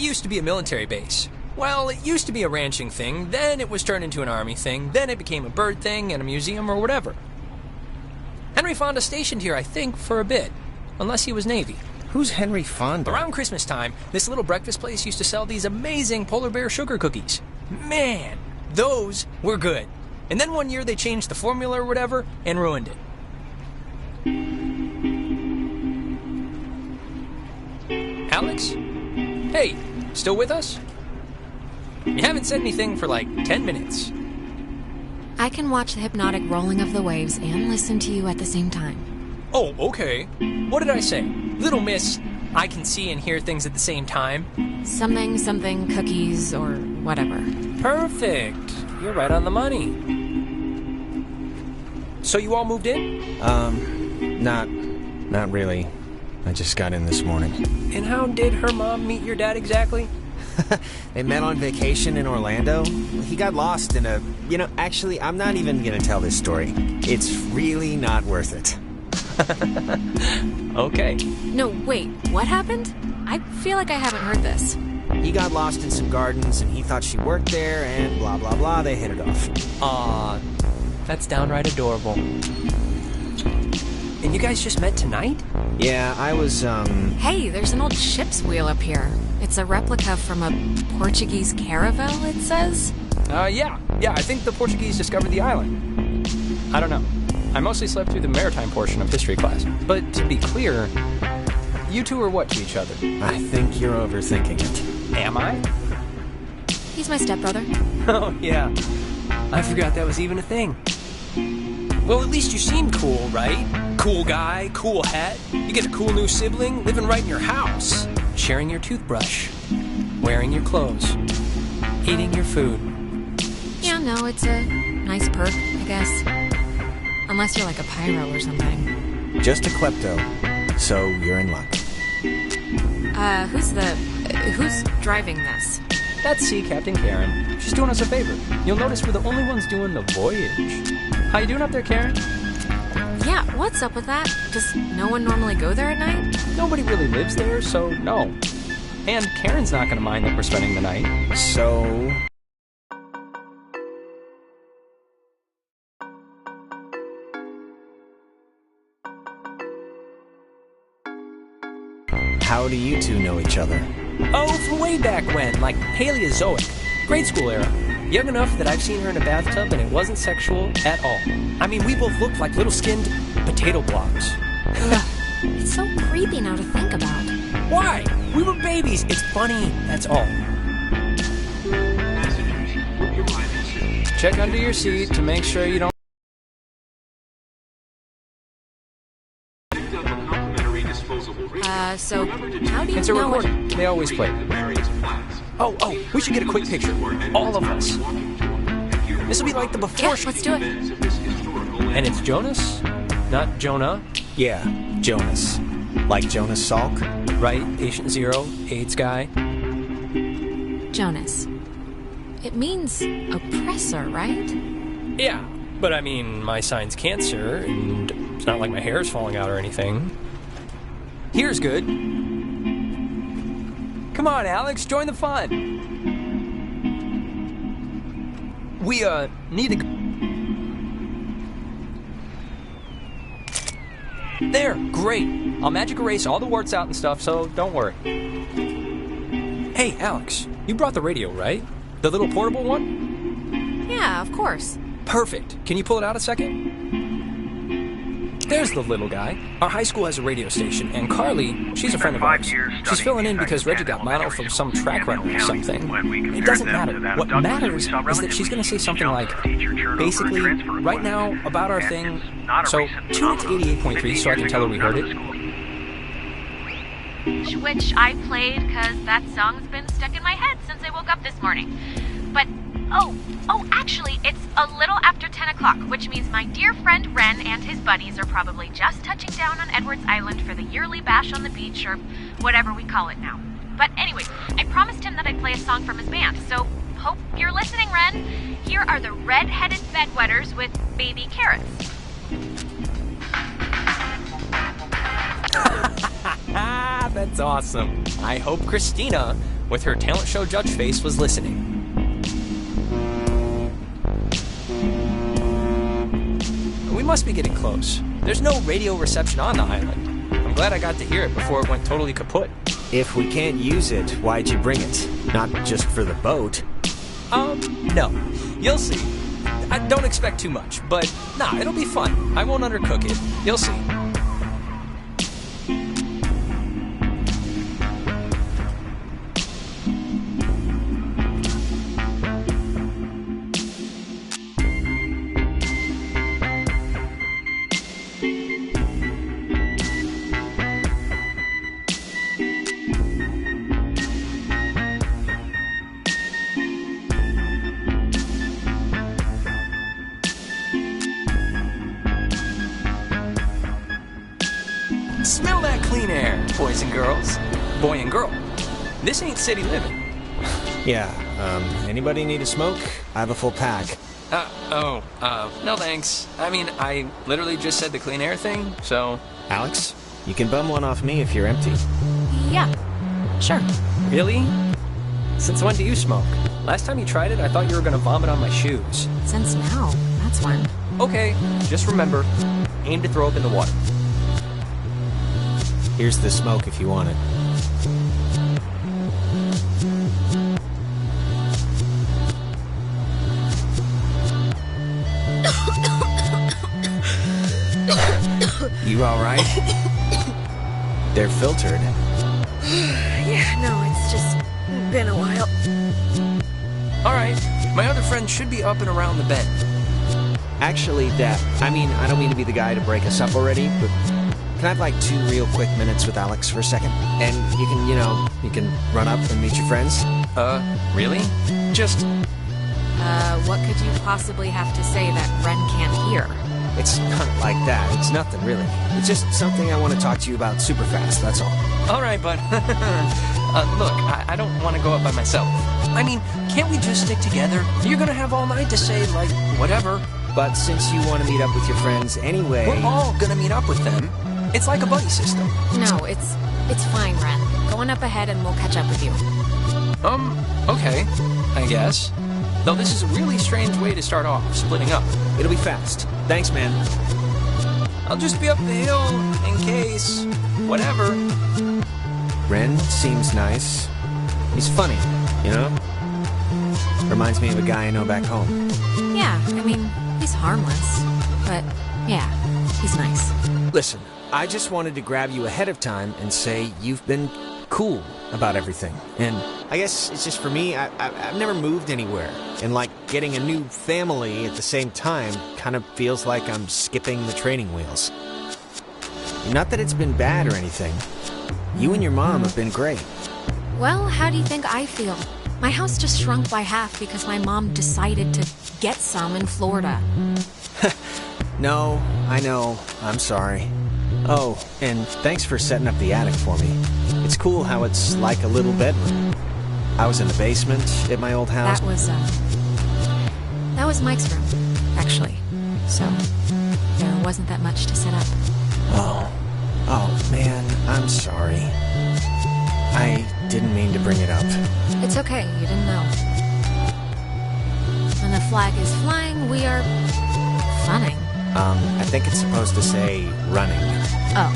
used to be a military base. Well, it used to be a ranching thing, then it was turned into an army thing, then it became a bird thing and a museum or whatever. Henry Fonda stationed here, I think, for a bit. Unless he was Navy. Who's Henry Fonda? Around Christmas time, this little breakfast place used to sell these amazing polar bear sugar cookies. Man, those were good. And then one year they changed the formula or whatever and ruined it. Alex? Hey, still with us? You haven't said anything for like 10 minutes. I can watch the hypnotic rolling of the waves and listen to you at the same time. Oh, okay. What did I say? Little miss, I can see and hear things at the same time. Something, cookies, or whatever. Perfect. You're right on the money. So you all moved in? Not really. I just got in this morning. And how did her mom meet your dad exactly? They met on vacation in Orlando. He got lost in a... actually, I'm not even gonna tell this story. It's really not worth it. Okay. No, wait, what happened? I feel like I haven't heard this. He got lost in some gardens, and he thought she worked there, and blah, blah, blah, they hit it off. Aw, that's downright adorable. And you guys just met tonight? Yeah, I was, Hey, there's an old ship's wheel up here. It's a replica from a Portuguese caravel, it says? Yeah, I think the Portuguese discovered the island. I don't know. I mostly slept through the maritime portion of history class. But to be clear, you two are what to each other? I think you're overthinking it. Am I? He's my stepbrother. Oh, yeah. I forgot that was even a thing. Well, at least you seem cool, right? Cool guy, cool hat. You get a cool new sibling living right in your house. Sharing your toothbrush. Wearing your clothes. Eating your food. Yeah, no, it's a nice perk, I guess. Unless you're like a pyro or something. Just a klepto, so you're in luck. Who's driving this? That's Sea Captain Karen. She's doing us a favor. You'll notice we're the only ones doing the voyage. How you doing up there, Karen? Yeah, what's up with that? Does no one normally go there at night? Nobody really lives there, so no. And Karen's not gonna mind that we're spending the night. So... How do you two know each other? Oh, from way back when, like Paleozoic. Grade school era. Young enough that I've seen her in a bathtub and it wasn't sexual at all. I mean, we both looked like little skinned potato blobs. Ugh, it's so creepy now to think about. Why? We were babies. It's funny, that's all. Check under your seat to make sure you don't... So how do you It's a know recording. They always play. Oh, we should get a quick picture. All of us. This will be like the before... Yeah, let's do it. And it's Jonas, not Jonah. Yeah, Jonas. Like Jonas Salk? Right, Patient Zero, AIDS guy. Jonas. It means oppressor, right? Yeah, but I mean, my sign's cancer, and it's not like my hair's falling out or anything. Here's good. Come on, Alex, join the fun. We, need to... There, great. I'll magic erase all the warts out and stuff, so don't worry. Hey, Alex, you brought the radio, right? The little portable one? Yeah, of course. Perfect. Can you pull it out a second? There's the little guy. Our high school has a radio station, and Carly, she's a friend of ours. She's filling in because Reggie got mono from some track runner or something. It doesn't matter. What matters is that she's going to say something like, basically, right now, about our thing. So, tune it to 88.3 so I can tell her we heard it. Which I played because that song's been stuck in my head since I woke up this morning. But, actually, it's a little after 10 o'clock, which means my dear friend Ren and his buddies are probably just touching down on Edwards Island for the yearly bash on the beach, or whatever we call it now. But anyway, I promised him that I'd play a song from his band, so hope you're listening, Ren. Here are the Red-Headed Bedwetters with Baby Carrots. That's awesome. I hope Christina with her talent show judge face, was listening. We must be getting close. There's no radio reception on the island. I'm glad I got to hear it before it went totally kaput. If we can't use it, why'd you bring it? Not just for the boat. No. You'll see. I don't expect too much, but nah, it'll be fun. I won't undercook it. You'll see. Smell that clean air, boys and girls. Boy and girl. This ain't city living. Yeah, anybody need a smoke? I have a full pack. No thanks. I mean, I literally just said the clean air thing, so... Alex, you can bum one off me if you're empty. Yeah, sure. Really? Since when do you smoke? Last time you tried it, I thought you were gonna vomit on my shoes. Since now, that's when. Okay, just remember, aim to throw up in the water. Here's the smoke if you want it. You alright? They're filtered. Yeah, no, it's just been a while. Alright, my other friend should be up and around the bend. Actually, I don't mean to be the guy to break us up already, but can I have like 2 real quick minutes with Alex for a second? And you can run up and meet your friends? Really? Just... What could you possibly have to say that Ren can't hear? It's not like that. It's nothing, really. It's just something I want to talk to you about super fast, that's all. Alright, bud. Look, I don't want to go up by myself. I mean, can't we just stick together? You're gonna have all night to say, like, whatever. But since you want to meet up with your friends anyway... We're all gonna meet up with them. It's like a buddy system. No, it's fine, Ren. Going up ahead and we'll catch up with you. Okay, I guess. Though this is a really strange way to start off, splitting up. It'll be fast. Thanks, man. I'll just be up the hill, in case... whatever. Ren seems nice. He's funny, you know? Reminds me of a guy I know back home. Yeah, I mean, he's harmless. But, yeah, he's nice. Listen, I just wanted to grab you ahead of time and say you've been cool about everything. And I guess it's just for me, I've never moved anywhere. And like getting a new family at the same time kind of feels like I'm skipping the training wheels. Not that it's been bad or anything. You and your mom have been great. Well, how do you think I feel? My house just shrunk by half because my mom decided to get some in Florida. No, I know. I'm sorry. Oh, and thanks for setting up the attic for me. It's cool how it's like a little bedroom. I was in the basement at my old house. That was Mike's room, actually. So, there wasn't that much to set up. Oh, man, I'm sorry. I didn't mean to bring it up. It's okay, you didn't know. When the flag is flying, we are... funning. I think it's supposed to say running. Oh.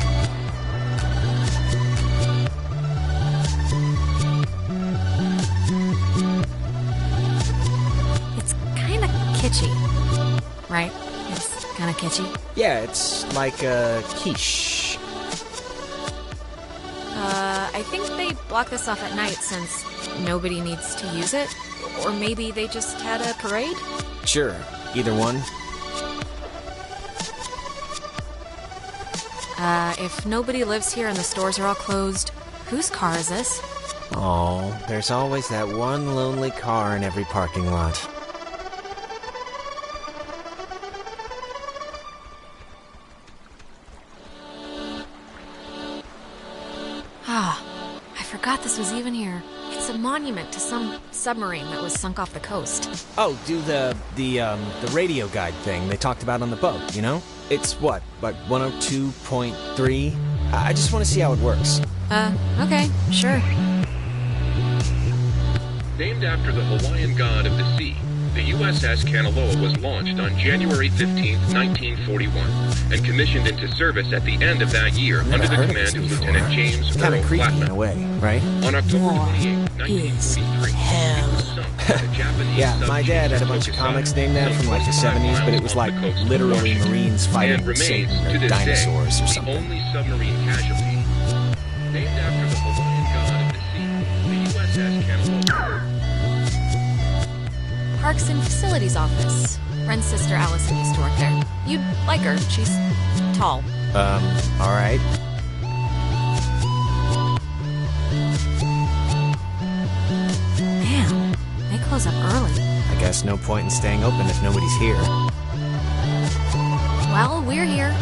It's kinda kitschy, right? It's kinda kitschy. Yeah, it's like a quiche. I think they block this off at night since nobody needs to use it. Or maybe they just had a parade? Sure, either one. If nobody lives here and the stores are all closed, whose car is this? Oh, there's always that one lonely car in every parking lot. I forgot this was even here. It's a monument to some submarine that was sunk off the coast. Oh, do the radio guide thing they talked about on the boat, you know? It's what, like 102.3? I just want to see how it works. Okay, sure. Named after the Hawaiian god of the sea, the USS Kanaloa was launched on January 15, 1941, and commissioned into service at the end of that year under the command of Lieutenant James Earl Kind of creepy Flatman. in a way, right? On October War 28, is 1943, hell. it was sunk by the Japanese Yeah, my dad had a bunch of subchase comics named that from like the 70s, but it was like literally Marines fighting and remains Satan to or this dinosaurs day or the something. only submarine casualty. Named after the Hawaiian god of the sea, the USS Kanaloa. Parks and Facilities Office. Ren's sister Allison used to work there. You'd like her. She's tall. Alright. Man, they close up early. I guess no point in staying open if nobody's here. Well, we're here.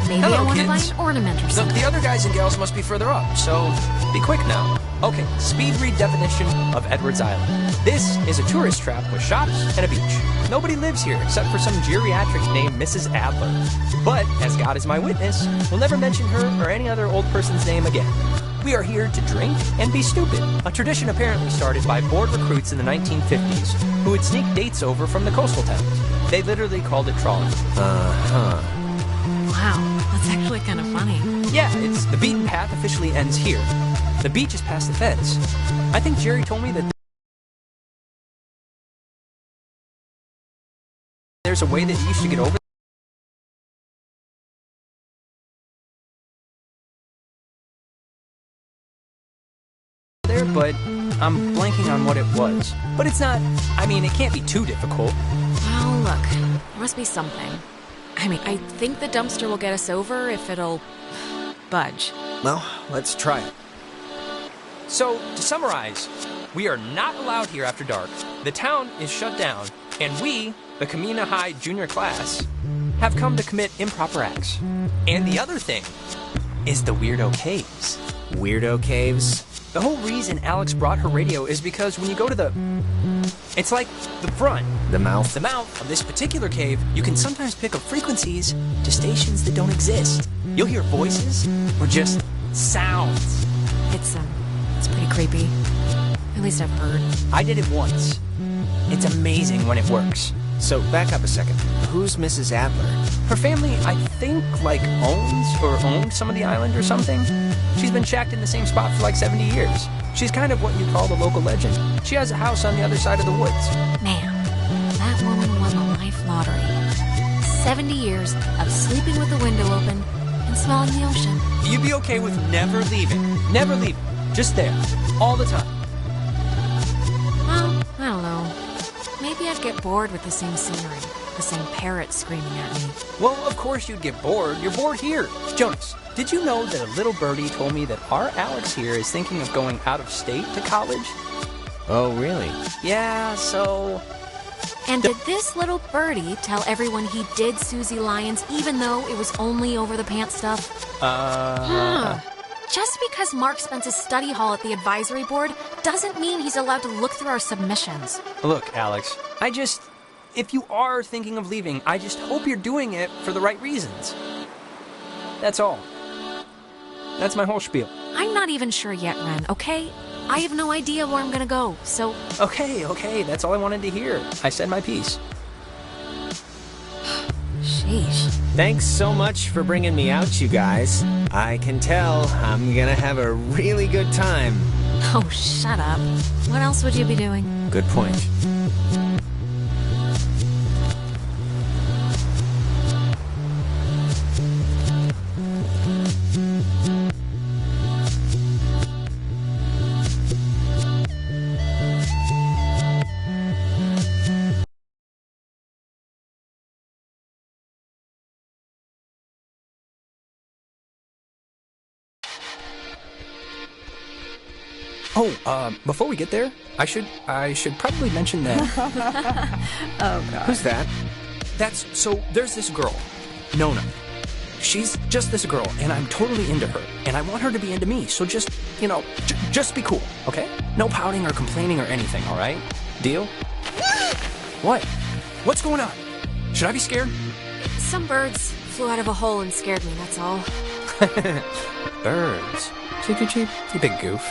Maybe Hello, I want to buy kids. an ornament or Look, something. the other guys and gals must be further up, so be quick now. Okay, speed read definition of Edwards Island. This is a tourist trap with shops and a beach. Nobody lives here except for some geriatric named Mrs. Adler. But, as God is my witness, we'll never mention her or any other old person's name again. We are here to drink and be stupid, a tradition apparently started by bored recruits in the 1950s who would sneak dates over from the coastal towns. They literally called it trawling. Uh-huh. Wow, that's actually kind of funny. Yeah, it's the beaten path officially ends here. The beach is past the fence. I think Jerry told me that there's a way that you used to get over there, but I'm blanking on what it was. But it's not, I mean, it can't be too difficult. Well, look, there must be something. I mean, I think the dumpster will get us over if it'll budge. Well, let's try it. So, to summarize, we are not allowed here after dark, the town is shut down, and we, the Kamina High junior class, have come to commit improper acts. And the other thing is the Weirdo Caves. Weirdo caves? The whole reason Alex brought her radio is because when you go to the... It's like the front. The mouth? The mouth of this particular cave, you can sometimes pick up frequencies to stations that don't exist. You'll hear voices or just sounds. It's pretty creepy. At least I've heard. I did it once. It's amazing when it works. So, back up a second. Who's Mrs. Adler? Her family, I think, like, owned some of the island or something. She's been shacked in the same spot for like 70 years. She's kind of what you'd call the local legend. She has a house on the other side of the woods. Man, that woman won the life lottery. 70 years of sleeping with the window open and smelling the ocean. You'd be okay with never leaving. Never leaving. Just there. All the time. Well, I don't know. Maybe I'd get bored with the same scenery. The same parrots screaming at me. Well, of course you'd get bored. You're bored here. Jonas, did you know that a little birdie told me that our Alex here is thinking of going out of state to college? Oh, really? Yeah, so... And did this little birdie tell everyone he did Susie Lyons even though it was only over the pants stuff? Just because Mark spends his study hall at the advisory board doesn't mean he's allowed to look through our submissions. Look, Alex, if you are thinking of leaving, I just hope you're doing it for the right reasons. That's all. That's my whole spiel. I'm not even sure yet, Ren, okay? I have no idea where I'm gonna go, so... Okay, that's all I wanted to hear. I said my piece. Sheesh. Thanks so much for bringing me out, you guys. I can tell I'm gonna have a really good time. Oh, shut up. What else would you be doing? Good point. Before we get there, I should probably mention that. Oh, God. Who's that? There's this girl, Nona. She's just this girl, and I'm totally into her, and I want her to be into me, so just, just be cool, okay? No pouting or complaining or anything, all right? Deal? What? What's going on? Should I be scared? Some birds flew out of a hole and scared me, that's all. Birds. Cheep, cheep, cheep. You big goof.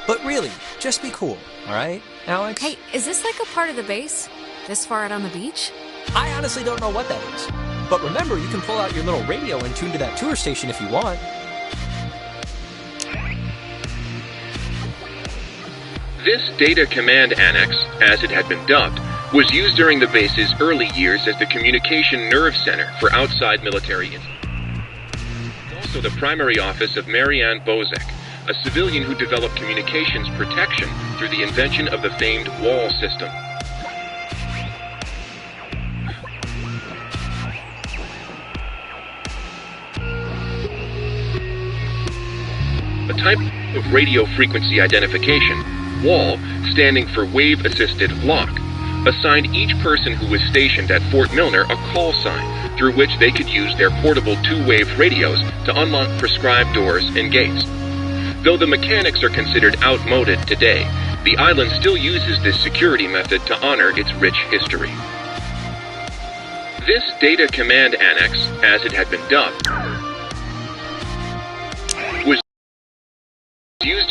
But really, just be cool, alright, Alex? Hey, is this like a part of the base? This far out on the beach? I honestly don't know what that is. But remember, you can pull out your little radio and tune to that tour station if you want. This Data Command Annex, as it had been dubbed, was used during the base's early years as the communication nerve center for outside military institutions. Also the primary office of Marianne Bozek, a civilian who developed communications protection through the invention of the famed wall system. A type of radio frequency identification, WAL, standing for Wave Assisted Lock, assigned each person who was stationed at Fort Milner a call sign through which they could use their portable two-wave radios to unlock prescribed doors and gates. Though the mechanics are considered outmoded today, the island still uses this security method to honor its rich history. This Data Command Annex, as it had been dubbed, was used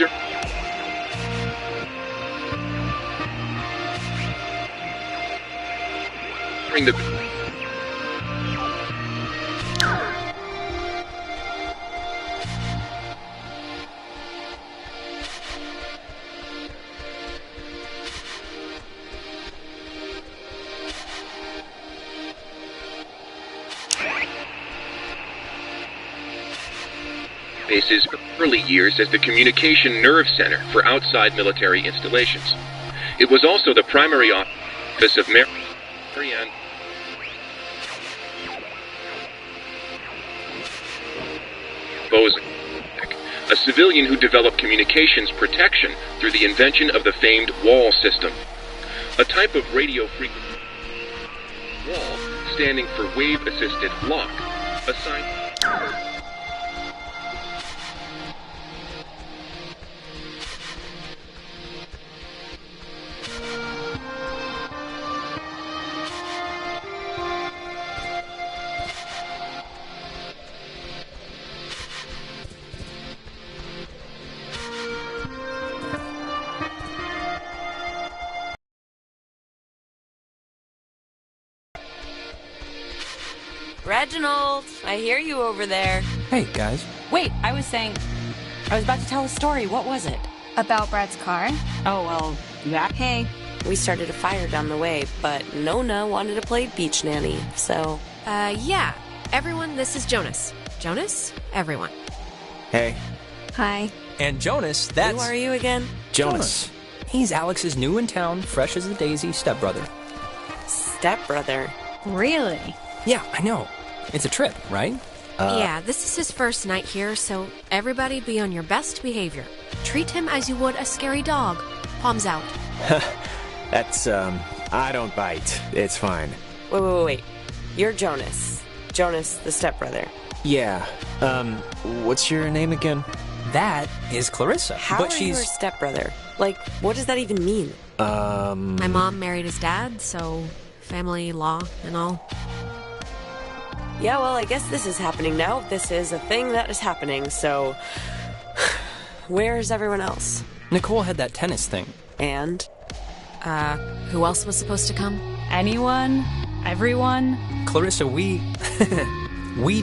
during the base's early years as the communication nerve center for outside military installations. It was also the primary office of Marianne Bozek, a civilian who developed communications protection through the invention of the famed wall system, a type of radio frequency wall standing for wave-assisted lock, assigned Reginald, I hear you over there. Hey, guys. Wait, I was about to tell a story. What was it? About Brad's car? Oh, well, that. Hey. We started a fire down the way, but Nona wanted to play beach nanny, so... Yeah. Everyone, this is Jonas. Jonas? Everyone. Hey, Hi. And Jonas, that's... Who are you again? Jonas. He's Alex's new in town, fresh as a daisy stepbrother. Stepbrother. Really? Yeah, I know. It's a trip, right? Yeah, this is his first night here, so everybody be on your best behavior. Treat him as you would a scary dog. Palms out. That's, I don't bite. It's fine. Wait. You're Jonas. Jonas, the stepbrother. Yeah, what's your name again? That is Clarissa. How but are she's... you her stepbrother? Like, what does that even mean? My mom married his dad, so family law and all. Yeah, well, I guess this is happening now. This is a thing that is happening, so... Where's everyone else? Nicole had that tennis thing. And? Who else was supposed to come? Anyone? Everyone? Clarissa, we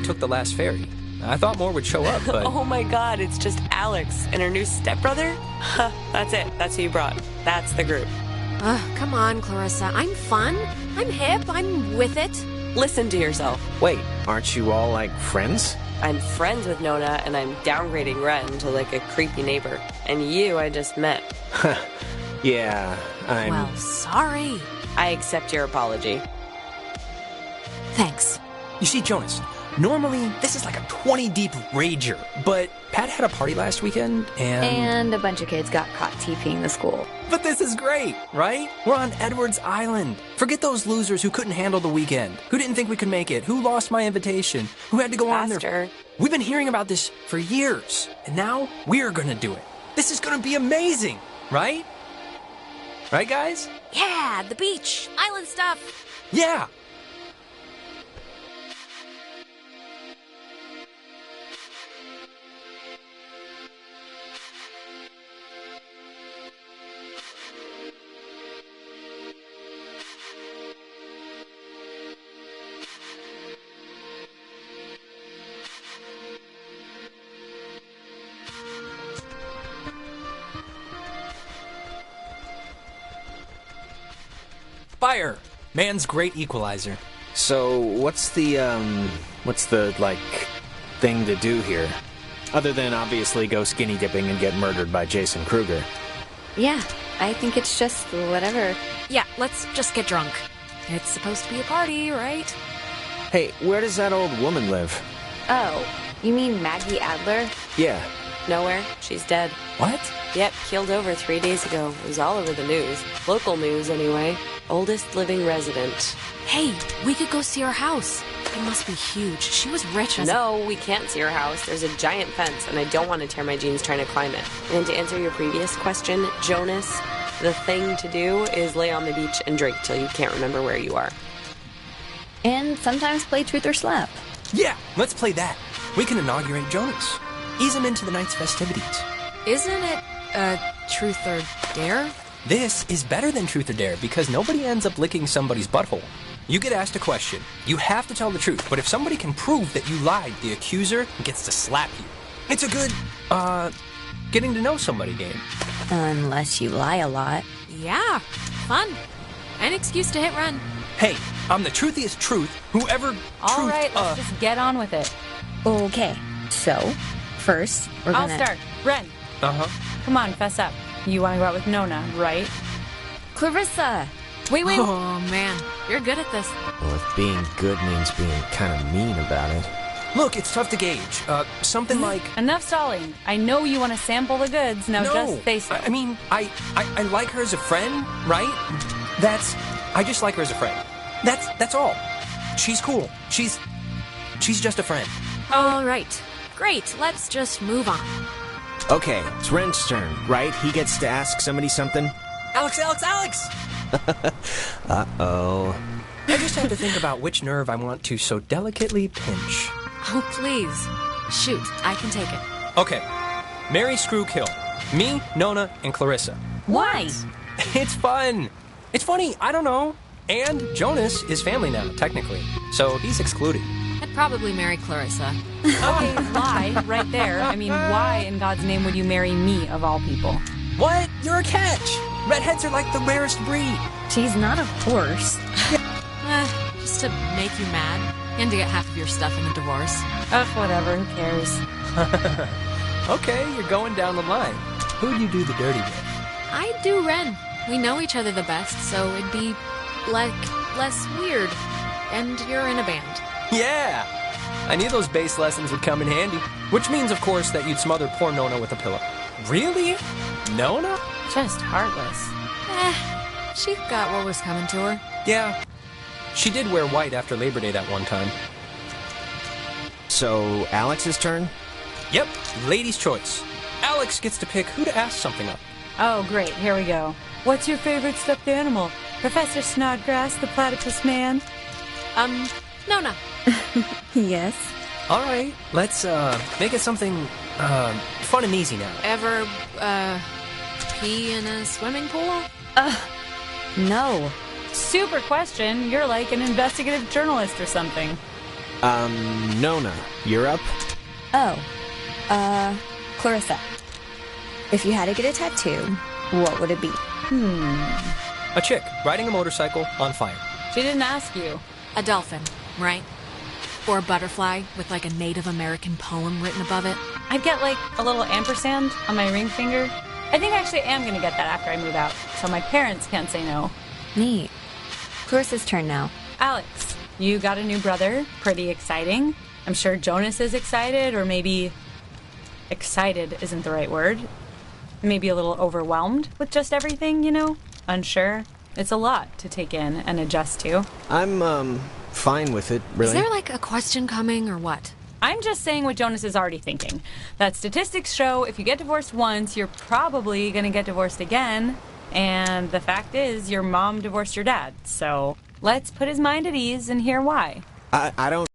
took the last ferry. I thought more would show up, but... Oh my god, it's just Alex and her new stepbrother? Huh, that's it. That's who you brought. That's the group. Come on, Clarissa. I'm fun. I'm hip. I'm with it. Listen to yourself. Wait, aren't you all, like, friends? I'm friends with Nona, and I'm downgrading Ren to, like, a creepy neighbor. And you I just met. Yeah, I'm... Well, sorry. I accept your apology. Thanks. You see, Jonas, normally this is like a 20-deep rager, but Pat had a party last weekend, And a bunch of kids got caught TPing the school. But this is great, right? We're on Edwards Island. Forget those losers who couldn't handle the weekend, who didn't think we could make it, who lost my invitation, who had to go on their... Faster. We've been hearing about this for years, and now we're gonna do it. This is gonna be amazing, right? Right, guys? Yeah, the beach. Island stuff. Yeah! Fire! Man's great equalizer. So, what's the, thing to do here? Other than obviously go skinny dipping and get murdered by Jason Kruger. Yeah, I think it's just whatever. Yeah, let's just get drunk. It's supposed to be a party, right? Hey, where does that old woman live? Oh, you mean Maggie Adler? Yeah. Nowhere. She's dead. What? Yep, keeled over 3 days ago. It was all over the news. Local news, anyway. Oldest living resident. Hey, we could go see her house. It must be huge. She was rich as... No, we can't see her house. There's a giant fence, and I don't want to tear my jeans trying to climb it. And to answer your previous question, Jonas, the thing to do is lay on the beach and drink till you can't remember where you are. And sometimes play Truth or Slap. Yeah, let's play that. We can inaugurate Jonas. Ease him into the night's festivities. Isn't it, Truth or Dare? This is better than Truth or Dare because nobody ends up licking somebody's butthole. You get asked a question. You have to tell the truth, but if somebody can prove that you lied, the accuser gets to slap you. It's a good, getting to know somebody game. Unless you lie a lot. Yeah, fun. An excuse to hit run. Hey, I'm the truthiest truth. Whoever All right, let's just get on with it. Okay, so, first, we're I'll gonna... start. Ren, Uh-huh. come on, fess up. You want to go out with Nona, right? Clarissa! Wait. Oh, man. You're good at this. Well, if being good means being kind of mean about it. Look, it's tough to gauge. Something like... Enough stalling. I know you want to sample the goods. Now No, just face it. I mean, I like her as a friend, right? I just like her as a friend. That's all. She's cool. She's just a friend. All right. Great. Let's just move on. Okay, it's Ren's turn, right? He gets to ask somebody something? Alex! Uh-oh. I just have to think about which nerve I want to so delicately pinch. Oh, please. Shoot, I can take it. Okay. Mary Screw Kill. Me, Nona, and Clarissa. Why? It's fun. It's funny, I don't know. And Jonas is family now, technically. So he's excluded. I'd probably marry Clarissa. Okay, lie right there. I mean, why in God's name would you marry me, of all people? What? You're a catch. Redheads are like the rarest breed. She's not a horse. Just to make you mad and to get half of your stuff in a divorce. Ugh, whatever, who cares? Okay, you're going down the line. Who'd you do the dirty with? I'd do Ren. We know each other the best, so it'd be, less weird. And you're in a band. Yeah! I knew those bass lessons would come in handy. Which means, of course, that you'd smother poor Nona with a pillow. Really? Nona? Just heartless. She got what was coming to her. Yeah. She did wear white after Labor Day that one time. So, Alex's turn? Yep, lady's choice. Alex gets to pick who to ask something of. Oh, great, here we go. What's your favorite stuffed animal? Professor Snodgrass, the platypus man? Nona. Yes. All right, let's make it something fun and easy now. Ever, pee in a swimming pool? No. Super question. You're like an investigative journalist or something. Nona, you're up? Oh. Clarissa. If you had to get a tattoo, what would it be? A chick riding a motorcycle on fire. She didn't ask you. A dolphin, right? Or a butterfly with like a Native American poem written above it. I'd get like a little ampersand on my ring finger. I think I actually am going to get that after I move out, so my parents can't say no. Neat. Clarissa's turn now. Alex, you got a new brother. Pretty exciting. I'm sure Jonas is excited, or maybe excited isn't the right word. Maybe a little overwhelmed with just everything, you know? Unsure. It's a lot to take in and adjust to. I'm, fine with it, really. Is there like a question coming or what? I'm just saying what Jonas is already thinking. That statistics show if you get divorced once, you're probably going to get divorced again. And the fact is, your mom divorced your dad. So let's put his mind at ease and hear why. I don't...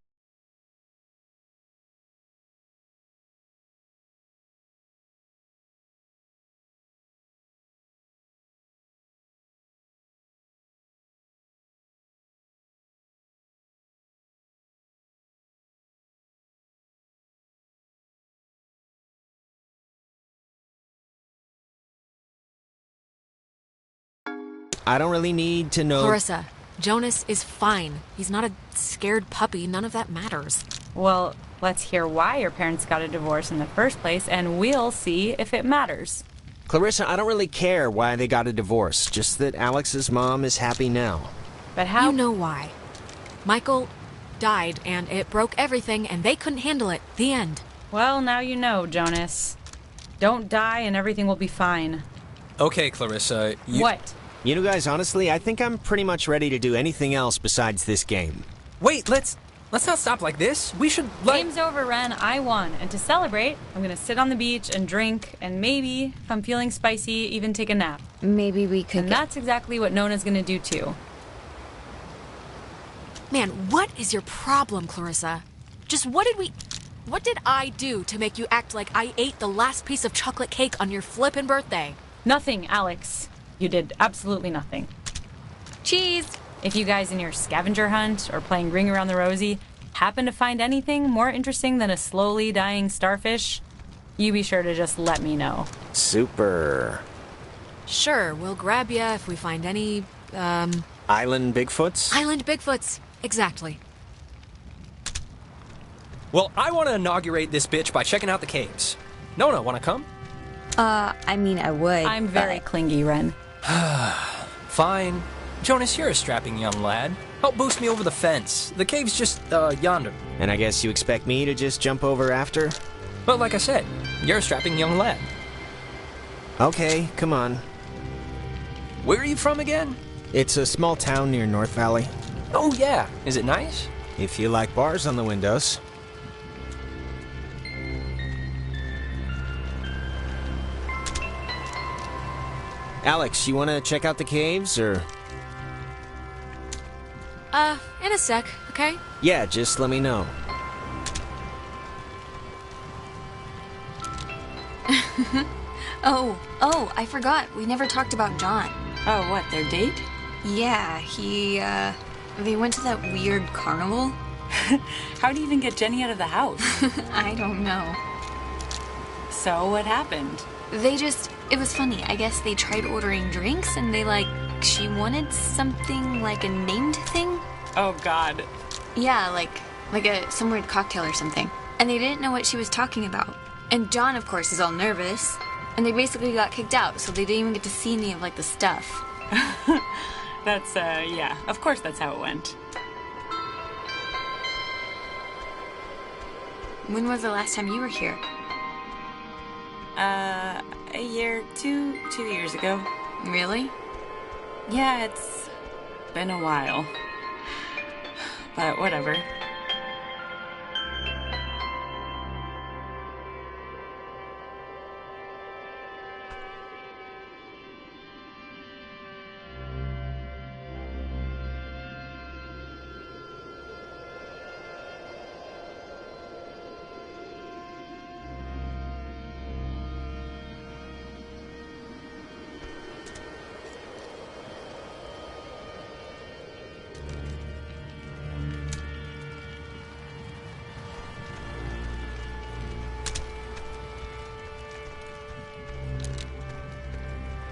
I don't really need to know... Clarissa, Jonas is fine. He's not a scared puppy. None of that matters. Well, let's hear why your parents got a divorce in the first place, and we'll see if it matters. Clarissa, I don't really care why they got a divorce, just that Alex's mom is happy now. But how... You know why. Michael died, and it broke everything, and they couldn't handle it. The end. Well, now you know, Jonas. Don't die and everything will be fine. Okay, Clarissa, What? You know, guys, honestly, I think I'm pretty much ready to do anything else besides this game. Wait, let's not stop like this. We should, Game's over, Ren. I won. And to celebrate, I'm gonna sit on the beach and drink, and maybe, if I'm feeling spicy, even take a nap. Maybe we could... And that's exactly what Nona's gonna do, too. Man, what is your problem, Clarissa? Just what did I do to make you act like I ate the last piece of chocolate cake on your flippin' birthday? Nothing, Alex. You did absolutely nothing. Cheese! If you guys in your scavenger hunt or playing Ring Around the Rosie happen to find anything more interesting than a slowly dying starfish, you be sure to just let me know. Super. Sure, we'll grab ya if we find any, Island Bigfoots? Island Bigfoots. Exactly. Well, I want to inaugurate this bitch by checking out the caves. Nona, want to come? I mean, I would. I'm very clingy, Ren. Fine. Jonas, you're a strapping young lad. Help boost me over the fence. The cave's just, yonder. And I guess you expect me to just jump over after? But like I said, you're a strapping young lad. Okay, come on. Where are you from again? It's a small town near North Valley. Oh, yeah. Is it nice? If you like bars on the windows. Alex, you want to check out the caves, or...? In a sec, okay? Yeah, just let me know. Oh, I forgot. We never talked about John. Oh, what, their date? Yeah, they went to that weird carnival. How do you even get Jenny out of the house? I don't know. So, what happened? It was funny. I guess they tried ordering drinks and she wanted something like a named thing. Oh, God. Yeah, like some weird cocktail or something. And they didn't know what she was talking about. And John, of course, is all nervous. And they basically got kicked out, so they didn't even get to see any of, the stuff. That's, yeah. Of course that's how it went. When was the last time you were here? A year, two years ago. Really? Yeah, it's been a while. But whatever.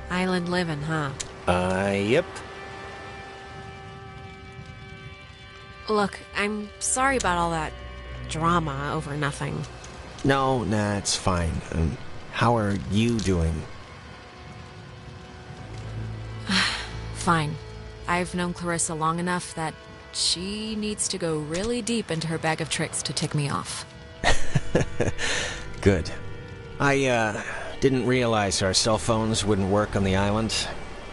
Island living, huh? Yep. Look, I'm sorry about all that drama over nothing. No, nah, it's fine. How are you doing? Fine. I've known Clarissa long enough that she needs to go really deep into her bag of tricks to tick me off. Good. I, didn't realize our cell phones wouldn't work on the island.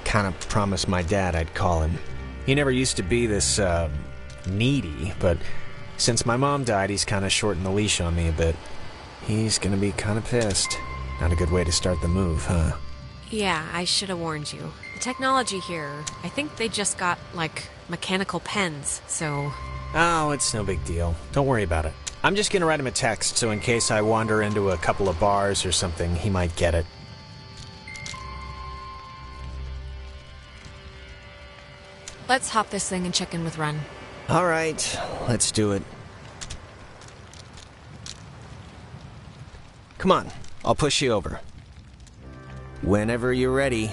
Kinda promised my dad I'd call him. He never used to be this, needy, but since my mom died, he's kinda shortened the leash on me a bit. He's gonna be kinda pissed. Not a good way to start the move, huh? Yeah, I should have warned you. The technology here, I think they just got, mechanical pens, so... Oh, it's no big deal. Don't worry about it. I'm just gonna write him a text, so in case I wander into a couple of bars or something, he might get it. Let's hop this thing and check in with Ren. Alright, let's do it. Come on, I'll push you over. Whenever you're ready.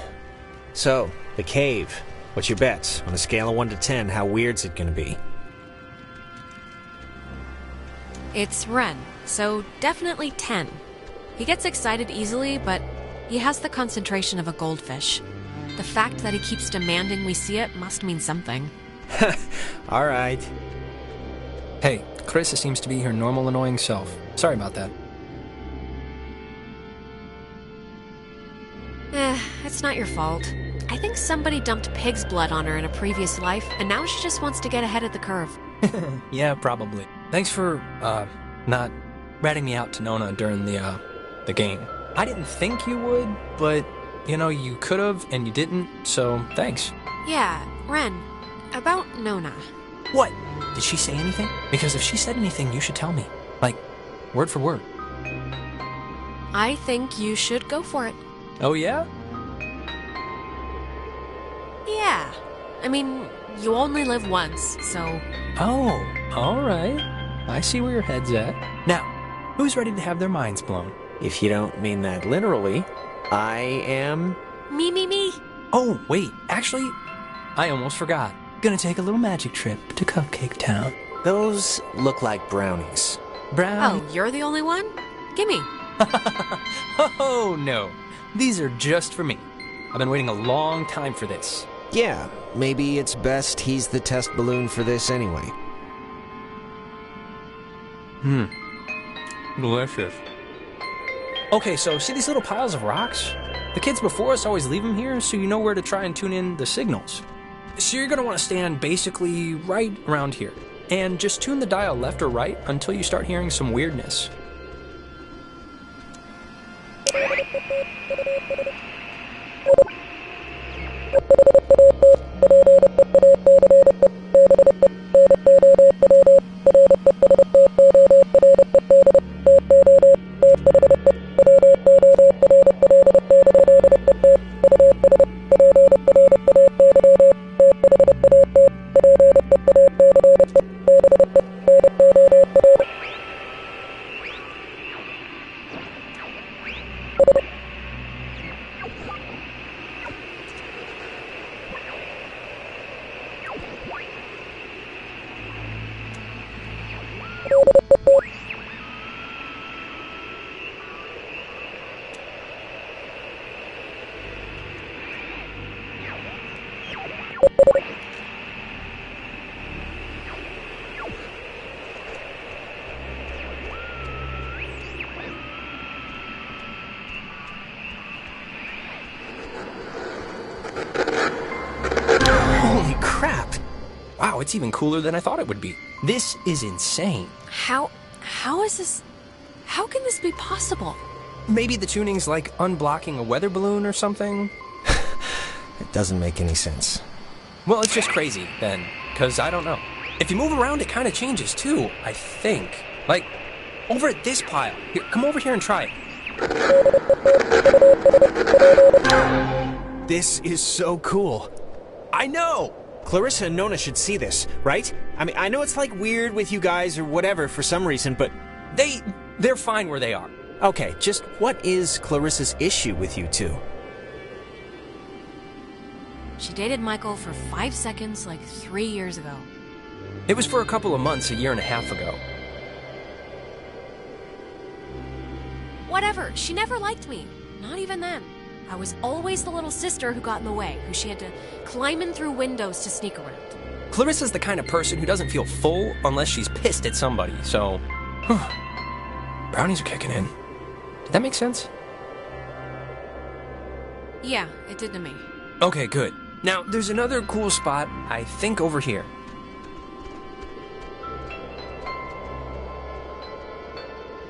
So, the cave. What's your bet? On a scale of 1 to 10, how weird's it gonna be? It's Ren, so definitely 10. He gets excited easily, but he has the concentration of a goldfish. The fact that he keeps demanding we see it must mean something. Alright. Hey, Clarissa seems to be her normal annoying self. Sorry about that. It's not your fault. I think somebody dumped pig's blood on her in a previous life, and now she just wants to get ahead of the curve. Yeah, probably. Thanks for, not ratting me out to Nona during the game. I didn't think you would, but, you know, you could've and you didn't, so thanks. Yeah, Ren, about Nona. What? Did she say anything? Because if she said anything, you should tell me. Like, word for word. I think you should go for it. Oh, yeah? Yeah. I mean, you only live once, so... Oh, alright. I see where your head's at. Now, who's ready to have their minds blown? If you don't mean that literally, I am... Me. Oh, wait, actually, I almost forgot. Gonna take a little magic trip to Cupcake Town. Those look like brownies. Brown... Oh, you're the only one? Gimme. Oh, no. These are just for me. I've been waiting a long time for this. Yeah, maybe it's best he's the test balloon for this anyway. Delicious. Okay, so see these little piles of rocks? The kids before us always leave them here so you know where to try and tune in the signals. So you're going to want to stand basically right around here and just tune the dial left or right until you start hearing some weirdness. Holy crap! Wow, it's even cooler than I thought it would be. This is insane. How is this... How can this be possible? Maybe the tuning's like unblocking a weather balloon or something? It doesn't make any sense. Well, it's just crazy, then, because I don't know. If you move around, it kind of changes, too, I think. Like, over at this pile. Here, come over here and try it. This is so cool. I know! Clarissa and Nona should see this, right? I mean, I know it's like weird with you guys or whatever for some reason, but... They're fine where they are. Okay, just what is Clarissa's issue with you two? She dated Michael for 5 seconds like 3 years ago. It was for a couple of months, a year and a half ago. Whatever, she never liked me. Not even then. I was always the little sister who got in the way, who she had to climb in through windows to sneak around. Clarissa's the kind of person who doesn't feel full unless she's pissed at somebody, so... Brownies are kicking in. Did that make sense? Yeah, it did to me. Okay, good. Now, there's another cool spot, I think over here.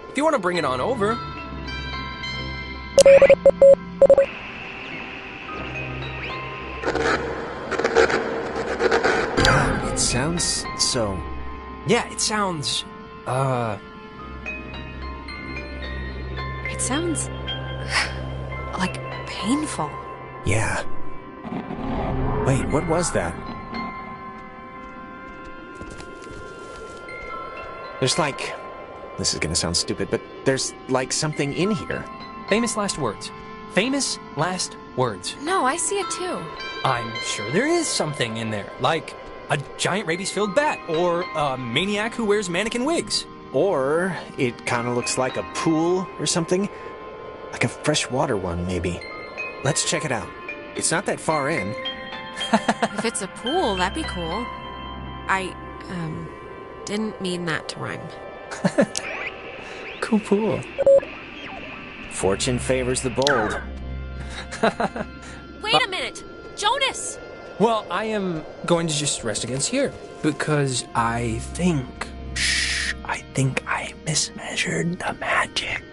If you want to bring it on over... It sounds so... Yeah, it sounds... It sounds... like painful. Yeah. Wait, what was that? There's like... This is gonna sound stupid, but there's like something in here. Famous last words. Famous last Words. No, I see it too. I'm sure there is something in there, like a giant rabies-filled bat, or a maniac who wears mannequin wigs. Or it kind of looks like a pool or something. Like a freshwater one, maybe. Let's check it out. It's not that far in. If it's a pool, that'd be cool. I, didn't mean that to rhyme. Cool pool. Fortune favors the bold. Wait a minute! Jonas! Well, I am going to just rest against here, because I think I mismeasured the magic.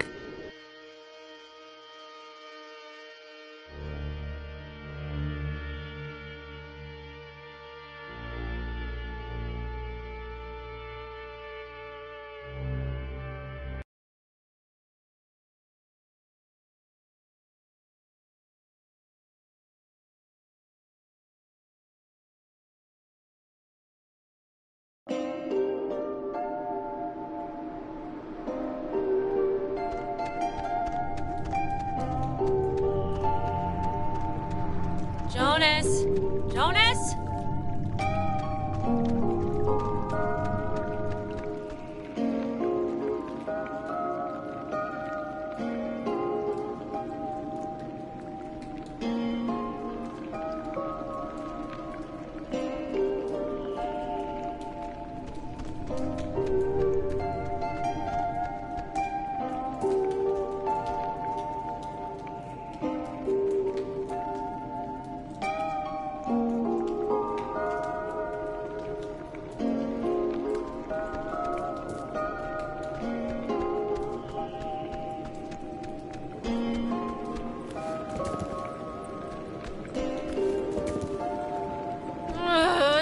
Jonas! Jonas!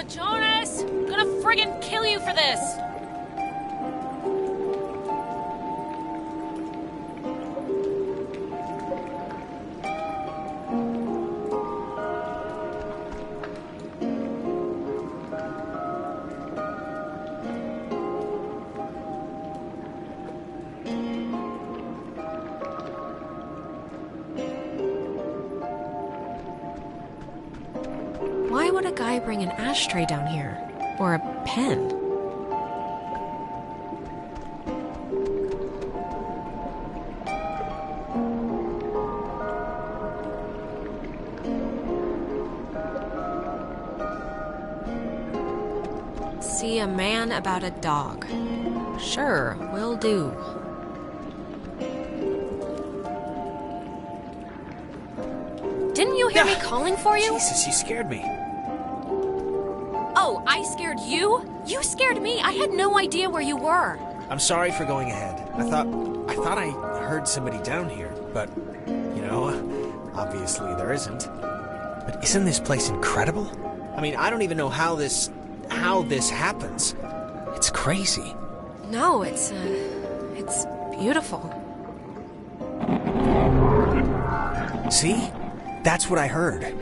Jonas! I'm gonna friggin' kill you for this! Why would a guy bring an ashtray down here? Or a pen? See a man about a dog. Sure, will do. Didn't you hear me calling for you? Jesus, you scared me. Oh, I scared you? You scared me. I had no idea where you were. I'm sorry for going ahead. I thought I heard somebody down here, but, you know, obviously there isn't. But isn't this place incredible? I mean, I don't even know how this happens. It's crazy. No, it's beautiful. See? That's what I heard.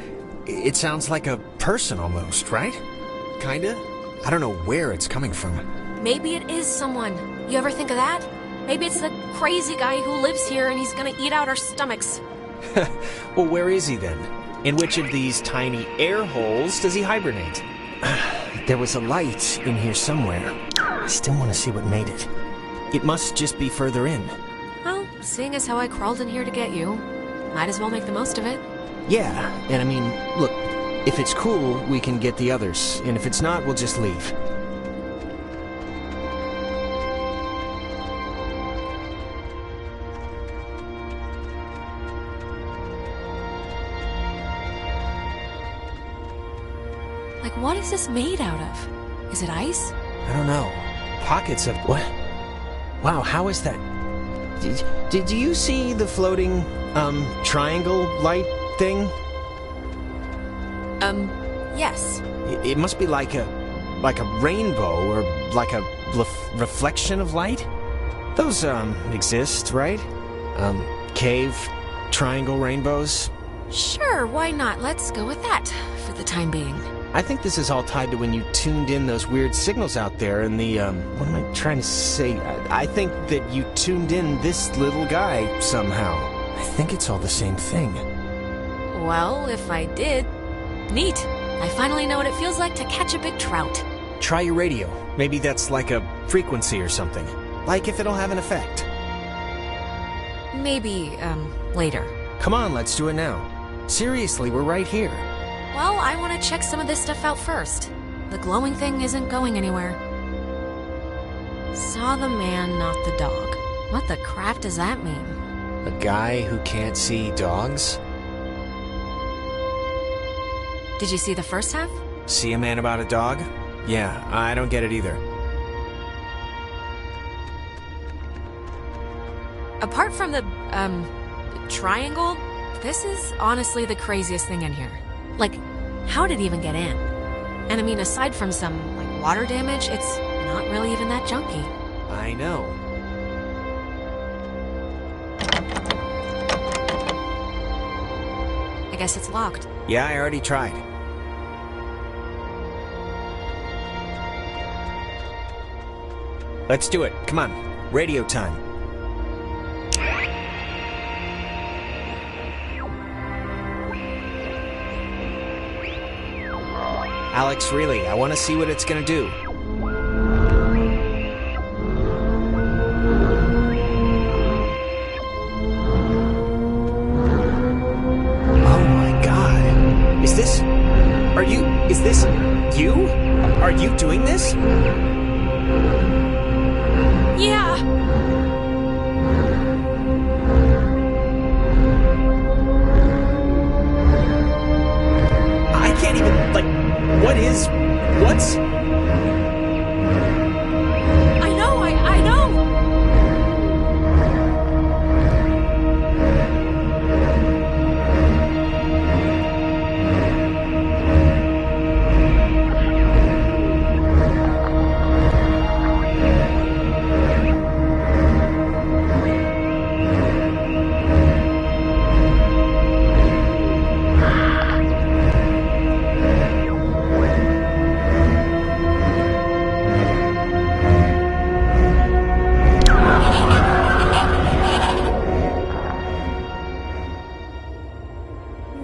It sounds like a person almost, right? Kinda? I don't know where it's coming from. Maybe it is someone. You ever think of that? Maybe it's the crazy guy who lives here and he's gonna eat out our stomachs. Well, where is he then? In which of these tiny air holes does he hibernate? There was a light in here somewhere. I still want to see what made it. It must just be further in. Well, seeing as how I crawled in here to get you, might as well make the most of it. Yeah, and I mean, look, if it's cool, we can get the others, and if it's not, we'll just leave. Like, what is this made out of? Is it ice? I don't know. Pockets of... What? Wow, how is that? Did you see the floating, triangle light thing? Yes. It must be like a rainbow, or like a reflection of light? Those, exist, right? Cave, triangle rainbows? Sure, why not? Let's go with that, for the time being. I think this is all tied to when you tuned in those weird signals out there in the, what am I trying to say? I think that you tuned in this little guy somehow. I think it's all the same thing. Well, if I did, neat. I finally know what it feels like to catch a big trout. Try your radio. Maybe that's like a frequency or something. Like if it'll have an effect. Maybe, later. Come on, let's do it now. Seriously, we're right here. Well, I want to check some of this stuff out first. The glowing thing isn't going anywhere. Saw the man, not the dog. What the crap does that mean? A guy who can't see dogs? Did you see the first half? See a man about a dog? Yeah, I don't get it either. Apart from the, triangle, this is honestly the craziest thing in here. Like, how did it even get in? And I mean, aside from some, like, water damage, it's not really even that junky. I know. I guess it's locked. Yeah, I already tried. Let's do it. Come on. Radio time. Alex, really, I want to see what it's gonna do. Oh my god. Is this you? Are you doing this? Yeah! I can't even, what's... I know!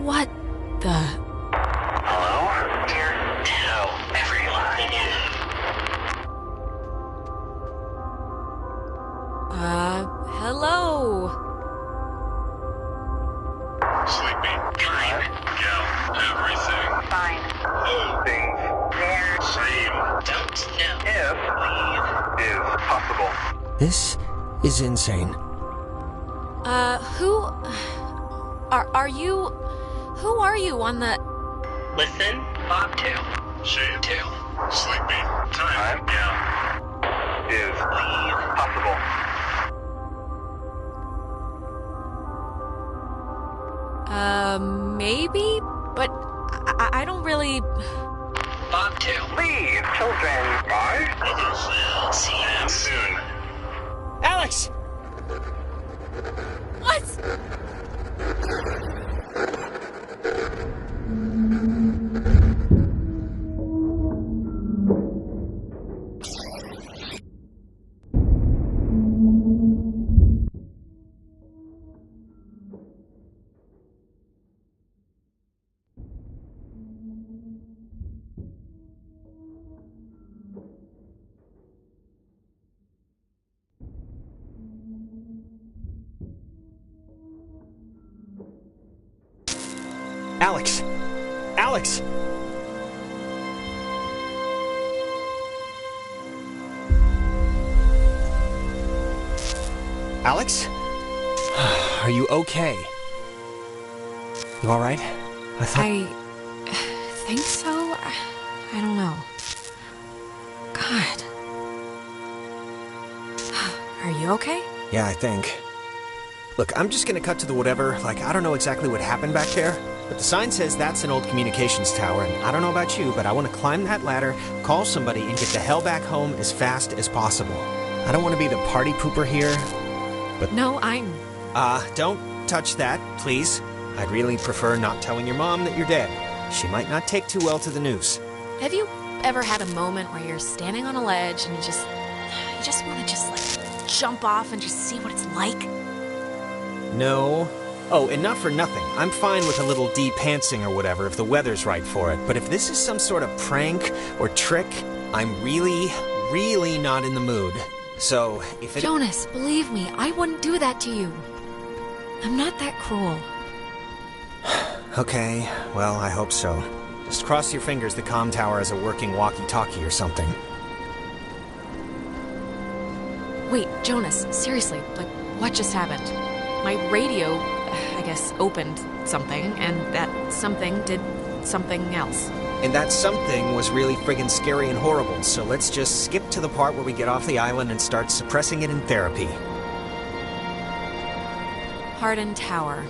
What the... Hello? Here. Tell everyone. Hello? Sleepy. Time. Yeah. Everything. Fine. Oh. Things. There. Same. Don't know. If. Leave. Is possible. This is insane. Who... Who are you on the... Listen. Bobtail. Shavetail. Sleepy. Time. Yeah. Is. Leave. Possible. Maybe? But I don't really... Bobtail. Leave. Children. Bye. Others will see you soon. Alex! What? Alex! Alex! Alex? Are you okay? You alright? I think so. I don't know. God. Are you okay? Yeah, I think. Look, I'm just gonna cut to the whatever. Like, I don't know exactly what happened back there, but the sign says that's an old communications tower, and I don't know about you, but I want to climb that ladder, call somebody, and get the hell back home as fast as possible. I don't want to be the party pooper here, but... No, I'm... don't touch that, please. I'd really prefer not telling your mom that you're dead. She might not take too well to the news. Have you ever had a moment where you're standing on a ledge and you just want to just, like, jump off and just see what it's like? No, Oh, and not for nothing. I'm fine with a little de-pantsing or whatever if the weather's right for it. But if this is some sort of prank or trick, I'm really, really not in the mood. So, if it... Jonas, believe me, I wouldn't do that to you. I'm not that cruel. Okay, well, I hope so. Just cross your fingers the comm tower has a working walkie-talkie or something. Wait, Jonas, seriously, like, what just happened? My radio, I guess, opened something, and that something did something else. And that something was really friggin' scary and horrible, so let's just skip to the part where we get off the island and start suppressing it in therapy. Hardin Tower.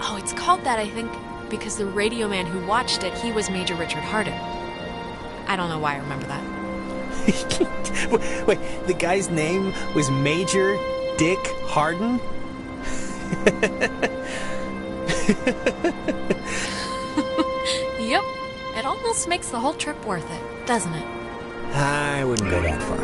Oh, it's called that, I think, because the radio man who watched it, he was Major Richard Hardin. I don't know why I remember that. Wait, the guy's name was Major Dick Hardin? Yep. It almost makes the whole trip worth it, doesn't it? I wouldn't go that far.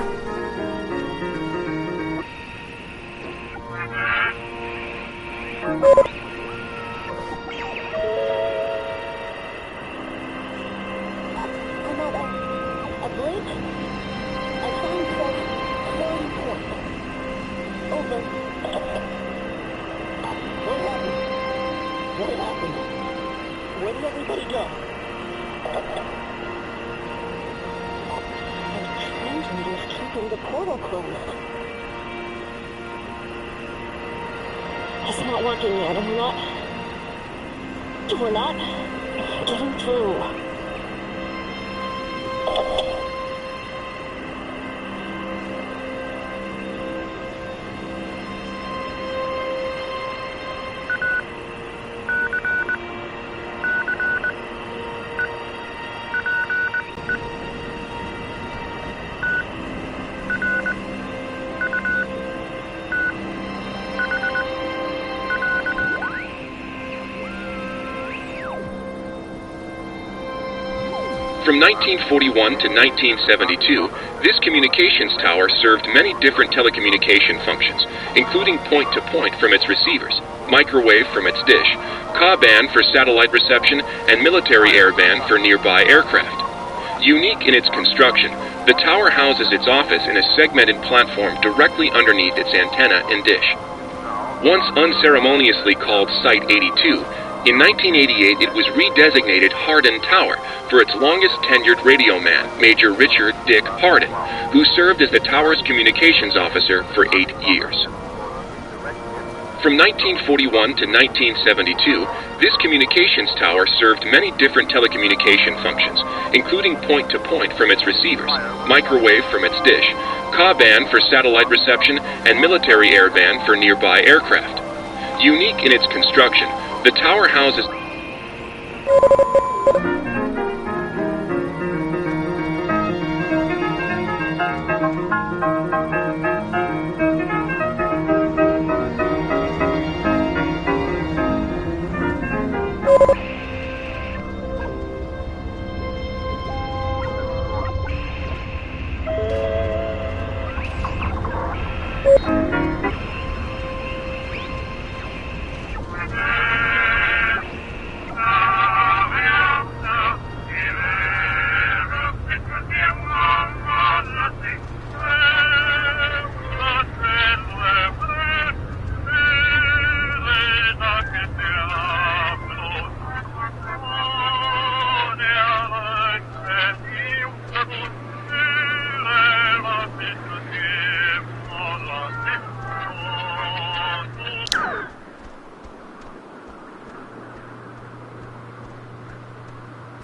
Where did everybody go? And Stranger is keeping the portal closed. It's not working yet, and we're not getting through. From 1941 to 1972, this communications tower served many different telecommunication functions, including point-to-point from its receivers, microwave from its dish, Ka-band for satellite reception, and military airband for nearby aircraft. Unique in its construction, the tower houses its office in a segmented platform directly underneath its antenna and dish. Once unceremoniously called Site 82, in 1988 it was redesignated Hardin Tower for its longest tenured radio man, Major Richard Dick Hardin, who served as the tower's communications officer for 8 years. From 1941 to 1972, this communications tower served many different telecommunication functions, including point-to-point from its receivers, microwave from its dish, Ka-band for satellite reception, and military airband for nearby aircraft. Unique in its construction, the tower houses...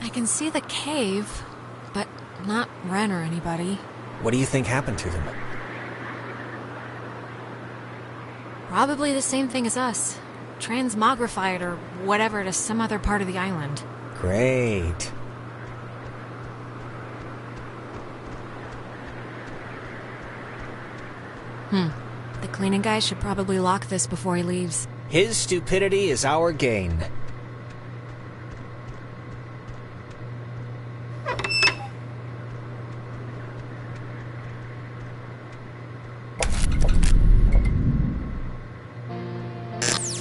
I can see the cave, but not Ren or anybody. What do you think happened to them? Probably the same thing as us. Transmogrified or whatever to some other part of the island. Great. The cleaning guy should probably lock this before he leaves. His stupidity is our gain.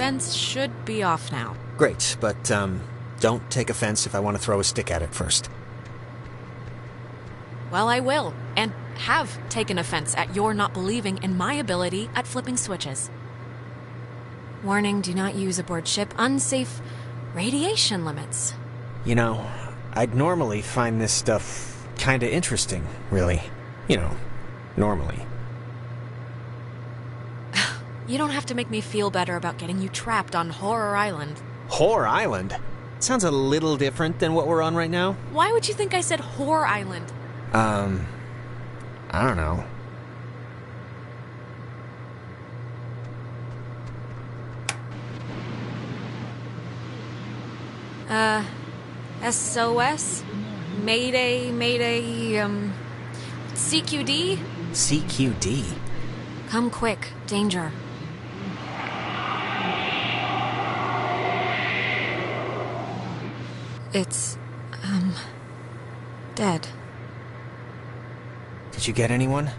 fence should be off now. Great, but, don't take offense if I want to throw a stick at it first. Well, I will, and have taken offense at your not believing in my ability at flipping switches. Warning, do not use aboard ship. Unsafe radiation limits. You know, I'd normally find this stuff kinda interesting, really. You know, normally. You don't have to make me feel better about getting you trapped on Horror Island. Horror Island? Sounds a little different than what we're on right now. Why would you think I said Horror Island? I don't know. SOS? Mayday, CQD? CQD? Come quick, danger. It's, dead. Did you get anyone?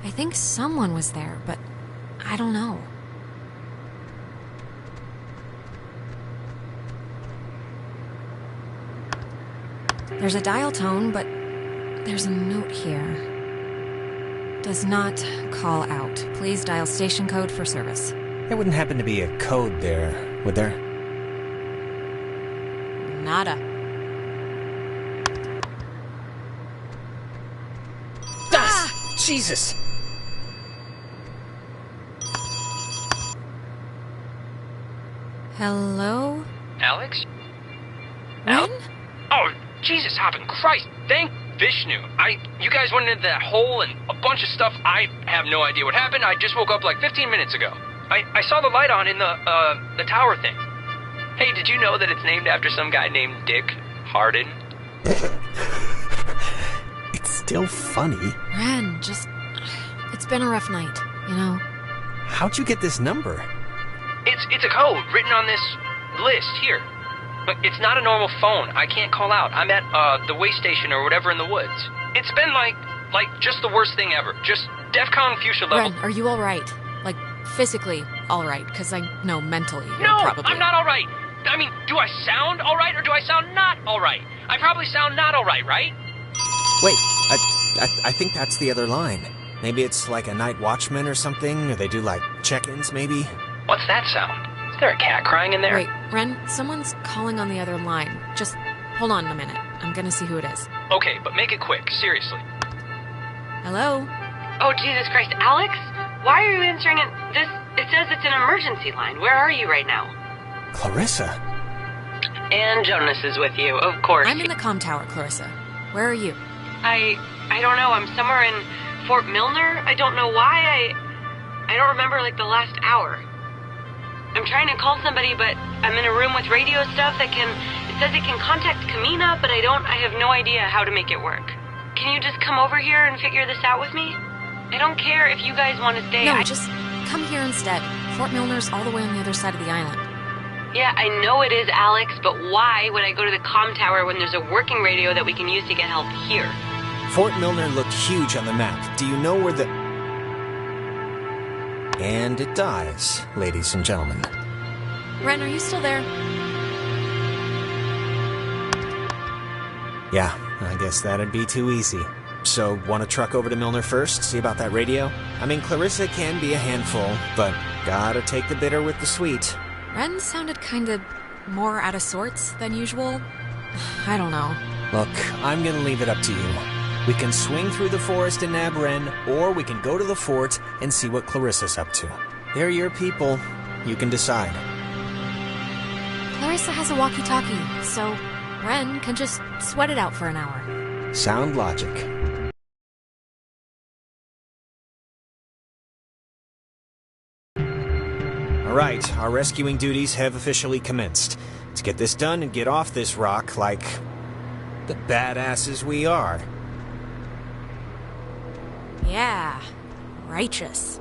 I think someone was there, but I don't know. There's a dial tone, but there's a note here. Does not call out. Please dial station code for service. There wouldn't happen to be a code there, would there? Nada. Ah! Jesus! Hello? Alex? Ren? Oh, Jesus hopping Christ! Thank Vishnu. You guys went into that hole and a bunch of stuff. I have no idea what happened. I just woke up like 15 minutes ago. I saw the light on in the tower thing. Hey, did you know that it's named after some guy named Dick Harden? It's still funny. Ren, it's been a rough night, you know? How'd you get this number? It's a code written on this list here. But it's not a normal phone. I can't call out. I'm at the way station or whatever in the woods. It's been like just the worst thing ever. Just DEFCON fuchsia level. Ren, are you alright? Like, physically alright? Because I know mentally you're No, probably... I'm not alright. I mean, do I sound alright or do I sound not alright? I probably sound not alright, right? Wait, I think that's the other line. Maybe it's like a night watchman or something, or they do like check-ins, maybe? What's that sound? Is there a cat crying in there? Wait, Ren, someone's calling on the other line. Just hold on a minute. I'm gonna see who it is. Okay, but make it quick, seriously. Hello? Oh, Jesus Christ, Alex? Why are you answering it? It says it's an emergency line. Where are you right now? Clarissa. And Jonas is with you, of course. I'm in the comm tower, Clarissa. Where are you? I don't know. I'm somewhere in Fort Milner. I don't know why. I don't remember, like, the last hour. I'm trying to call somebody, but I'm in a room with radio stuff that it says it can contact Kamina, but I have no idea how to make it work. Can you just come over here and figure this out with me? I don't care if you guys want to stay. No, just come here instead. Fort Milner's all the way on the other side of the island. Yeah, I know it is, Alex, but why would I go to the comm tower when there's a working radio that we can use to get help here? Fort Milner looked huge on the map. Do you know where the... And it dies, ladies and gentlemen. Ren, are you still there? Yeah, I guess that'd be too easy. So, want to truck over to Milner first, see about that radio? I mean, Clarissa can be a handful, but gotta take the bitter with the sweet. Ren sounded kinda more out of sorts than usual. I don't know. Look, I'm gonna leave it up to you. We can swing through the forest and nab Ren, or we can go to the fort and see what Clarissa's up to. They're your people. You can decide. Clarissa has a walkie-talkie, so Ren can just sweat it out for an hour. Sound logic. Alright, our rescuing duties have officially commenced. Let's get this done and get off this rock like the badasses we are. Yeah, righteous.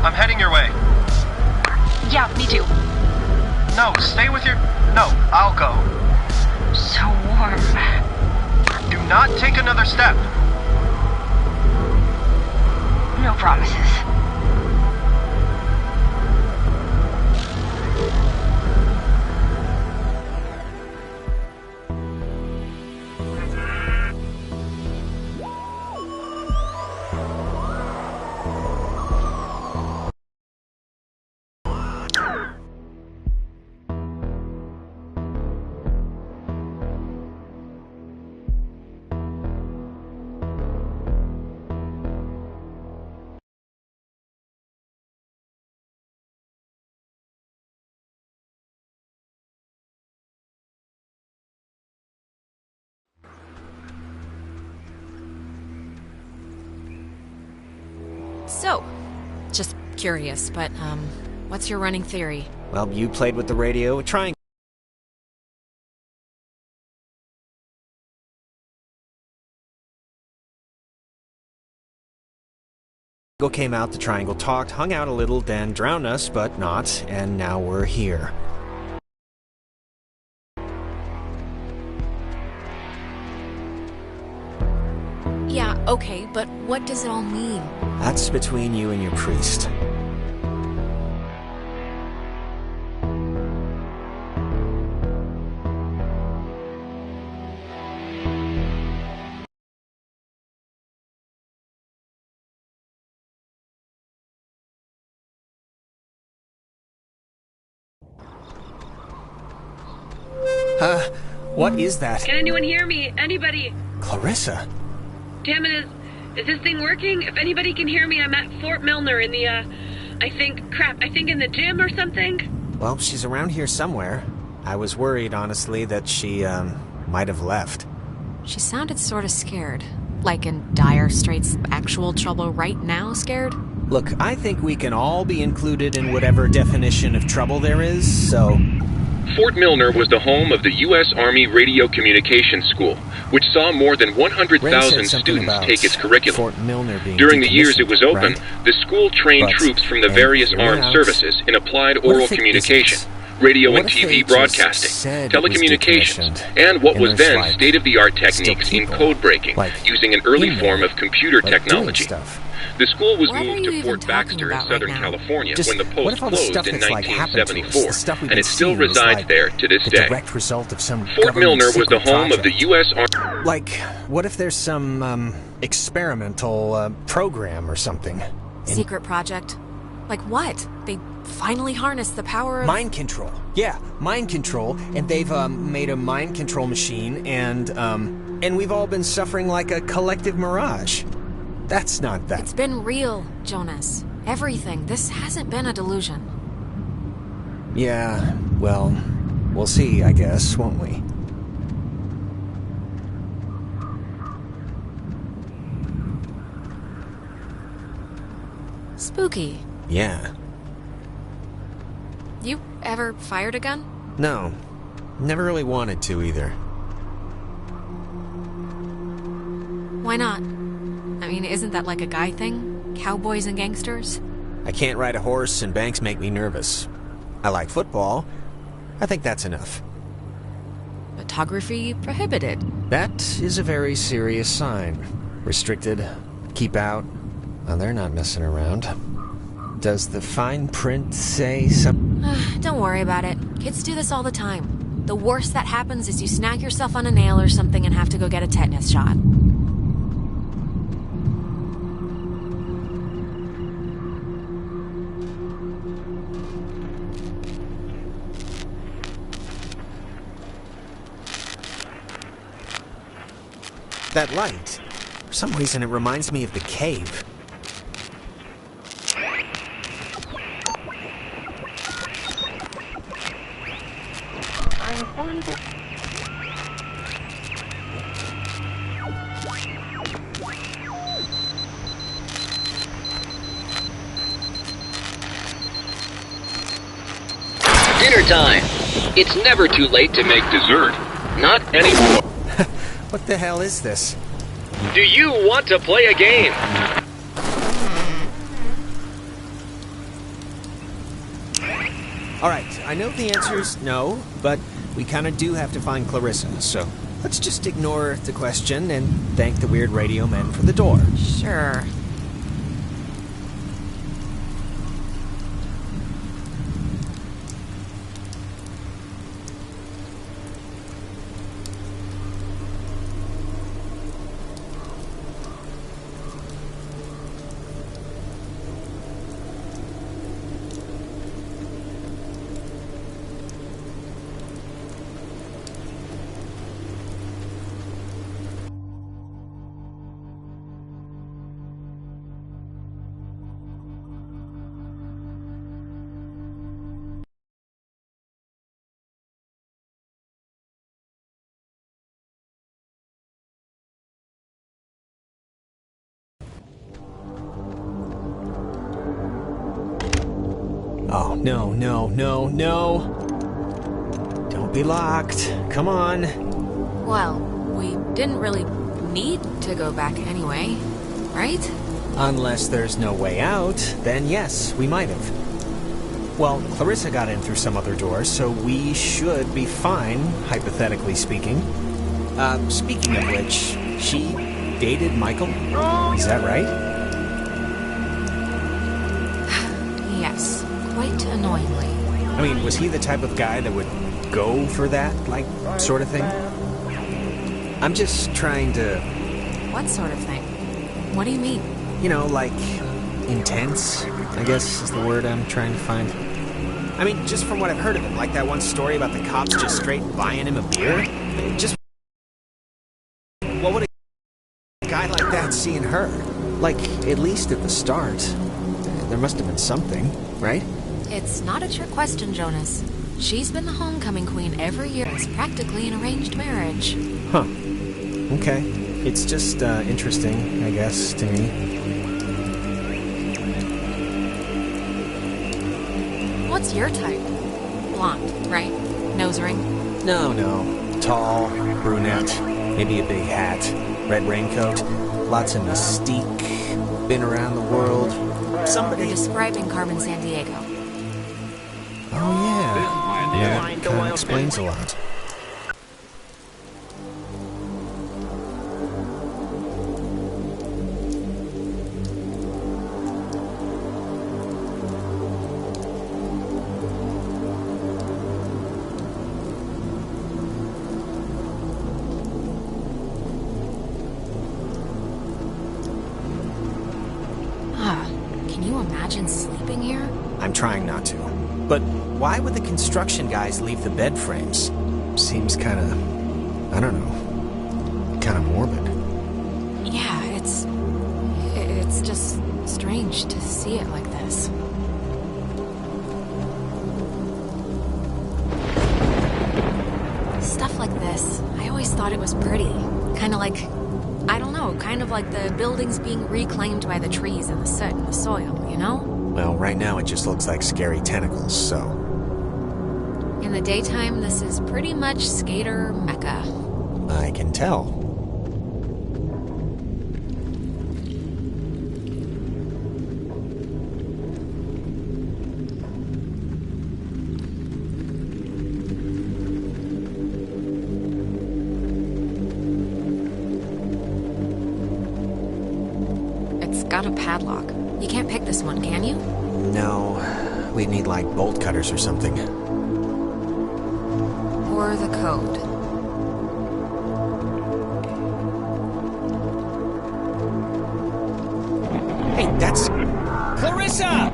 I'm heading your way. Yeah, me too. No, stay with your... No, I'll go. So warm. Do not take another step. No promises. So, just curious, but, what's your running theory? Well, you played with the radio. Triangle came out, the Triangle talked, hung out a little, then drowned us, but not, and now we're here. Yeah, okay, but what does it all mean? That's between you and your priest. What is that? Can anyone hear me? Anybody? Clarissa? Damn it, is this thing working? If anybody can hear me, I'm at Fort Milner in the, I think in the gym or something? Well, she's around here somewhere. I was worried, honestly, that she, might have left. She sounded sort of scared. Like in dire straits, actual trouble right now scared? Look, I think we can all be included in whatever definition of trouble there is, so... Fort Milner was the home of the U.S. Army Radio Communications School, which saw more than 100,000 students take its curriculum. Fort Milner being During the years it was open, right? the school trained troops from the various armed services in applied oral communication, radio and TV broadcasting, telecommunications, and what was then state-of-the-art techniques in code breaking, using an early form of computer technology. The school was moved to Fort Baxter in Southern California when the post closed in 1974, and it still resides there to this day. Fort Milner was the home of the U.S. Army. Like, what if there's some, experimental, program or something? Secret project? Like what? They finally harnessed the power of... Mind control. Yeah, mind control, and they've, made a mind control machine, and we've all been suffering like a collective mirage. That's not that. It's been real, Jonas. Everything. This hasn't been a delusion. Yeah, well, we'll see, I guess, won't we? Spooky. Yeah. You ever fired a gun? No. Never really wanted to, either. Why not? I mean, isn't that like a guy thing? Cowboys and gangsters? I can't ride a horse and banks make me nervous. I like football. I think that's enough. Photography prohibited. That is a very serious sign. Restricted. Keep out. Well, they're not messing around. Does the fine print say something? Don't worry about it. Kids do this all the time. The worst that happens is you snag yourself on a nail or something and have to go get a tetanus shot. That light. For some reason, it reminds me of the cave. Dinner time. It's never too late to make dessert. Not anymore. What the hell is this? Do you want to play a game? All right, I know the answer's no, but we kind of do have to find Clarissa, so let's just ignore the question and thank the weird radio men for the door. Sure. Oh, no, no, no, no. Don't be locked. Come on. Well, we didn't really need to go back anyway, right? Unless there's no way out, then yes, we might have. Well, Clarissa got in through some other door, so we should be fine, hypothetically speaking. Speaking of which, she dated Michael? Is that right? Yes, quite annoyingly. I mean, was he the type of guy that would go for that, like, sort of thing? I'm just trying to... What sort of thing? What do you mean? You know, like, intense, I guess is the word I'm trying to find. I mean, just from what I've heard of him, like that one story about the cops just straight buying him a beer. Just... What would a guy like that see in her? Like, at least at the start. There must have been something, right? It's not a trick question, Jonas. She's been the homecoming queen every year. It's practically an arranged marriage. Huh. Okay. It's just, interesting, I guess, to me. What's your type? Blonde, right? Nose ring? No. Tall, brunette, maybe a big hat, red raincoat, lots of mystique, been around the world. Somebody... You're describing Carmen Sandiego. Oh, yeah. Yeah, that kind of explains a lot. Can you imagine sleeping here? I'm trying not to. But why would the construction guys leave the bed frames? Seems kind of, I don't know, kind of morbid. Yeah, it's just strange to see it like this. Stuff like this, I always thought it was pretty. Kind of like, I don't know, kind of like the buildings being reclaimed by the trees and the soot and the soil, you know? Well, right now it just looks like scary tentacles, so... In the daytime, this is pretty much skater mecca. I can tell. It's got a padlock. You can't pick this one, can you? No, we'd need like bolt cutters or something. Or the code. Hey, that's... Clarissa!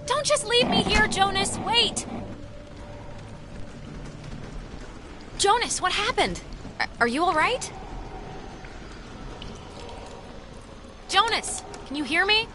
Don't just leave me here, Jonas! Wait! Jonas, what happened? Are you alright? Jonas, can you hear me?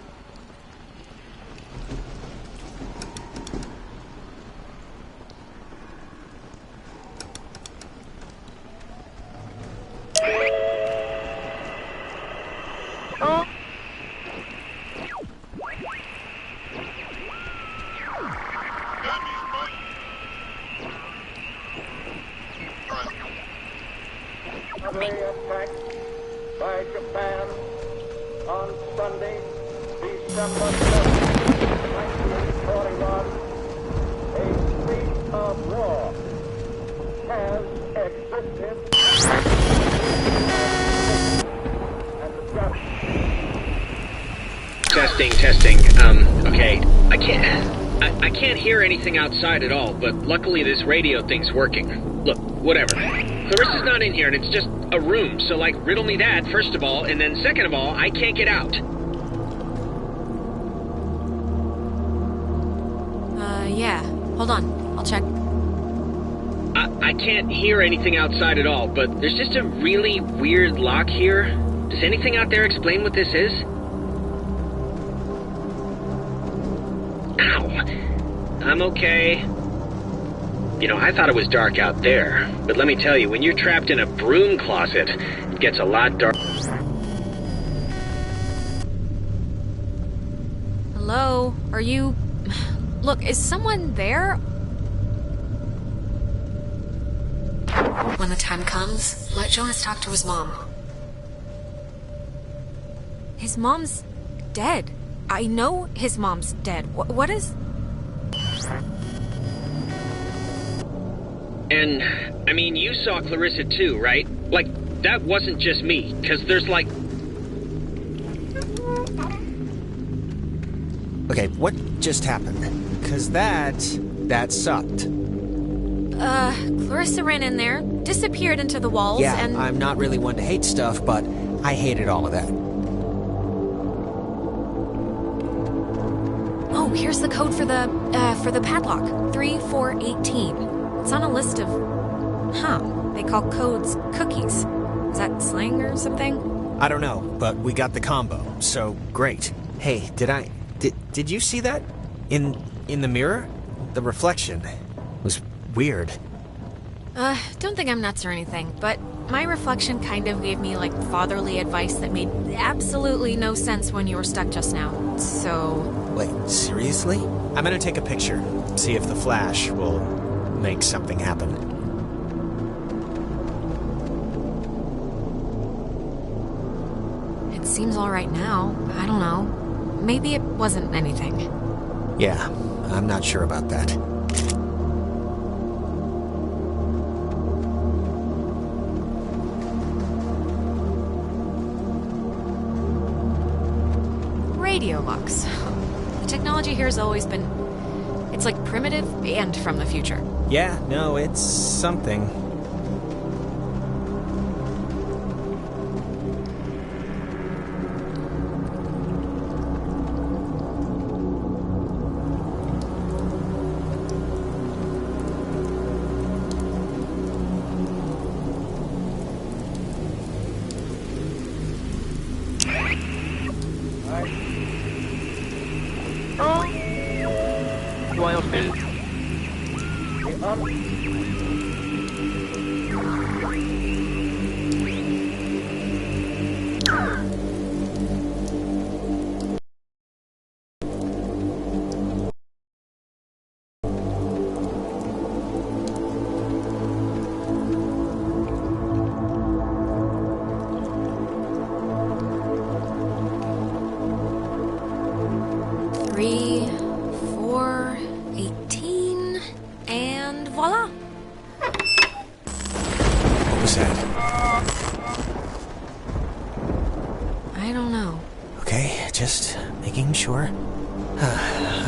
Attacked by Japan on Sunday, December 7th, 1941, Testing. Okay. I can't hear anything outside at all, but luckily this radio thing's working. Look, whatever. Clarissa's not in here, and it's just a room, so, like, riddle me that, first of all, and then second of all, I can't get out. Yeah. Hold on. I'll check. I can't hear anything outside at all, but there's just a really weird lock here. Does anything out there explain what this is? Ow. I'm okay. You know, I thought it was dark out there, but let me tell you, when you're trapped in a broom closet, it gets a lot dark. Hello? Are you... Look, is someone there? When the time comes, let Jonas talk to his mom. His mom's dead. I know his mom's dead. What is... And, I mean, you saw Clarissa too, right? Like, that wasn't just me, because there's like... Okay, what just happened? Because that sucked. Clarissa ran in there, disappeared into the walls, yeah, and... I'm not really one to hate stuff, but I hated all of that. Oh, here's the code for the padlock. 3418. It's on a list of... Huh. They call codes cookies. Is that slang or something? I don't know, but we got the combo, so great. Hey, did you see that? In the mirror? The reflection was weird. Don't think I'm nuts or anything, but my reflection kind of gave me, like, fatherly advice that made absolutely no sense when you were stuck just now, so... Wait, seriously? I'm gonna take a picture, see if the flash will make something happen. It seems all right now. I don't know. Maybe it wasn't anything. Yeah, I'm not sure about that. Radio locks. The technology here has always been... It's like primitive and from the future. Yeah, no, it's something.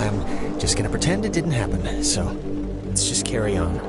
I'm just gonna pretend it didn't happen, so let's just carry on.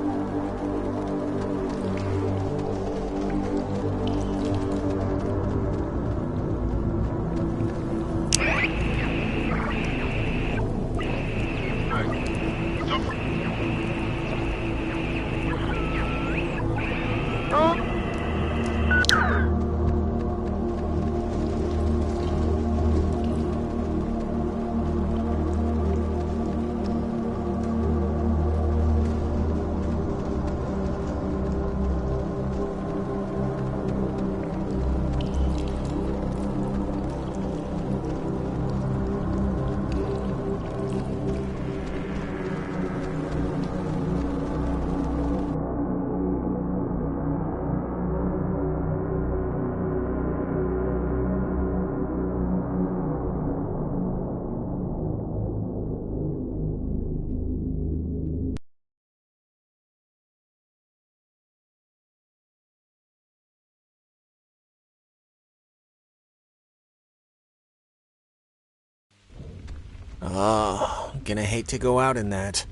Oh, gonna hate to go out in that.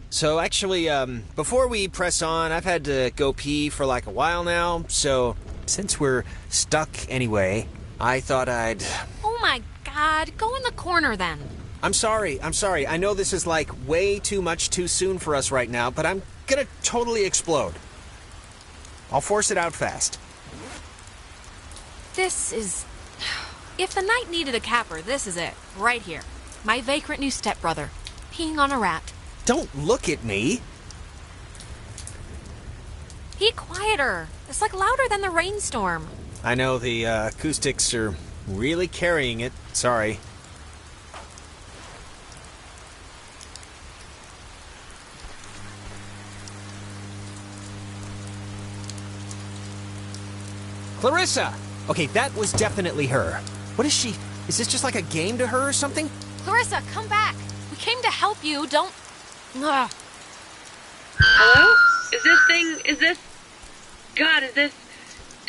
So actually, before we press on, I've had to go pee for like a while now, so since we're stuck anyway, I thought I'd... Oh my god, go in the corner then. I'm sorry. I know this is like way too much too soon for us right now, but I'm gonna totally explode. I'll force it out fast. This is... If the night needed a capper, this is it. Right here. My vagrant new stepbrother. Peeing on a rat. Don't look at me. Be quieter. It's like louder than the rainstorm. I know the acoustics are really carrying it. Sorry. Clarissa! Okay, that was definitely her. What is she? Is this just like a game to her or something? Clarissa, come back. We came to help you. Don't... Ugh. Hello? Is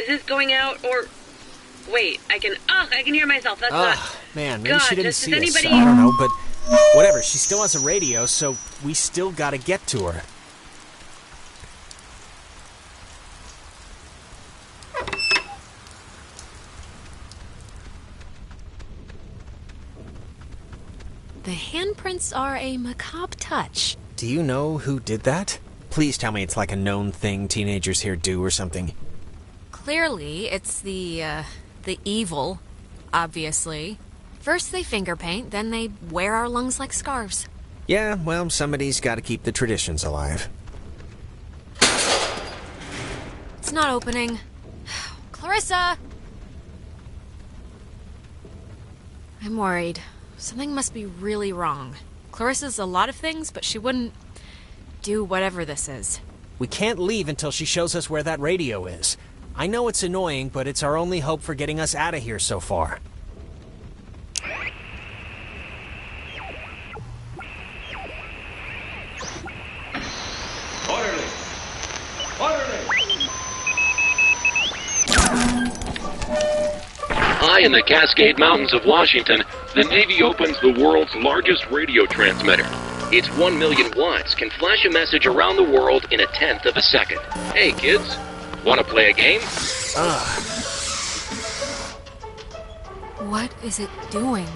this going out, or... Wait, I can hear myself, that's not... Man, maybe she didn't see anybody... us. I don't know, but whatever, she still has a radio, so we still gotta get to her. The handprints are a macabre touch. Do you know who did that? Please tell me it's like a known thing teenagers here do or something. Clearly, it's the evil, obviously. First they finger paint, then they wear our lungs like scarves. Yeah, well, somebody's gotta keep the traditions alive. It's not opening. Clarissa! I'm worried. Something must be really wrong. Clarissa's a lot of things, but she wouldn't do whatever this is. We can't leave until she shows us where that radio is. I know it's annoying, but it's our only hope for getting us out of here so far. Orderly! Orderly! High in the Cascade Mountains of Washington, the Navy opens the world's largest radio transmitter. Its 1 million watts can flash a message around the world in a tenth of a second. Hey, kids, want to play a game? What is it doing?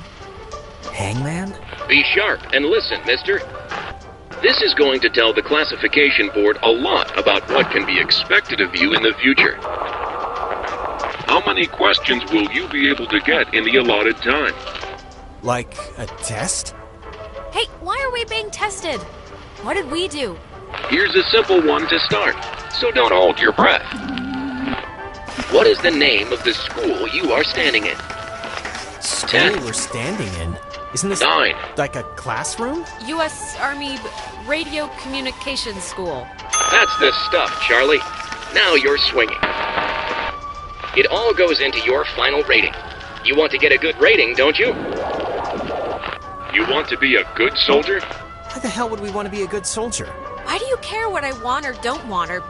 Hangman? Be sharp and listen, mister. This is going to tell the classification board a lot about what can be expected of you in the future. How many questions will you be able to get in the allotted time? Like a test? Hey, why are we being tested? What did we do? Here's a simple one to start, so don't hold your breath. What is the name of the school you are standing in? School 10. we're standing in? Isn't this 9. like a classroom? U.S. Army Radio Communications School. That's the stuff, Charlie. Now you're swinging. It all goes into your final rating. You want to get a good rating, don't you? You want to be a good soldier? Why the hell would we want to be a good soldier? Why do you care what I want or don't want or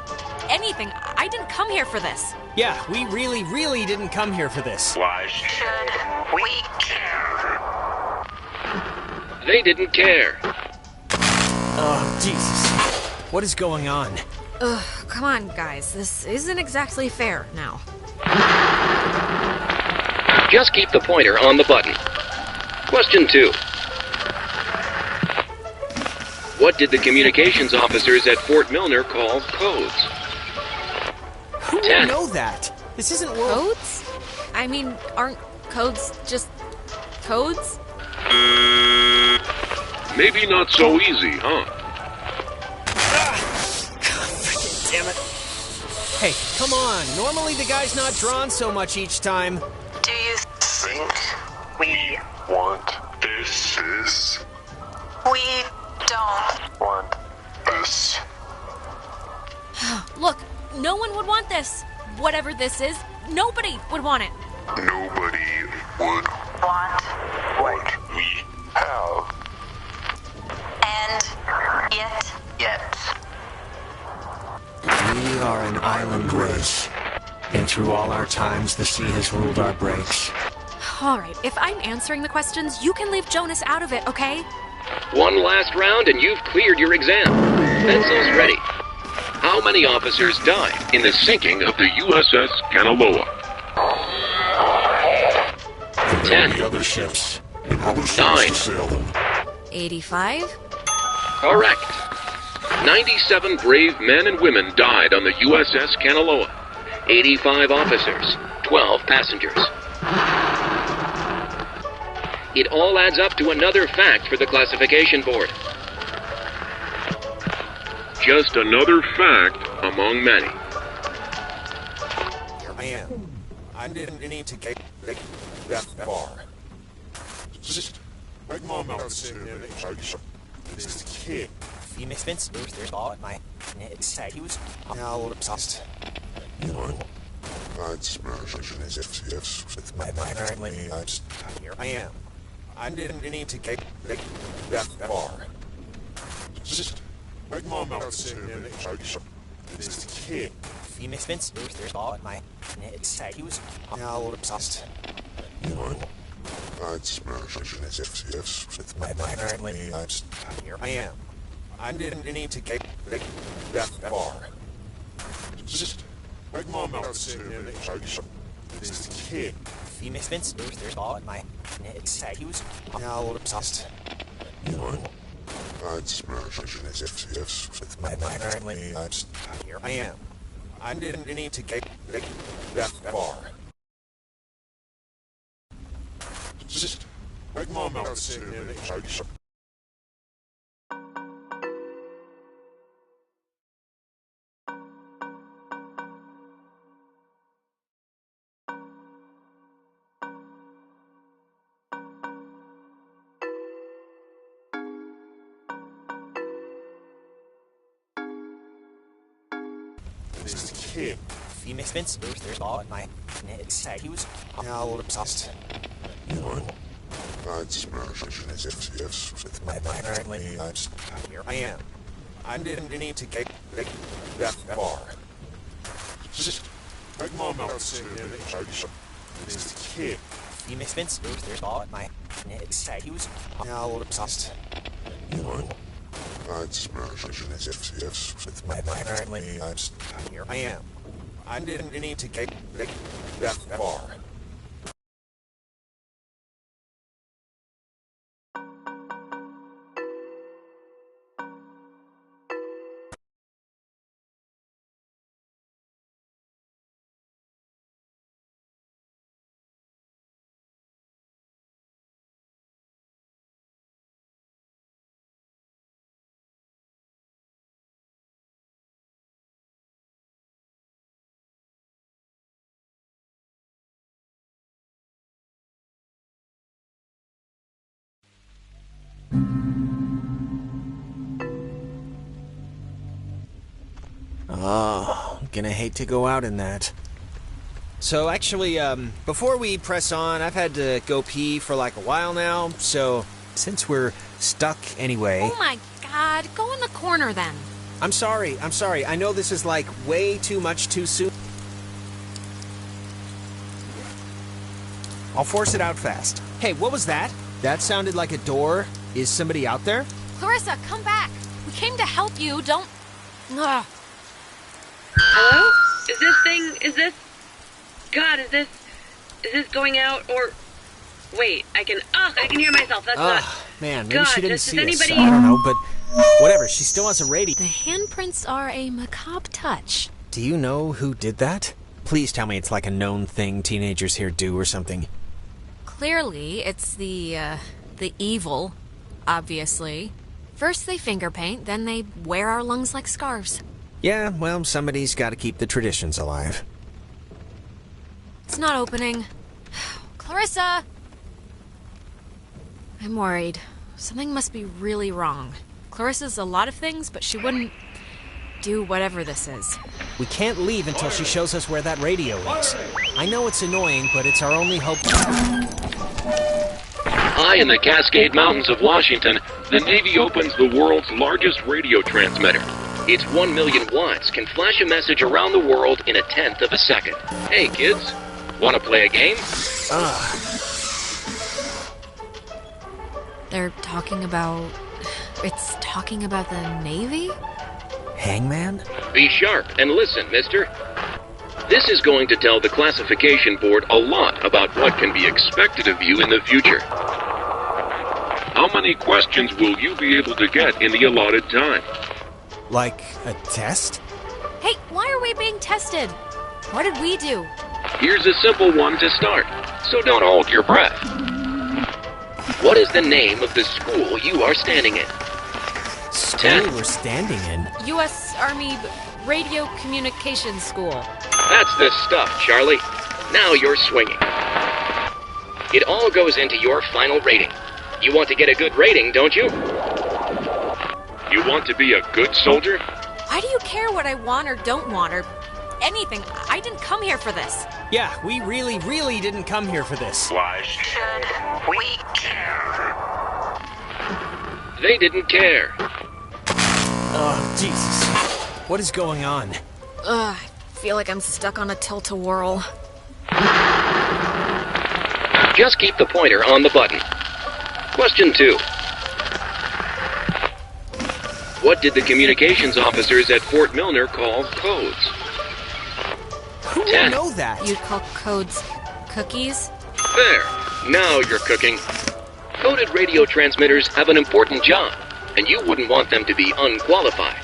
anything? I didn't come here for this. Yeah, we really didn't come here for this. Why should we care? They didn't care. Oh, Jesus. What is going on? Ugh, come on, guys. This isn't exactly fair now. Just keep the pointer on the button. Question 2. What did the communications officers at Fort Milner call codes? Who 10. would know that? This isn't world... Codes? I mean, aren't codes just codes? Maybe not so easy, huh? God, damn it. Hey, come on. Normally the guy's not drawn so much each time. Do you think we want this? We don't want this. Look, no one would want this. Whatever this is, nobody would want it. Nobody would want what we have. And yet. We are an island race, and through all our times the sea has ruled our breaks. All right, if I'm answering the questions, you can leave Jonas out of it, okay? One last round and you've cleared your exam. Pencils ready. How many officers died in the sinking of the USS Kanaloa? 10. The other ships. 9. 85? Correct. 97 brave men and women died on the USS Kanaloa. 85 officers, 12 passengers. It all adds up to another fact for the classification board. Just another fact among many. Here I am. I didn't need to get that far. Just make mom out this kid. Phoenix Vince, there's all at my said he was now obsessed. You know, I'd smash as if with my family. Here I am. I didn't need to get that far. Just make mom out this kid. Phoenix Vince, there's all at my said he was now obsessed. You know, I'd smash as if with my family. Here I am. I didn't need to get that far. Just make mom out this kid. Phoenix Vince, there's all at my said he was now obsessed. You know, I'd smash as if with my family. Here I am. I didn't need to get that far. Just make mom out this kid. Phoenix Vince, there's all at my said he was now obsessed. You know, I'd smash as if with my family. Here I am. I didn't need to get that far. Just make mom out this kid. Phoenix Vince, there's all at my said he was now obsessed. You know, I'd smash as if with my family. Here I am. I didn't need to get that far. Oh, gonna hate to go out in that. So actually, before we press on, I've had to go pee for like a while now, so since we're stuck anyway... Oh my god, go in the corner then. I'm sorry. I know this is like way too much too soon. I'll force it out fast. Hey, what was that? That sounded like a door. Is somebody out there? Clarissa, come back. We came to help you, don't... Ugh. Hello? Is this going out, or... Wait, I can hear myself, that's not... Man, maybe God, she didn't does see anybody... us. I don't know, but whatever, she still has a radio. The handprints are a macabre touch. Do you know who did that? Please tell me it's like a known thing teenagers here do or something. Clearly, it's the evil, obviously. First they finger paint, then they wear our lungs like scarves. Yeah, well, somebody's got to keep the traditions alive. It's not opening. Clarissa! I'm worried. Something must be really wrong. Clarissa's a lot of things, but she wouldn't do whatever this is. We can't leave until she shows us where that radio is. I know it's annoying, but it's our only hope. High in the Cascade Mountains of Washington, the Navy opens the world's largest radio transmitter. Its 1 million watts can flash a message around the world in 1/10 of a second. Hey kids, wanna play a game? They're talking about... It's talking about the Navy? Hangman? Be sharp and listen, mister. This is going to tell the classification board a lot about what can be expected of you in the future. How many questions will you be able to get in the allotted time? Like a test? Hey, why are we being tested? What did we do? Here's a simple one to start, so don't hold your breath. What is the name of the school you are standing in? School we're standing in? U.S. Army Radio Communications School. That's the stuff, Charlie. Now you're swinging. It all goes into your final rating. You want to get a good rating, don't you? You want to be a good soldier? Why do you care what I want or don't want or anything? I didn't come here for this. Yeah, we really, really didn't come here for this. Why should we care? They didn't care. Oh, Jesus. What is going on? I feel like I'm stuck on a tilt-a-whirl. Just keep the pointer on the button. Question 2. What did the communications officers at Fort Milner call codes? Who would know that? You'd call codes cookies? There. Now you're cooking. Coded radio transmitters have an important job, and you wouldn't want them to be unqualified.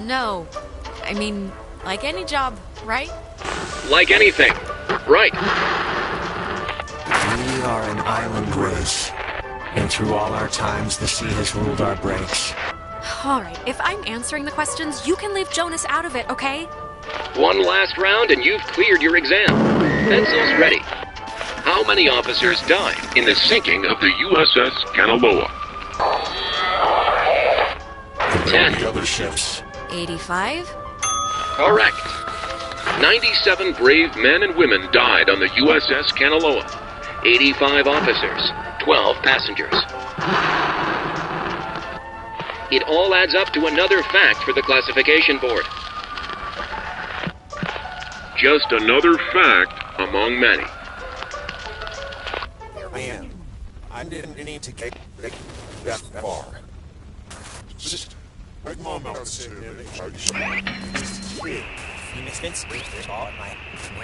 No. I mean, like any job, right? Like anything. Right. We are an island race, and through all our times, the sea has ruled our breaks. All right, if I'm answering the questions, you can leave Jonas out of it, okay? One last round and you've cleared your exam. Pencils ready. How many officers died in the sinking of the USS Kanaloa? 10. Other ships. 85? Correct. 97 brave men and women died on the USS Kanaloa. 85 officers, 12 passengers. It all adds up to another fact for the classification board. Just another fact among many. Here I am. I didn't need to get that far. Just my mom out said You misfits, there's all in my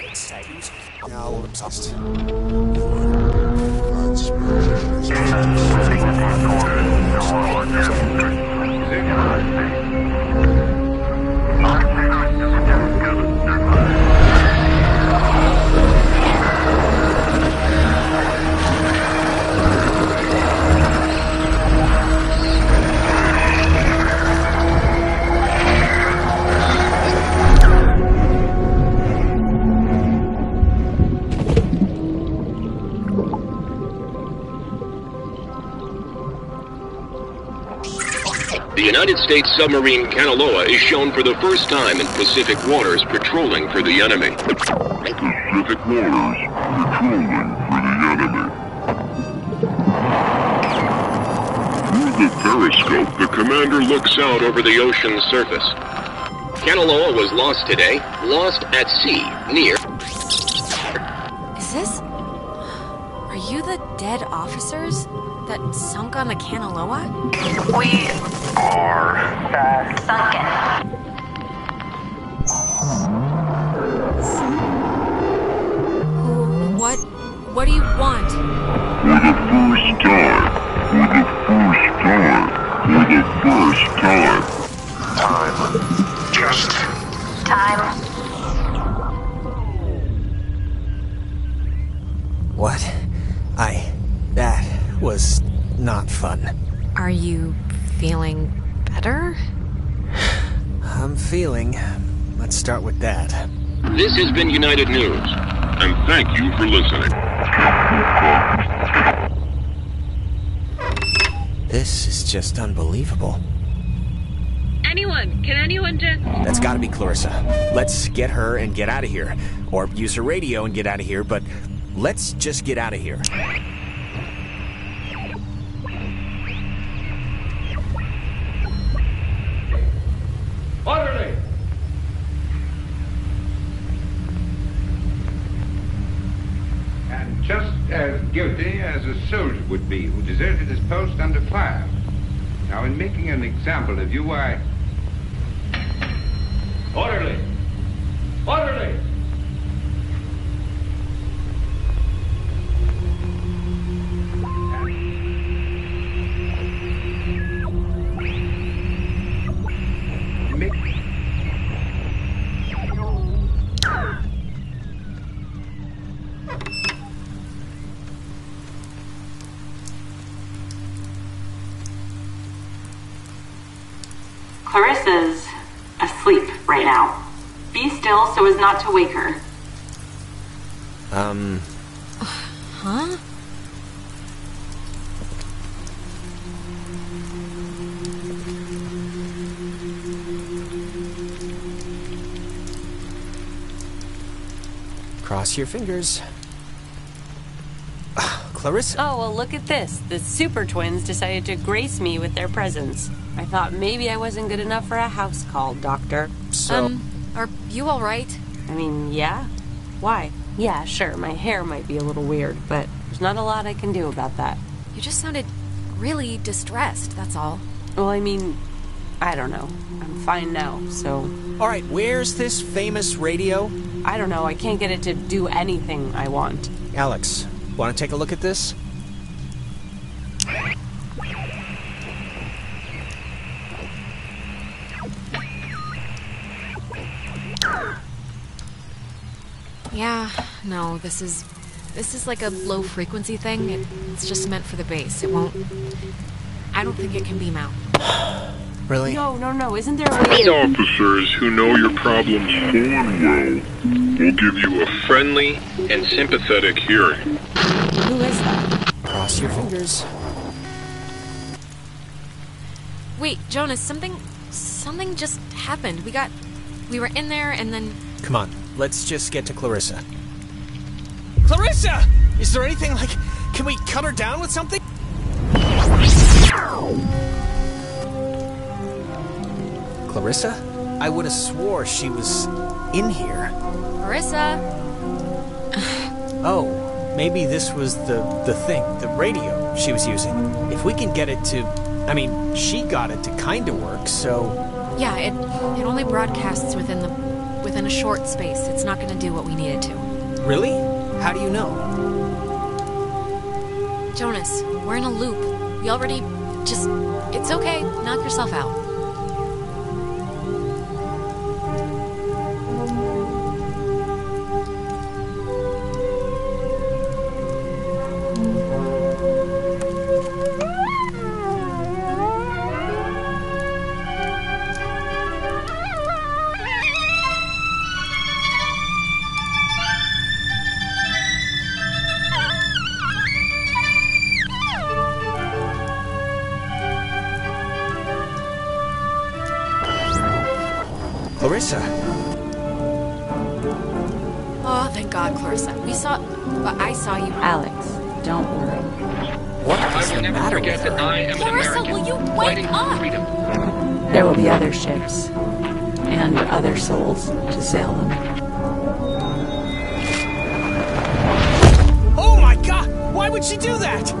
excitement. Now I'm tossed. The United States submarine Kanaloa is shown for the first time in Pacific waters patrolling for the enemy. Pacific waters patrolling for the enemy. Through the periscope, the commander looks out over the ocean's surface. Kanaloa was lost today, lost at sea, near... Is this... Are you the dead officers that sunk on the Kanaloa? We are sunken. What do you want? For the first time. Time. Just time. What? That was not fun. Are you feeling better? I'm feeling. Let's start with that. This has been United News, and thank you for listening. This is just unbelievable. Can anyone just... That's gotta be Clarissa. Let's get her and get out of here. Or use her radio and get out of here, but let's just get out of here. Orderly! And just as guilty as a soldier would be who deserted his post under fire. Now, in making an example of you, I... Orderly! Orderly! Clarissa's asleep right now. Be still so as not to wake her. Huh? Cross your fingers. Clarissa? Oh, well, look at this. The super twins decided to grace me with their presence. I thought maybe I wasn't good enough for a house call, Doctor. So... are you alright? I mean, yeah. Why? Yeah, sure, my hair might be a little weird, but there's not a lot I can do about that. You just sounded really distressed, that's all. Well, I mean, I don't know. I'm fine now, so... Alright, where's this famous radio? I don't know, I can't get it to do anything I want. Alex, want to take a look at this? Yeah, no, this is like a low frequency thing. It's just meant for the bass. It won't... I don't think it can beam out. Really? No, isn't there a way... Officers who know your problems full and well will give you a friendly and sympathetic hearing. Who is that? Cross your fingers. Wait, Jonas, something just happened. We were in there and then... Come on, let's just get to Clarissa. Clarissa! Is there anything like... Can we cut her down with something? Clarissa? I would have swore she was in here. Clarissa! Oh, maybe this was the thing, the radio she was using. If we can get it to... I mean, she got it to kind of work, so... Yeah, it only broadcasts within a short space. It's not going to do what we need it to. Really? How do you know? Jonas, we're in a loop. We already... Just... It's okay. Knock yourself out. Clarissa. Oh, thank God, Clarissa. I saw you. Alex, don't worry. What I is will the never matter forget with that her? I am an Clarissa, American will you fighting wake for up? freedom. There will be other ships and other souls to sail them. Oh my God! Why would she do that?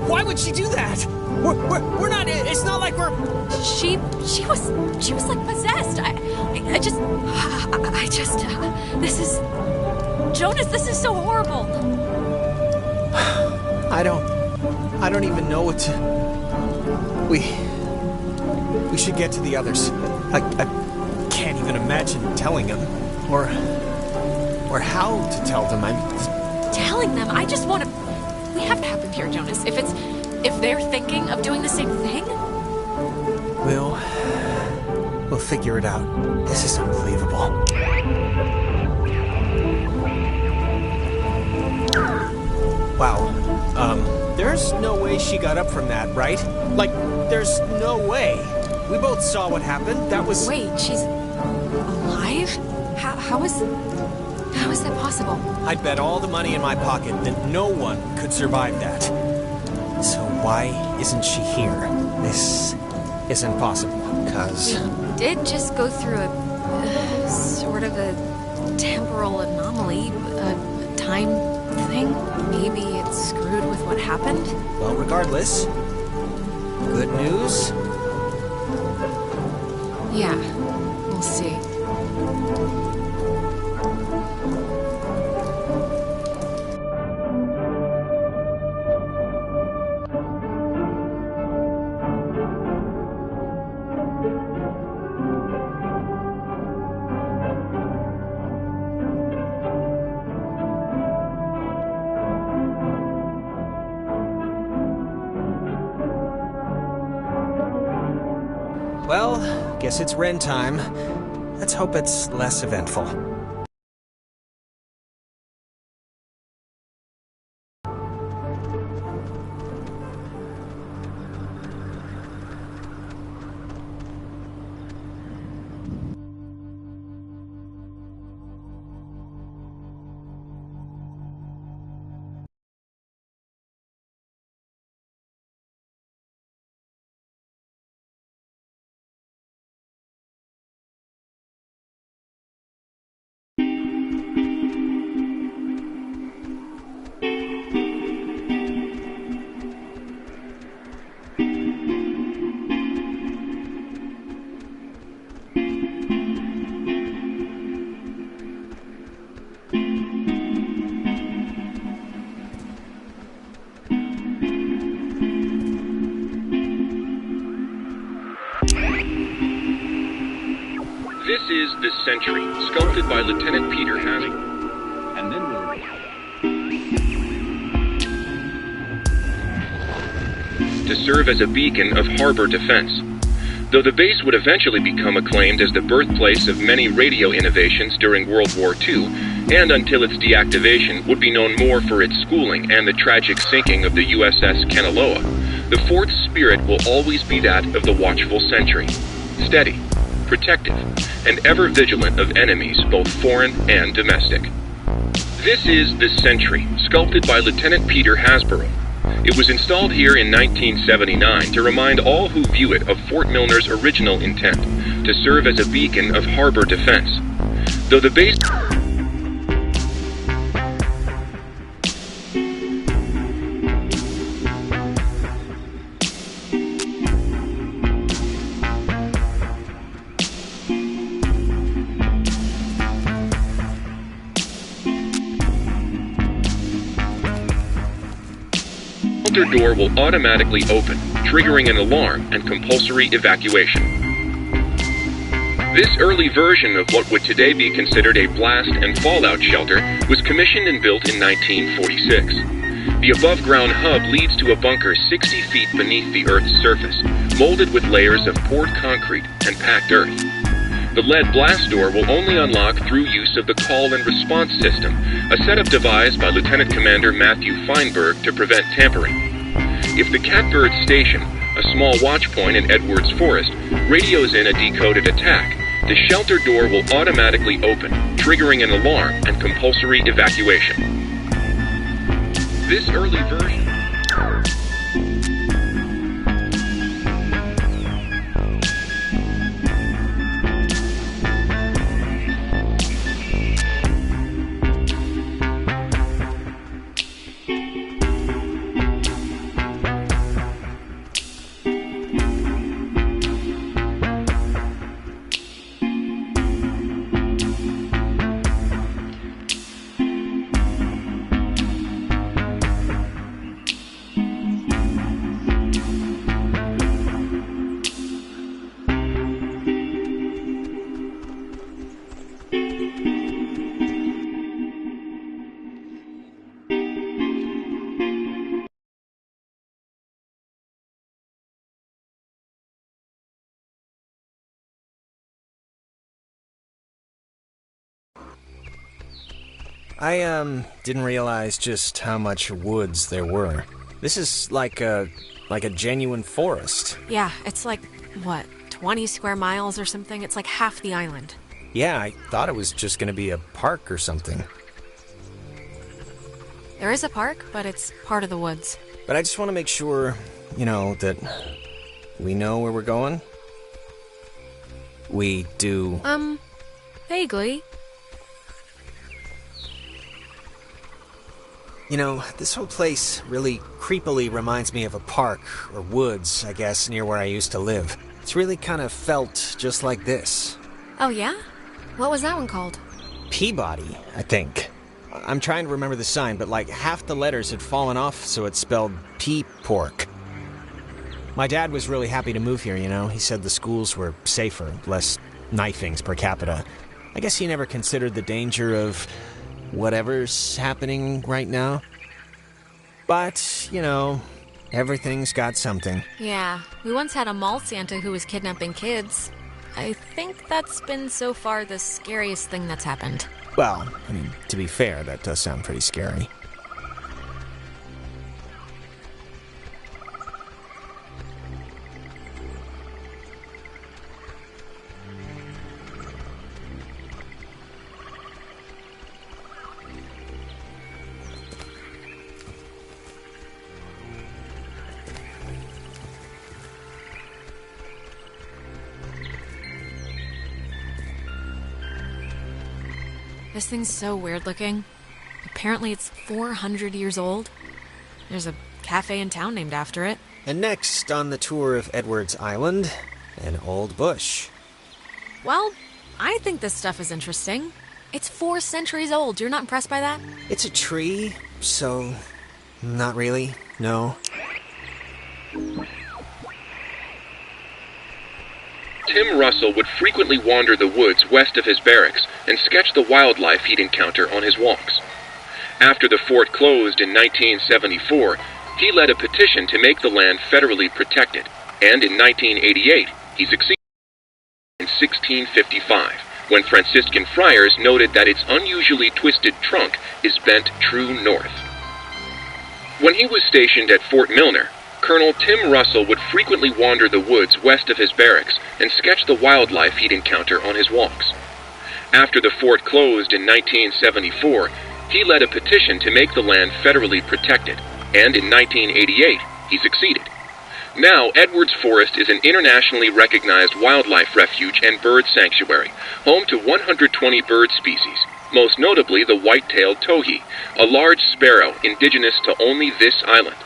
Why would she do that? We're not... It's not like we're... She was like possessed. I just... This is... Jonas, this is so horrible. I don't even know what to... We should get to the others. I can't even imagine telling them. Or how to tell them. Telling them? I just want to... We have to happen here, Jonas. If they're thinking of doing the same thing... We'll figure it out. This is unbelievable. Wow. There's no way she got up from that, right? Like, there's no way. We both saw what happened. That was... Wait, she's... alive? How is that possible? I'd bet all the money in my pocket that no one could survive that. So why isn't she here? This isn't possible, because... We did just go through a sort of a temporal anomaly. time thing? Maybe it's screwed with what happened? Well, regardless, good news? Yeah, we'll see. Well, guess it's Ren time. Let's hope it's less eventful. This is The Sentry, sculpted by Lieutenant Peter Hazard. And then to serve as a beacon of harbor defense. Though the base would eventually become acclaimed as the birthplace of many radio innovations during World War II, and until its deactivation would be known more for its schooling and the tragic sinking of the USS Kanaloa, the fort's spirit will always be that of the watchful sentry. Steady, protective, and ever vigilant of enemies both foreign and domestic. This is The Sentry, sculpted by Lieutenant Peter Hasborough. It was installed here in 1979 to remind all who view it of Fort Milner's original intent, to serve as a beacon of harbor defense. Though the base... door will automatically open, triggering an alarm and compulsory evacuation. This early version of what would today be considered a blast and fallout shelter was commissioned and built in 1946. The above-ground hub leads to a bunker 60 feet beneath the Earth's surface, molded with layers of poured concrete and packed earth. The lead blast door will only unlock through use of the call and response system, a setup devised by Lieutenant Commander Matthew Feinberg to prevent tampering. If the Catbird Station, a small watch point in Edwards Forest, radios in a decoded attack, the shelter door will automatically open, triggering an alarm and compulsory evacuation. This early version... I didn't realize just how much woods there were. This is like a genuine forest. Yeah, it's like, what, 20 square miles or something? It's like half the island. Yeah, I thought it was just gonna be a park or something. There is a park, but it's part of the woods. But I just want to make sure, that we know where we're going. We do. Vaguely. You know, this whole place really creepily reminds me of a park, or woods, I guess, near where I used to live. It's really kind of felt just like this. Oh, yeah? What was that one called? Peabody, I think. I'm trying to remember the sign, but like half the letters had fallen off, so it spelled P-pork. My dad was really happy to move here, you know. He said the schools were safer, less knifings per capita. I guess he never considered the danger of whatever's happening right now. But, you know, everything's got something. Yeah, we once had a mall Santa who was kidnapping kids. I think that's been so far the scariest thing that's happened. Well, I mean, to be fair, that does sound pretty scary. This thing's so weird looking. Apparently it's 400 years old. There's a cafe in town named after it. And next on the tour of Edwards Island, an old bush. Well, I think this stuff is interesting. It's 4 centuries old. You're not impressed by that? It's a tree, so not really, no. Tim Russell would frequently wander the woods west of his barracks and sketch the wildlife he'd encounter on his walks. After the fort closed in 1974, he led a petition to make the land federally protected, and in 1988, he succeeded in 1655, when Franciscan friars noted that its unusually twisted trunk is bent true north. When he was stationed at Fort Milner, Colonel Tim Russell would frequently wander the woods west of his barracks and sketch the wildlife he'd encounter on his walks. After the fort closed in 1974, he led a petition to make the land federally protected, and in 1988, he succeeded. Now, Edwards Forest is an internationally recognized wildlife refuge and bird sanctuary, home to 120 bird species, most notably the white-tailed towhee, a large sparrow indigenous to only this island.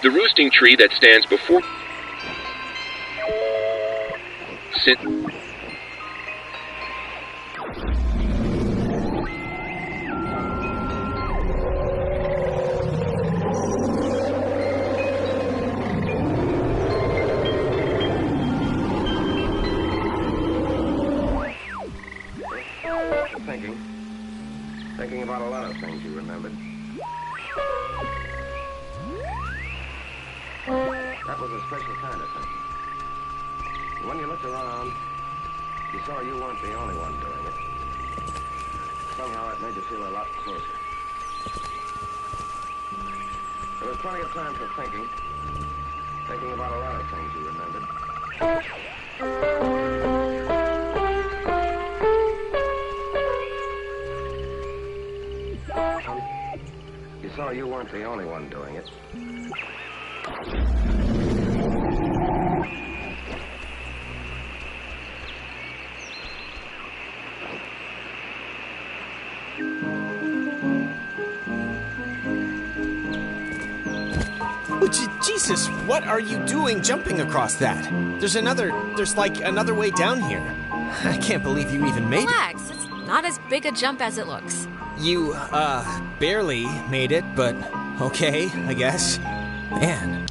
The roosting tree that stands before Thinking about a lot of things you remembered. That was a special kind of thing. When you looked around, you saw you weren't the only one doing it. Somehow it made you feel a lot closer. There was plenty of time for thinking about a lot of things you remembered. You saw you weren't the only one doing it. Jesus, what are you doing jumping across that? There's like another way down here. I can't believe you even made it. Relax, it's not as big a jump as it looks. You, barely made it, but okay, I guess. Man.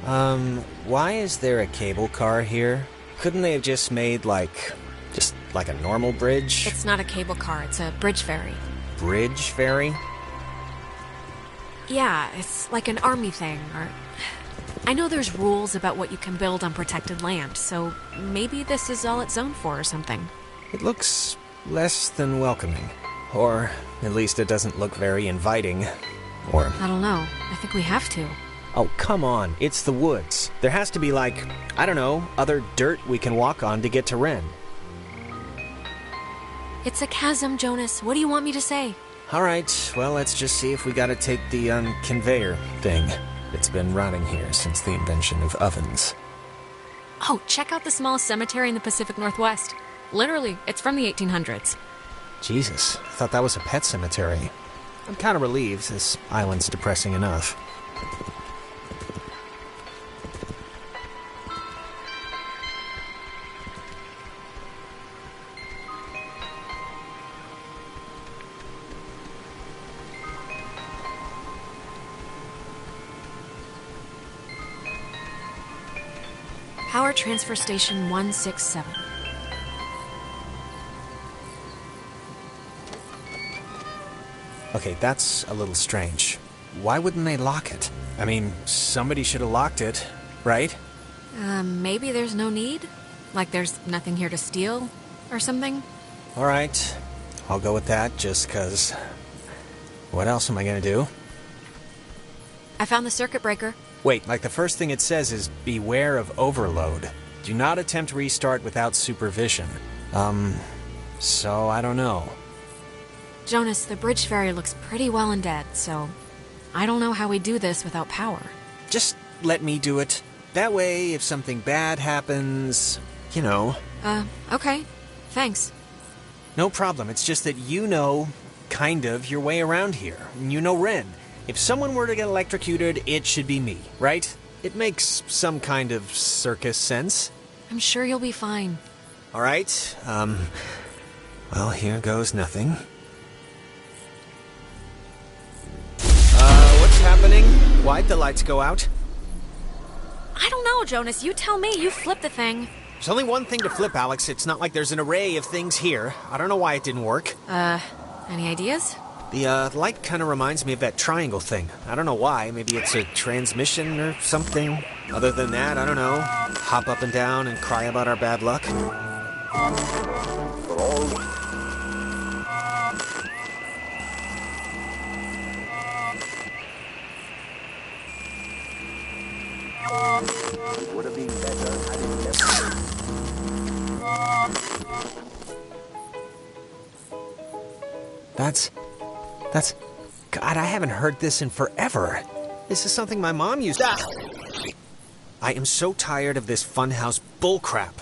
Why is there a cable car here? Couldn't they have just made, like a normal bridge? It's not a cable car, it's a bridge ferry. Bridge ferry? Yeah, it's like an army thing, or... I know there's rules about what you can build on protected land, so maybe this is all it's zoned for or something. It looks less than welcoming. Or at least it doesn't look very inviting. Or... I don't know. I think we have to. Oh, come on. It's the woods. There has to be, like, I don't know, other dirt we can walk on to get to Ren. It's a chasm, Jonas. What do you want me to say? All right, well, let's just see if we gotta take the, conveyor thing. It's been rotting here since the invention of ovens. Oh, check out the smallest cemetery in the Pacific Northwest. Literally, it's from the 1800s. Jesus, I thought that was a pet cemetery. I'm kind of relieved. This island's depressing enough. Power Transfer Station 167. Okay, that's a little strange. Why wouldn't they lock it? I mean, somebody should have locked it, right? Maybe there's no need? Like there's nothing here to steal? Or something? Alright, I'll go with that just 'cause... What else am I gonna do? I found the circuit breaker. Wait, like the first thing it says is, beware of overload. Do not attempt restart without supervision. So I don't know. Jonas, the bridge ferry looks pretty well and dead, so I don't know how we do this without power. Just let me do it. That way, if something bad happens, you know. Okay. Thanks. No problem. It's just that you know, kind of, your way around here. You know Ren. If someone were to get electrocuted, it should be me, right? It makes some kind of circus sense. I'm sure you'll be fine. All right. Well, here goes nothing. What's happening? Why'd the lights go out? I don't know, Jonas. You tell me. You flipped the thing. There's only one thing to flip, Alex. It's not like there's an array of things here. I don't know why it didn't work. Any ideas? The light kind of reminds me of that triangle thing. I don't know why. Maybe it's a transmission or something. Other than that, I don't know. Hop up and down and cry about our bad luck. Would have been better had it left. That's... God, I haven't heard this in forever. This is something my mom used to... I am so tired of this funhouse bullcrap.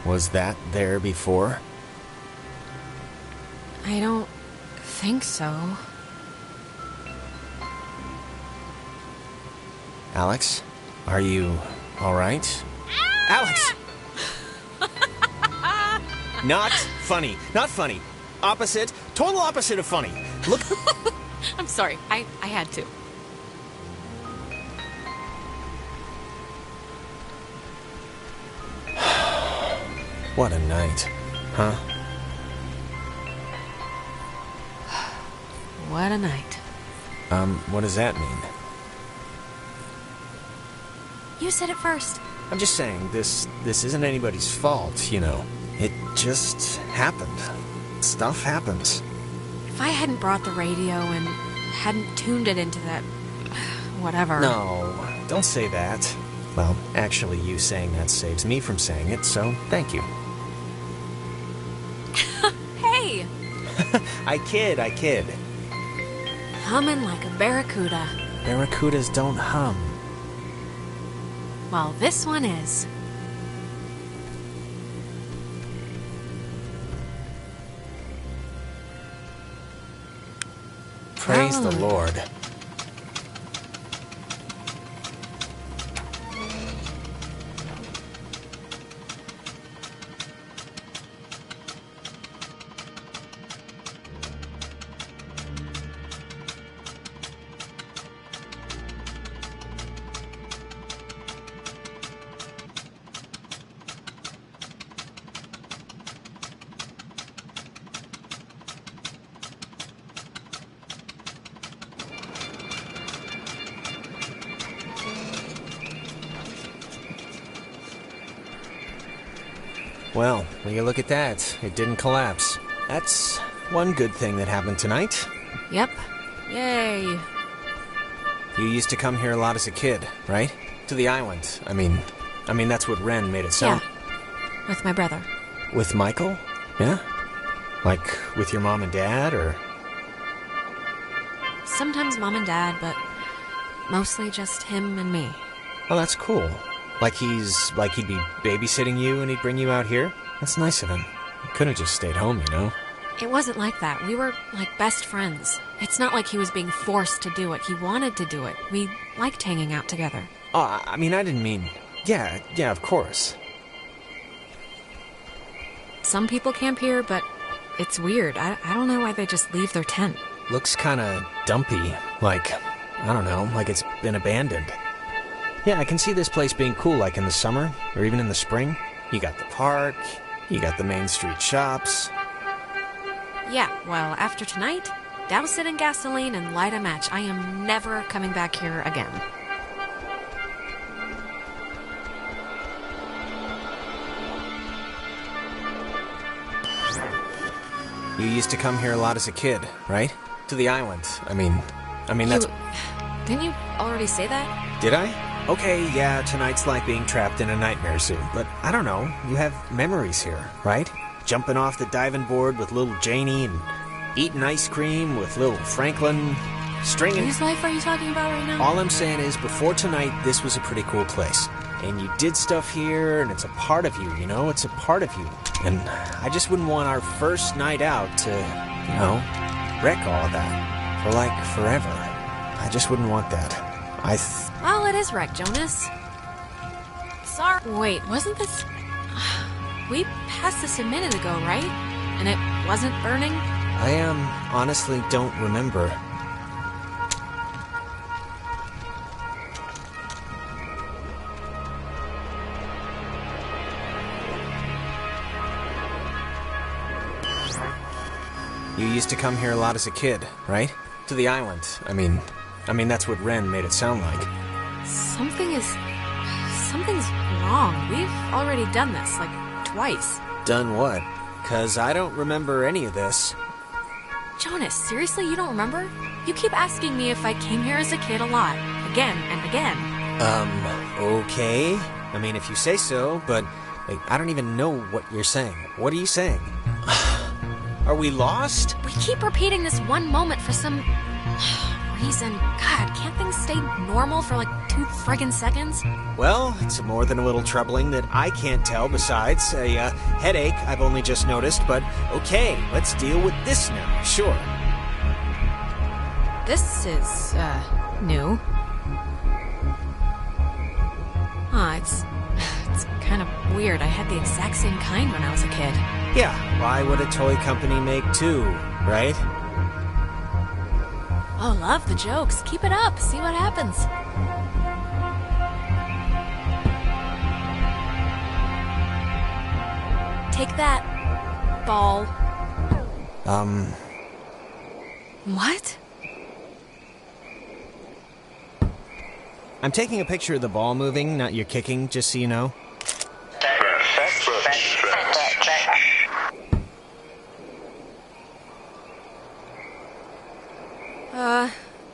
Was that there before? I don't think so. Alex, are you all right? Alex! Not funny. Not funny. Opposite. Total opposite of funny. Look. I'm sorry. I had to. What a night, huh? What a night. What does that mean? You said it first. I'm just saying, this isn't anybody's fault, you know. It just happened. Stuff happens. If I hadn't brought the radio and hadn't tuned it into that... whatever... No, don't say that. Well, actually, you saying that saves me from saying it, so thank you. Hey! I kid. Humming like a barracuda. Barracudas don't hum. Well, this one is. Praise the Lord. Well, when you look at that, it didn't collapse. That's one good thing that happened tonight. Yep. Yay. You used to come here a lot as a kid, right? To the island. I mean, that's what Ren made it sound. Yeah. With my brother. With Michael? Yeah? Like, with your mom and dad, or...? Sometimes mom and dad, but mostly just him and me. Oh, that's cool. Like he'd be babysitting you and he'd bring you out here? That's nice of him. He could have just stayed home, you know? It wasn't like that. We were like best friends. It's not like he was being forced to do it. He wanted to do it. We liked hanging out together. Oh, I mean, I didn't mean... Yeah, of course. Some people camp here, but it's weird. I don't know why they just leave their tent. Looks kinda dumpy. Like, I don't know, like it's been abandoned. Yeah, I can see this place being cool, like in the summer, or even in the spring. You got the park, you got the main street shops. Yeah, well, after tonight, douse it in gasoline and light a match. I am never coming back here again. You used to come here a lot as a kid, right? To the island. I mean that's... Didn't you already say that? Did I? Okay, yeah, tonight's like being trapped in a nightmare zoo, but I don't know, you have memories here, right? Jumping off the diving board with little Janie and eating ice cream with little Franklin, stringing... Whose life are you talking about right now? All I'm saying is, before tonight, this was a pretty cool place. And you did stuff here, and it's a part of you, you know? It's a part of you. And I just wouldn't want our first night out to, you know, wreck all of that. For, like, forever. I just wouldn't want that. Well, it is wrecked, Jonas. Sorry. Wait, wasn't this... We passed this a minute ago, right? And it wasn't burning? I, honestly don't remember. You used to come here a lot as a kid, right? To the island. I mean, that's what Ren made it sound like. Something's wrong. We've already done this, like, twice. Done what? 'Cause I don't remember any of this. Jonas, seriously, you don't remember? You keep asking me if I came here as a kid a lot. Again and again. Okay. I mean, if you say so, but like, I don't even know what you're saying. What are you saying? Are we lost? We keep repeating this one moment for some... reason. God, can't things stay normal for like 2 friggin' seconds? Well, it's more than a little troubling that I can't tell besides a headache I've only just noticed, but okay, let's deal with this now, sure. This is, new. It's kind of weird. I had the exact same kind when I was a kid. Yeah, why would a toy company make 2, right? Oh, love the jokes. Keep it up. See what happens. Take that, ball. What? I'm taking a picture of the ball moving, not your kicking, just so you know.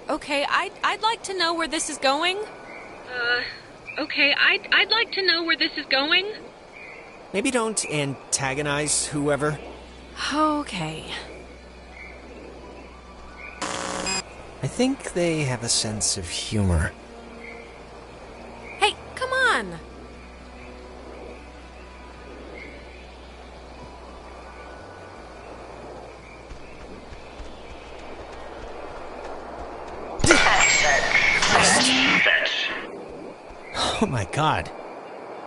Okay, I'd like to know where this is going. Okay, I'd like to know where this is going. Maybe don't antagonize whoever. Okay. I think they have a sense of humor. Hey, come on! Oh my God.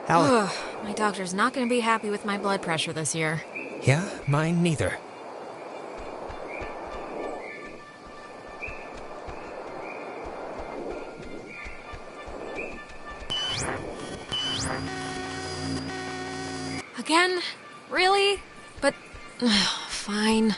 How... My doctor's not going to be happy with my blood pressure this year. Yeah, mine neither. Again? Really? But... fine.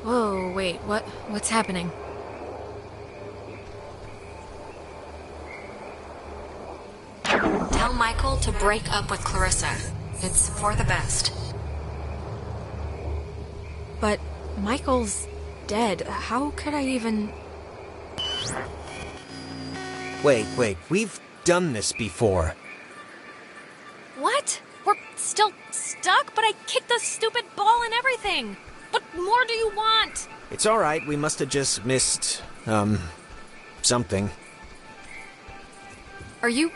Whoa, wait, what's happening? Tell Michael to break up with Clarissa. It's for the best. But Michael's dead. How could I even... Wait, we've done this before. What? We're still stuck, but I kicked the stupid ball and everything. What more do you want? It's alright, we must have just missed, something. Can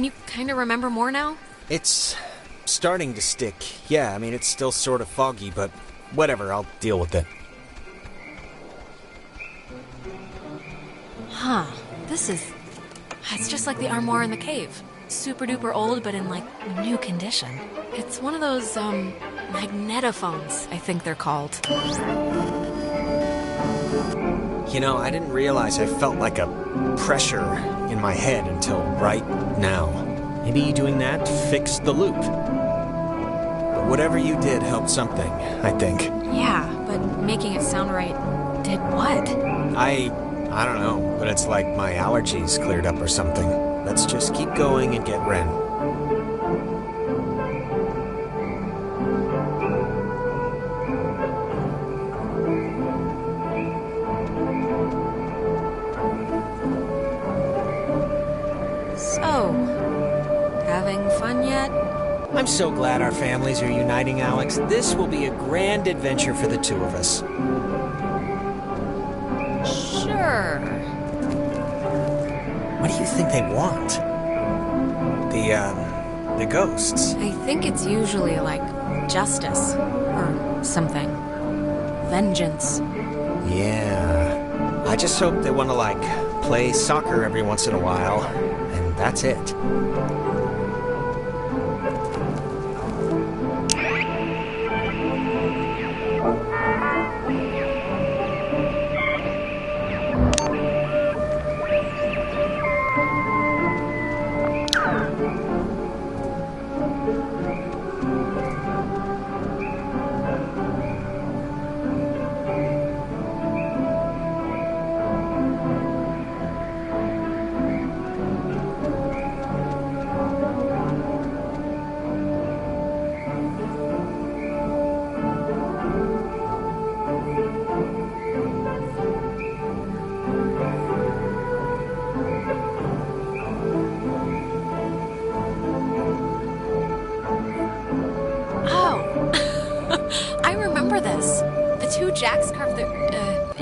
you kind of remember more now? It's starting to stick. Yeah, I mean, it's still sort of foggy, but whatever, I'll deal with it. Huh. It's just like the armoire in the cave. Super duper old, but in, like, new condition. It's one of those, magnetophones, I think they're called. You know, I didn't realize I felt like a pressure in my head until right now. Maybe doing that fixed the loop. But whatever you did helped something, I think. Yeah, but making it sound right did what? I don't know, but it's like my allergies cleared up or something. Let's just keep going and get Ren. So, having fun yet? I'm so glad our families are uniting, Alex. This will be a grand adventure for the two of us. Sure. What do you think they want? The ghosts. I think it's usually like justice or something. Vengeance. Yeah. I just hope they want to, like, play soccer every once in a while, and that's it.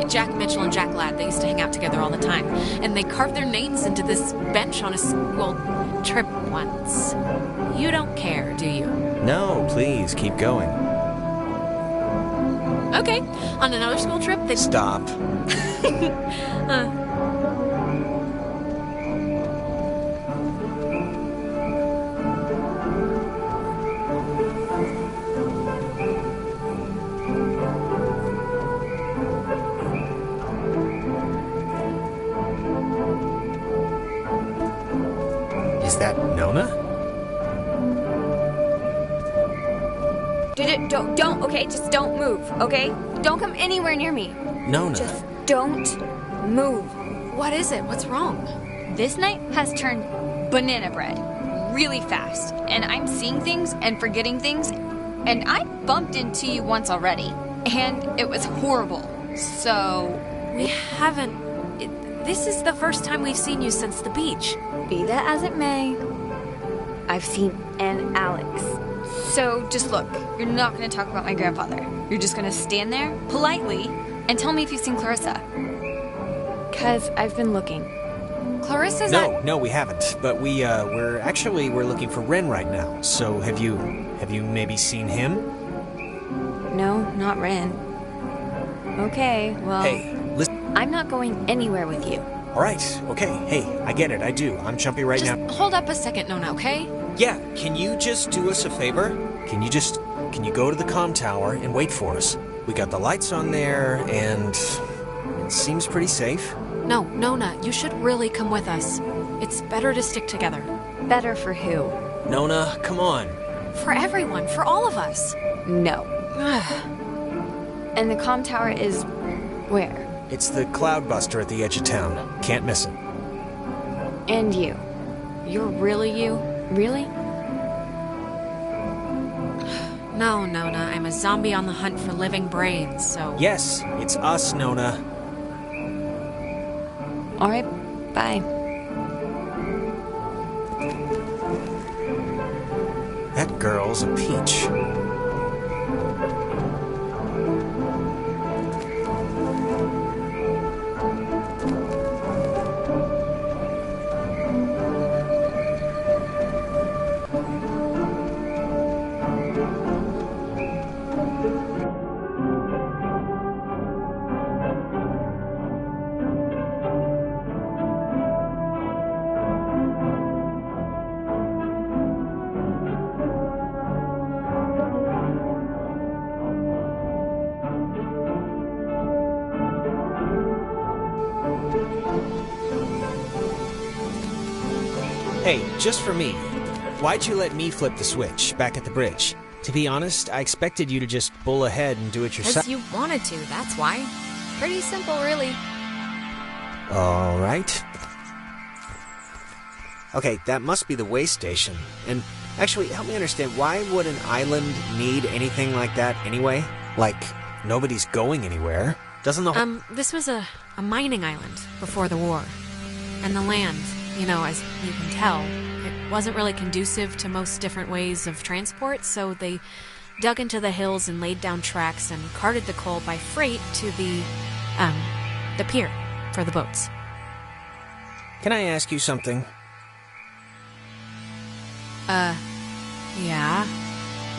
Jack Mitchell and Jack Ladd, they used to hang out together all the time. And they carved their names into this bench on a school trip once. You don't care, do you? No, please, keep going. Okay, on another school trip, they... Stop. Is that Nona? Don't, okay? Just don't move, okay? Don't come anywhere near me. Nona. Just don't move. What is it? What's wrong? This night has turned banana bread really fast, and I'm seeing things and forgetting things, and I bumped into you once already, and it was horrible, so... We haven't... This is the first time we've seen you since the beach. Be that as it may, I've seen an Alex. So just look, you're not going to talk about my grandfather. You're just going to stand there politely And tell me if you've seen Clarissa. 'Cause I've been looking. Clarissa's No, we haven't. But we're looking for Ren right now. So have you maybe seen him? No, not Ren. Okay, well... Hey, listen. I'm not going anywhere with you. All right, okay. Hey, I get it, I do. I'm jumpy right now. Hold up a second, Nona, okay? Yeah, can you just do us a favor? Can you go to the comm tower and wait for us? We got the lights on there, and it seems pretty safe. No, Nona, you should really come with us. It's better to stick together. Better for who? Nona, come on. For everyone, for all of us. No. And the comm tower is... where? It's the Cloudbuster at the edge of town. Can't miss it. And you. You're really you? Really? No, Nona, I'm a zombie on the hunt for living brains, so... Yes, it's us, Nona. All right, bye. That girl's a peach. Hey, just for me, why'd you let me flip the switch back at the bridge? To be honest, I expected you to just bull ahead and do it yourself. Because you wanted to, that's why. Pretty simple, really. All right. Okay, that must be the way station. And actually, help me understand, why would an island need anything like that anyway? Like, nobody's going anywhere. Doesn't the this was a mining island before the war. And the land, you know, as you can tell, it wasn't really conducive to most different ways of transport, so they dug into the hills and laid down tracks and carted the coal by freight to the pier for the boats. Can I ask you something? Yeah?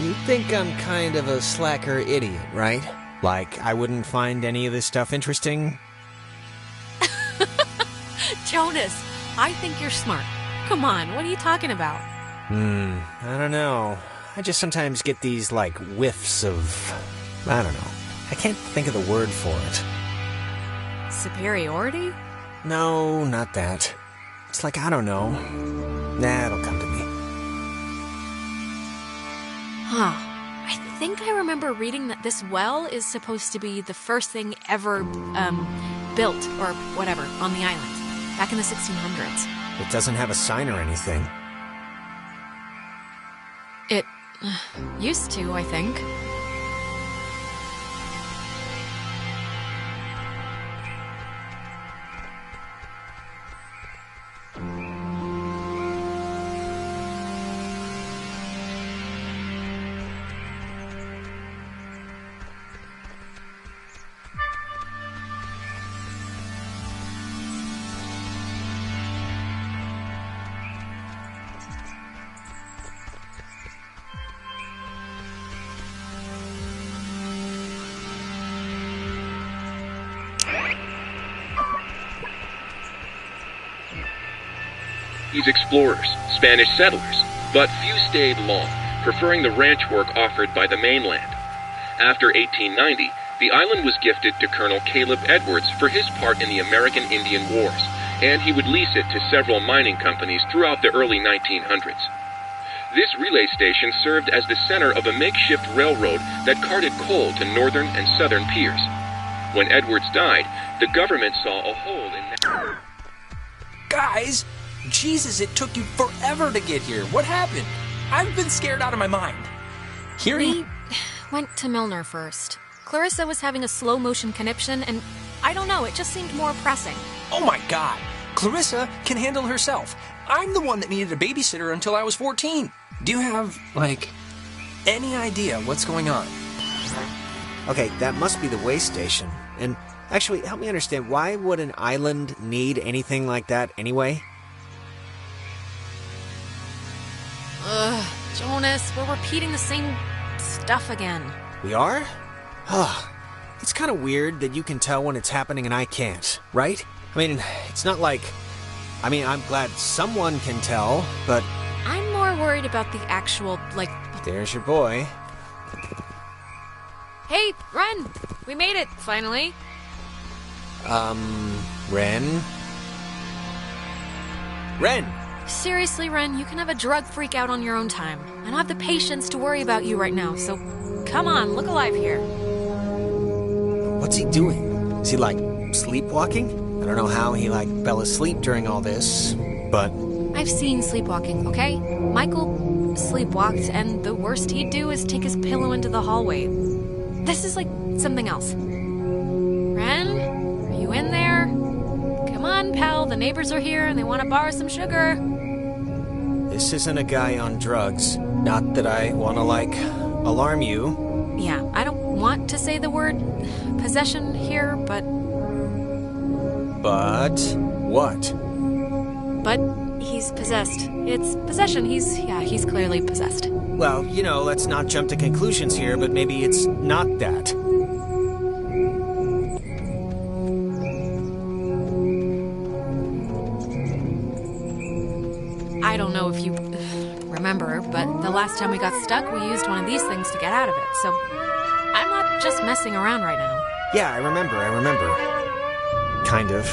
You think I'm kind of a slacker idiot, right? Like, I wouldn't find any of this stuff interesting? Jonas, I think you're smart. Come on, what are you talking about? I don't know. I just sometimes get these, like, whiffs of... I don't know. I can't think of the word for it. Superiority? No, not that. It's like, I don't know. Nah, it'll come to me. Huh. I think I remember reading that this well is supposed to be the first thing ever, built, or whatever, on the island. Back in the 1600s. It doesn't have a sign or anything. It used to, I think. These explorers, Spanish settlers, but few stayed long, preferring the ranch work offered by the mainland. After 1890, the island was gifted to Colonel Caleb Edwards for his part in the American Indian Wars, and he would lease it to several mining companies throughout the early 1900s. This relay station served as the center of a makeshift railroad that carted coal to northern and southern piers. When Edwards died, the government saw a hole in that. Guys! Jesus, it took you forever to get here. What happened? I've been scared out of my mind. We went to Milner first. Clarissa was having a slow-motion conniption, and I don't know, it just seemed more pressing. Oh my God. Clarissa can handle herself. I'm the one that needed a babysitter until I was 14. Do you have, like, any idea what's going on? Okay, that must be the way station. And actually, help me understand, why would an island need anything like that anyway? Ugh, Jonas, we're repeating the same stuff again. We are? It's kind of weird that you can tell when it's happening and I can't, right? I mean, it's not like... I'm glad someone can tell, but... I'm more worried about the actual, There's your boy. Hey, Ren! We made it, finally. Ren? Ren! Seriously, Ren, you can have a drug freak out on your own time. I don't have the patience to worry about you right now, so come on, look alive here. What's he doing? Is he, sleepwalking? I don't know how he, fell asleep during all this, but... I've seen sleepwalking, okay? Michael sleepwalked, and the worst he'd do is take his pillow into the hallway. This is, something else. Ren, are you in there? Come on, pal, the neighbors are here, and they want to borrow some sugar. This isn't a guy on drugs. Not that I want to, alarm you. Yeah, I don't want to say the word possession here, but... But... what? But he's possessed. It's possession. He's clearly possessed. Well, let's not jump to conclusions here, but maybe it's not that. I don't know if you remember, but the last time we got stuck, we used one of these things to get out of it, so I'm not just messing around right now. Yeah, I remember. Kind of.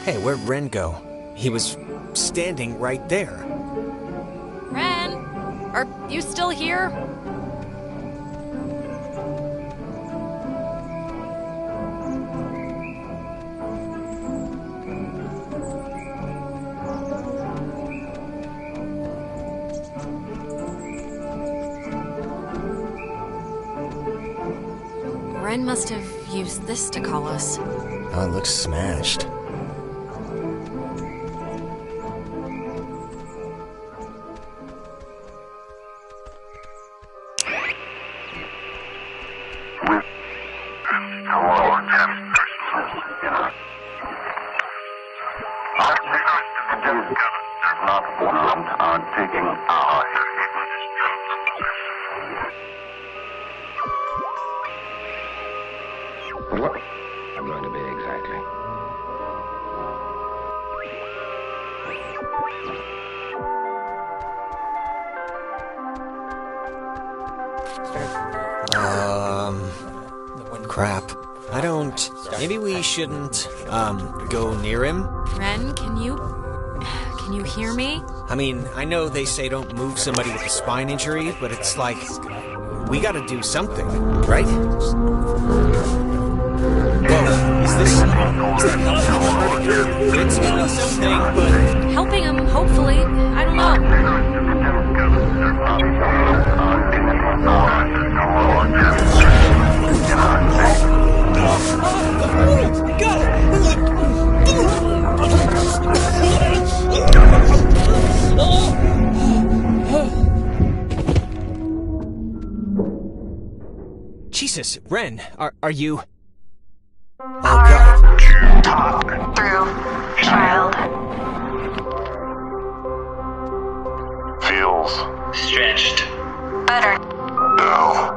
Hey, where'd Ren go? He was standing right there. Ren, are you still here? Ren must have used this to call us. Oh, it looks smashed. What I'm going to be exactly. Crap. I don't... Maybe we shouldn't, go near him? Ren, can you hear me? I know they say don't move somebody with a spine injury, but it's we gotta do something, right? Whoa, is that helping? It's doing something, but... Helping him, hopefully. I don't know. Jesus, Ren, are you... Hard to talk through, child. Feels Stretched. Better. now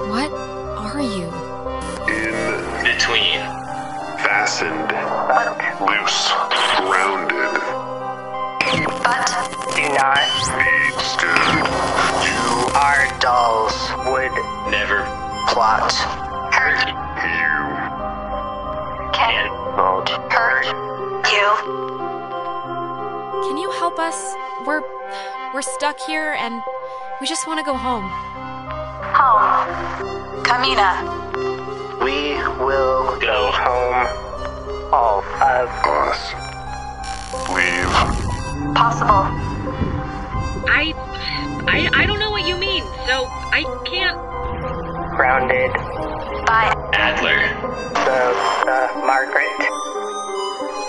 What are you? in Between. fastened, loose, grounded, But do not. need still. You Our dolls would never plot. Hurt can not hurt you. Can you help us? We're stuck here and we just want to go home. Home. Kamina. We will go home. All of us leave. possible. I don't know what you mean, so I can't. Grounded. By Adler. Margaret.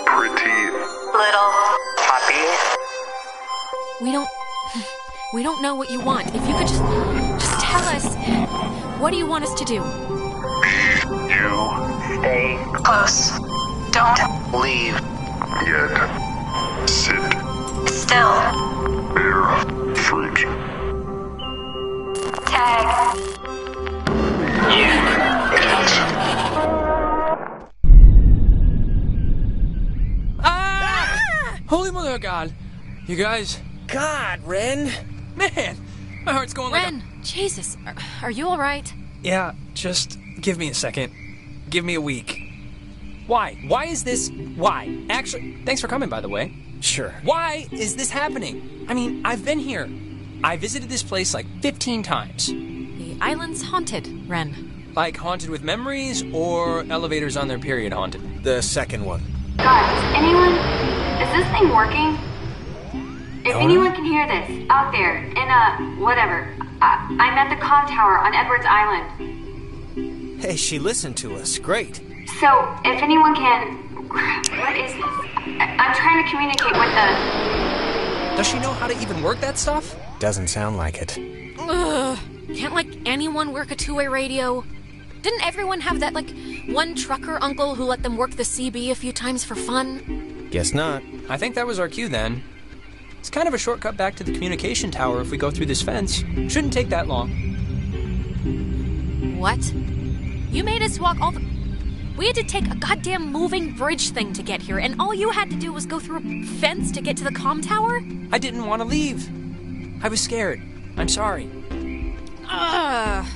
Pretty. Little Poppy. We don't know what you want. If you could just tell us, what do you want us to do? You. Stay close. Don't Leave. Yet. Sit. still. Bear. Fruit. Tag. Holy mother of God. You guys. God, Ren. Man, my heart's going like Ren, Jesus, are you all right? Yeah, just give me a second. Give me a week. Why? Why is this? Why? Actually, thanks for coming, by the way. Sure. Why is this happening? I mean, I've been here. I visited this place like 15 times. The island's haunted, Ren. Like haunted with memories or elevators on their period haunted? The second one. Guys, is this thing working? If anyone can hear this, out there, in whatever, I'm at the comm tower on Edwards Island. Hey, she listened to us. Great. So, if anyone can... What is this? I'm trying to communicate with the... Does she know how to even work that stuff? Doesn't sound like it. Ugh. Can't, anyone work a two-way radio? Didn't everyone have that, one trucker uncle who let them work the CB a few times for fun? Guess not. I think that was our cue then. It's kind of a shortcut back to the communication tower if we go through this fence. Shouldn't take that long. What? You made us walk all the... We had to take a goddamn moving bridge thing to get here, and all you had to do was go through a fence to get to the comm tower? I didn't want to leave. I was scared. I'm sorry. Ugh.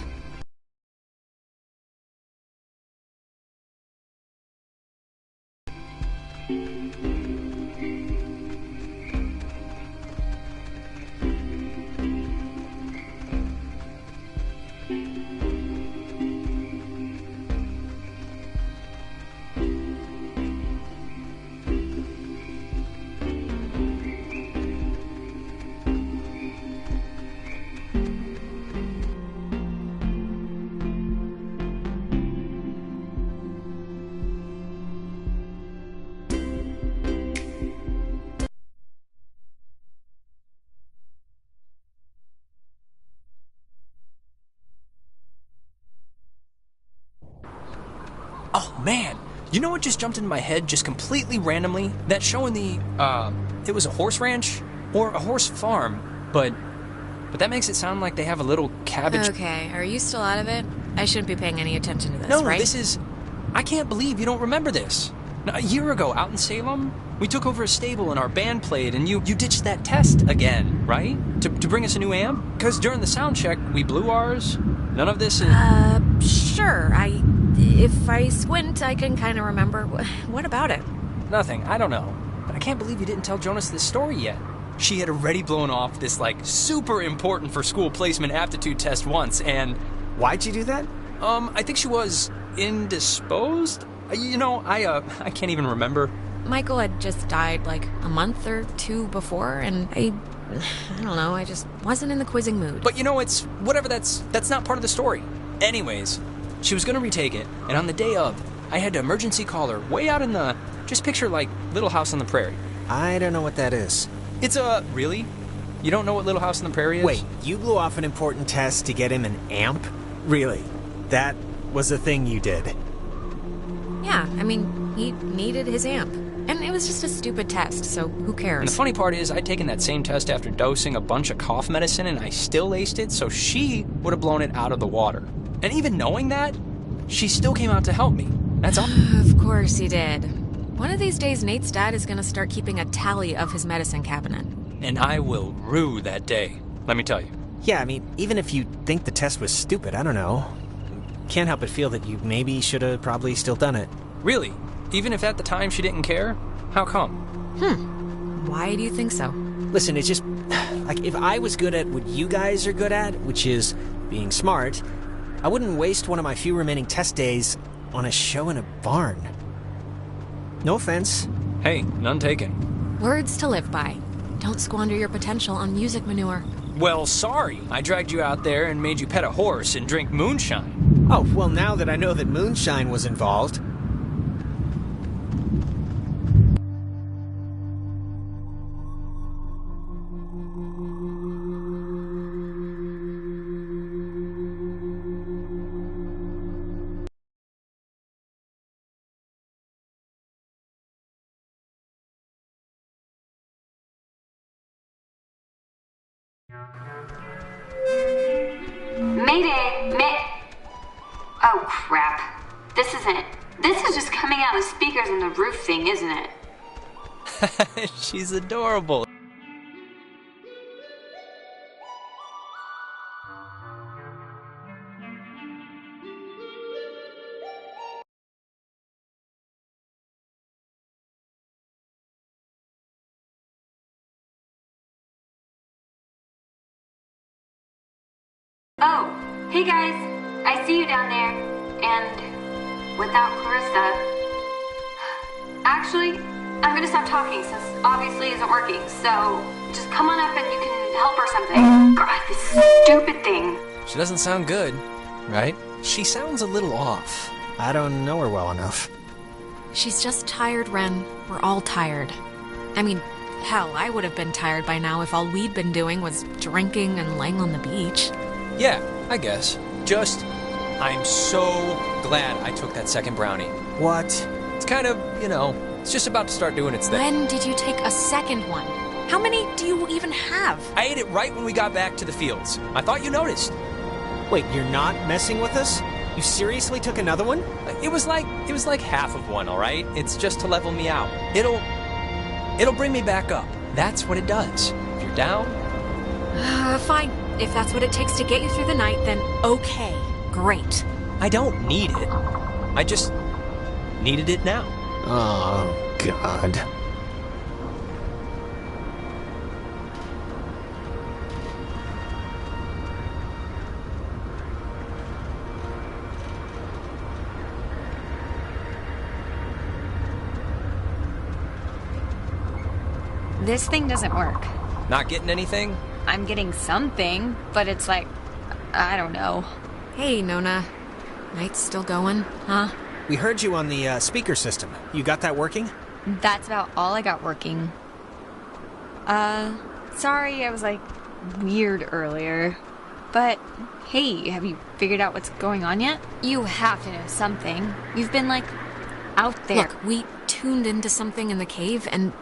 Oh, man. You know what just jumped into my head just completely randomly? That show in the, it was a horse ranch? Or a horse farm. But that makes it sound like they have a little cabbage... Okay, are you still out of it? I shouldn't be paying any attention to this, no, right? This is... I can't believe you don't remember this. Now, a year ago, out in Salem, we took over a stable and our band played, and you ditched that test again, right? To bring us a new amp? Because during the sound check, we blew ours. None of this is... Sure. If I squint, I can kind of remember. What about it? Nothing. I don't know. But I can't believe you didn't tell Jonas this story yet. She had already blown off this, super important for school placement aptitude test once, and... Why'd you do that? I think she was indisposed? I can't even remember. Michael had just died, a month or two before, and I don't know, I just wasn't in the quizzing mood. But it's... whatever, that's not part of the story. Anyways, she was gonna retake it, and on the day of, I had to emergency call her way out in the... Just picture, Little House on the Prairie. I don't know what that is. It's a... Really? You don't know what Little House on the Prairie is? Wait, you blew off an important test to get him an amp? Really? That was a thing you did? Yeah, he needed his amp. And it was just a stupid test, so who cares? And the funny part is, I'd taken that same test after dosing a bunch of cough medicine, and I still aced it, so she would have blown it out of the water. And even knowing that, she still came out to help me. That's all. Of course he did. One of these days, Nate's dad is going to start keeping a tally of his medicine cabinet. And I will rue that day, let me tell you. Yeah, even if you think the test was stupid, I don't know. Can't help but feel that you maybe should have probably still done it. Really? Even if at the time she didn't care? How come? Why do you think so? Listen, it's just... if I was good at what you guys are good at, which is being smart, I wouldn't waste one of my few remaining test days on a show in a barn. No offense. Hey, none taken. Words to live by. Don't squander your potential on music manure. Well, sorry. I dragged you out there and made you pet a horse and drink moonshine. Oh, well, now that I know that moonshine was involved... Mayday! Oh, crap. This is just coming out of the speakers in the roof thing, isn't it? She's adorable. Oh, hey guys. I see you down there. And without Clarissa. Actually, I'm gonna stop talking since obviously it isn't working. So just come on up and you can help or something. God, this stupid thing. She doesn't sound good, right? She sounds a little off. I don't know her well enough. She's just tired, Ren. We're all tired. I mean, hell, I would have been tired by now if all we'd been doing was drinking and laying on the beach. Yeah, I guess. I'm so glad I took that second brownie. What? It's kind of, it's just about to start doing its thing. When did you take a second one? How many do you even have? I ate it right when we got back to the fields. I thought you noticed. Wait, you're not messing with us? You seriously took another one? It was like half of one, all right? It's just to level me out. It'll bring me back up. That's what it does. If you're down... Fine. If that's what it takes to get you through the night, then okay. Great. I don't need it. I just needed it now. Oh, God. This thing doesn't work. Not getting anything? I'm getting something, but it's like, I don't know. Hey, Nona. Night's still going, huh? We heard you on the speaker system. You got that working? That's about all I got working. Sorry I was like weird earlier. But hey, have you figured out what's going on yet? You have to know something. You've been like out there. Look, we tuned into something in the cave and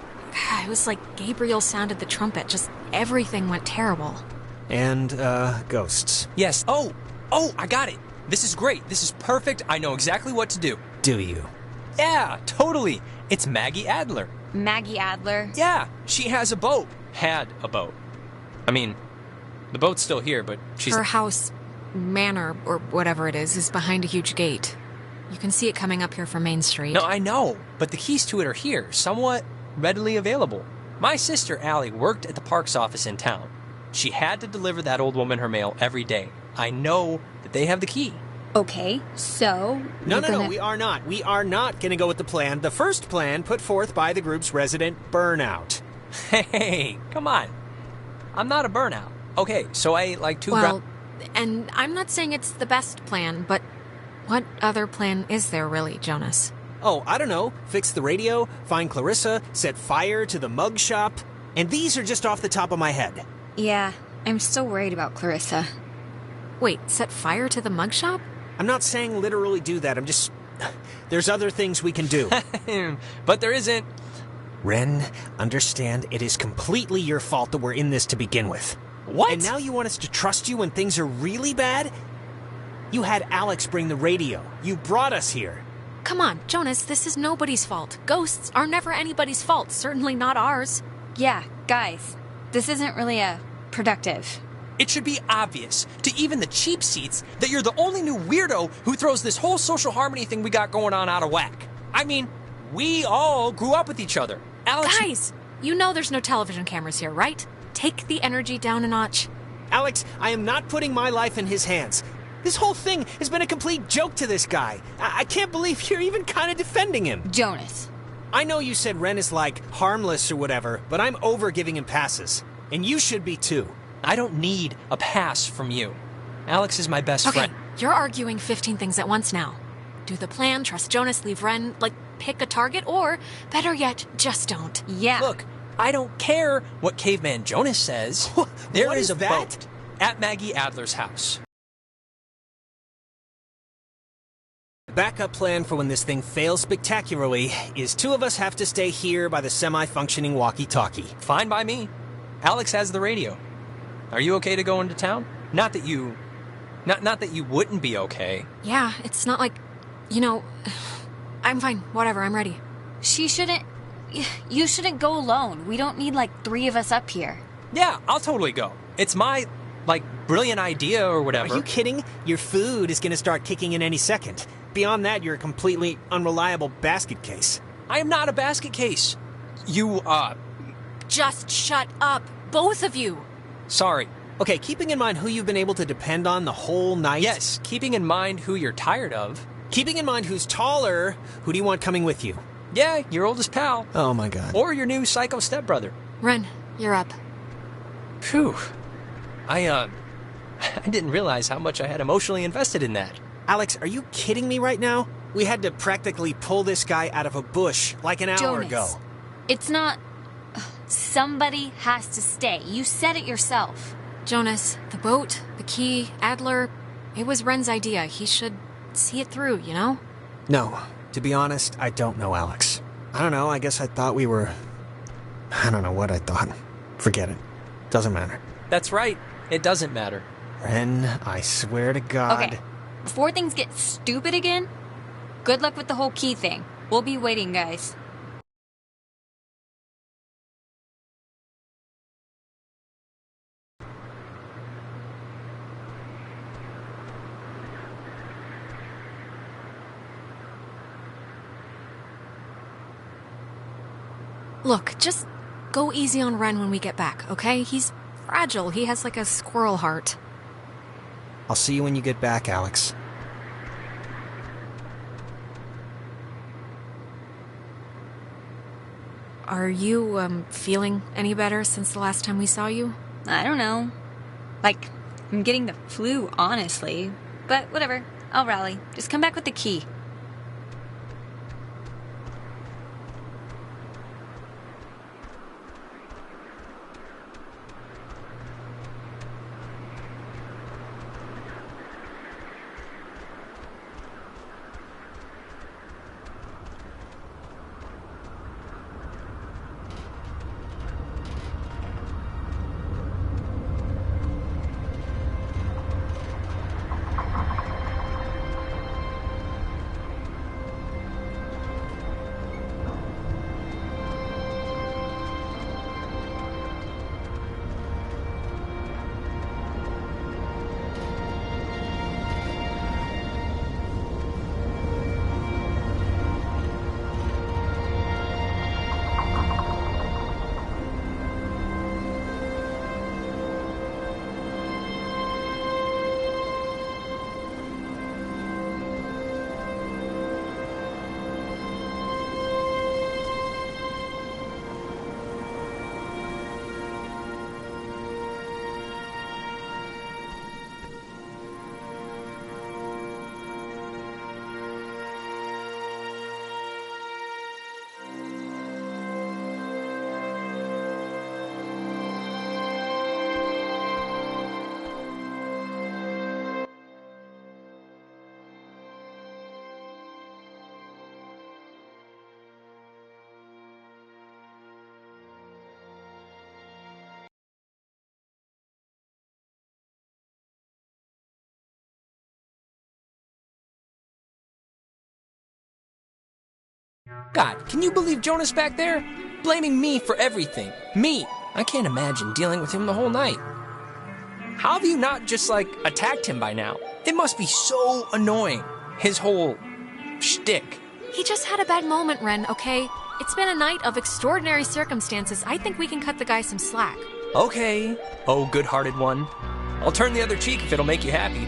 it was like Gabriel sounded the trumpet. Just everything went terrible. And, ghosts. Yes. Oh, I got it. This is great. This is perfect. I know exactly what to do. Do you? Yeah, totally. It's Maggie Adler. Maggie Adler? Yeah, she has a boat. Had a boat. I mean, the boat's still here, but she's... Her house, manor, or whatever it is behind a huge gate. You can see it coming up here from Main Street. No, I know, but the keys to it are here, somewhat readily available. My sister, Allie, worked at the parks office in town. She had to deliver that old woman her mail every day. I know that they have the key. Okay, so... No, we are not. We are not going to go with the plan. The first plan put forth by the group's resident Burnout. Hey, come on. I'm not a burnout. Okay, so I ate like 2 Well, and I'm not saying it's the best plan, but what other plan is there really, Jonas? Oh, I don't know. Fix the radio, find Clarissa, set fire to the mug shop. And these are just off the top of my head. Yeah, I'm still worried about Clarissa. Wait, set fire to the mug shop? I'm not saying literally do that. I'm just... There's other things we can do. But there isn't. Ren, understand it is completely your fault that we're in this to begin with. What? And now you want us to trust you when things are really bad? You had Alex bring the radio. You brought us here. Come on, Jonas, this is nobody's fault. Ghosts are never anybody's fault, certainly not ours. Yeah, guys, this isn't really productive. It should be obvious to even the cheap seats that you're the only new weirdo who throws this whole social harmony thing we got going on out of whack. I mean, we all grew up with each other. Alex... Guys, you know there's no television cameras here, right? Take the energy down a notch. Alex, I am not putting my life in his hands. This whole thing has been a complete joke to this guy. I can't believe you're even kind of defending him. Jonas. I know you said Ren is like harmless or whatever, but I'm over giving him passes. And you should be too. I don't need a pass from you. Alex is my best Okay, friend. you're arguing 15 things at once now. Do the plan, trust Jonas, leave Ren, like, pick a target, or, better yet, just don't. Yeah. Look, I don't care what Caveman Jonas says. There is a boat at Maggie Adler's house. The backup plan for when this thing fails spectacularly is two of us have to stay here by the semi-functioning walkie-talkie. Fine by me. Alex has the radio. Are you okay to go into town? Not that you wouldn't be okay. Yeah, it's not like, I'm fine. Whatever, I'm ready. You shouldn't go alone. We don't need, 3 of us up here. Yeah, I'll totally go. It's my, brilliant idea or whatever. Are you kidding? Your food is going to start kicking in any second. Beyond that, you're a completely unreliable basket case. I am not a basket case. You, Just shut up, both of you. Sorry. Okay, keeping in mind who you've been able to depend on the whole night. Yes, keeping in mind who you're tired of. Keeping in mind who's taller, who do you want coming with you? Yeah, your oldest pal. Oh my god. Or your new psycho stepbrother. Ren, you're up. Phew. I didn't realize how much I had emotionally invested in that. Alex, are you kidding me right now? We had to practically pull this guy out of a bush like an hour ago. It's not... Somebody has to stay. You said it yourself. Jonas, the boat, the key, Adler, it was Ren's idea. He should see it through, you know? No. To be honest, I don't know, Alex. I don't know, I guess I thought we were... I don't know what I thought. Forget it. Doesn't matter. That's right. It doesn't matter. Ren, I swear to God... Okay, before things get stupid again, good luck with the whole key thing. We'll be waiting, guys. Look, just go easy on Ren when we get back, okay? He's fragile. He has a squirrel heart. I'll see you when you get back, Alex. Are you, feeling any better since the last time we saw you? I don't know. I'm getting the flu, honestly. But whatever. I'll rally. Just come back with the key. God, can you believe Jonas back there? Blaming me for everything. Me. I can't imagine dealing with him the whole night. How have you not just, attacked him by now? It must be so annoying. His whole shtick. He just had a bad moment, Ren, okay? It's been a night of extraordinary circumstances. I think we can cut the guy some slack. Okay. Oh, good-hearted one. I'll turn the other cheek if it'll make you happy.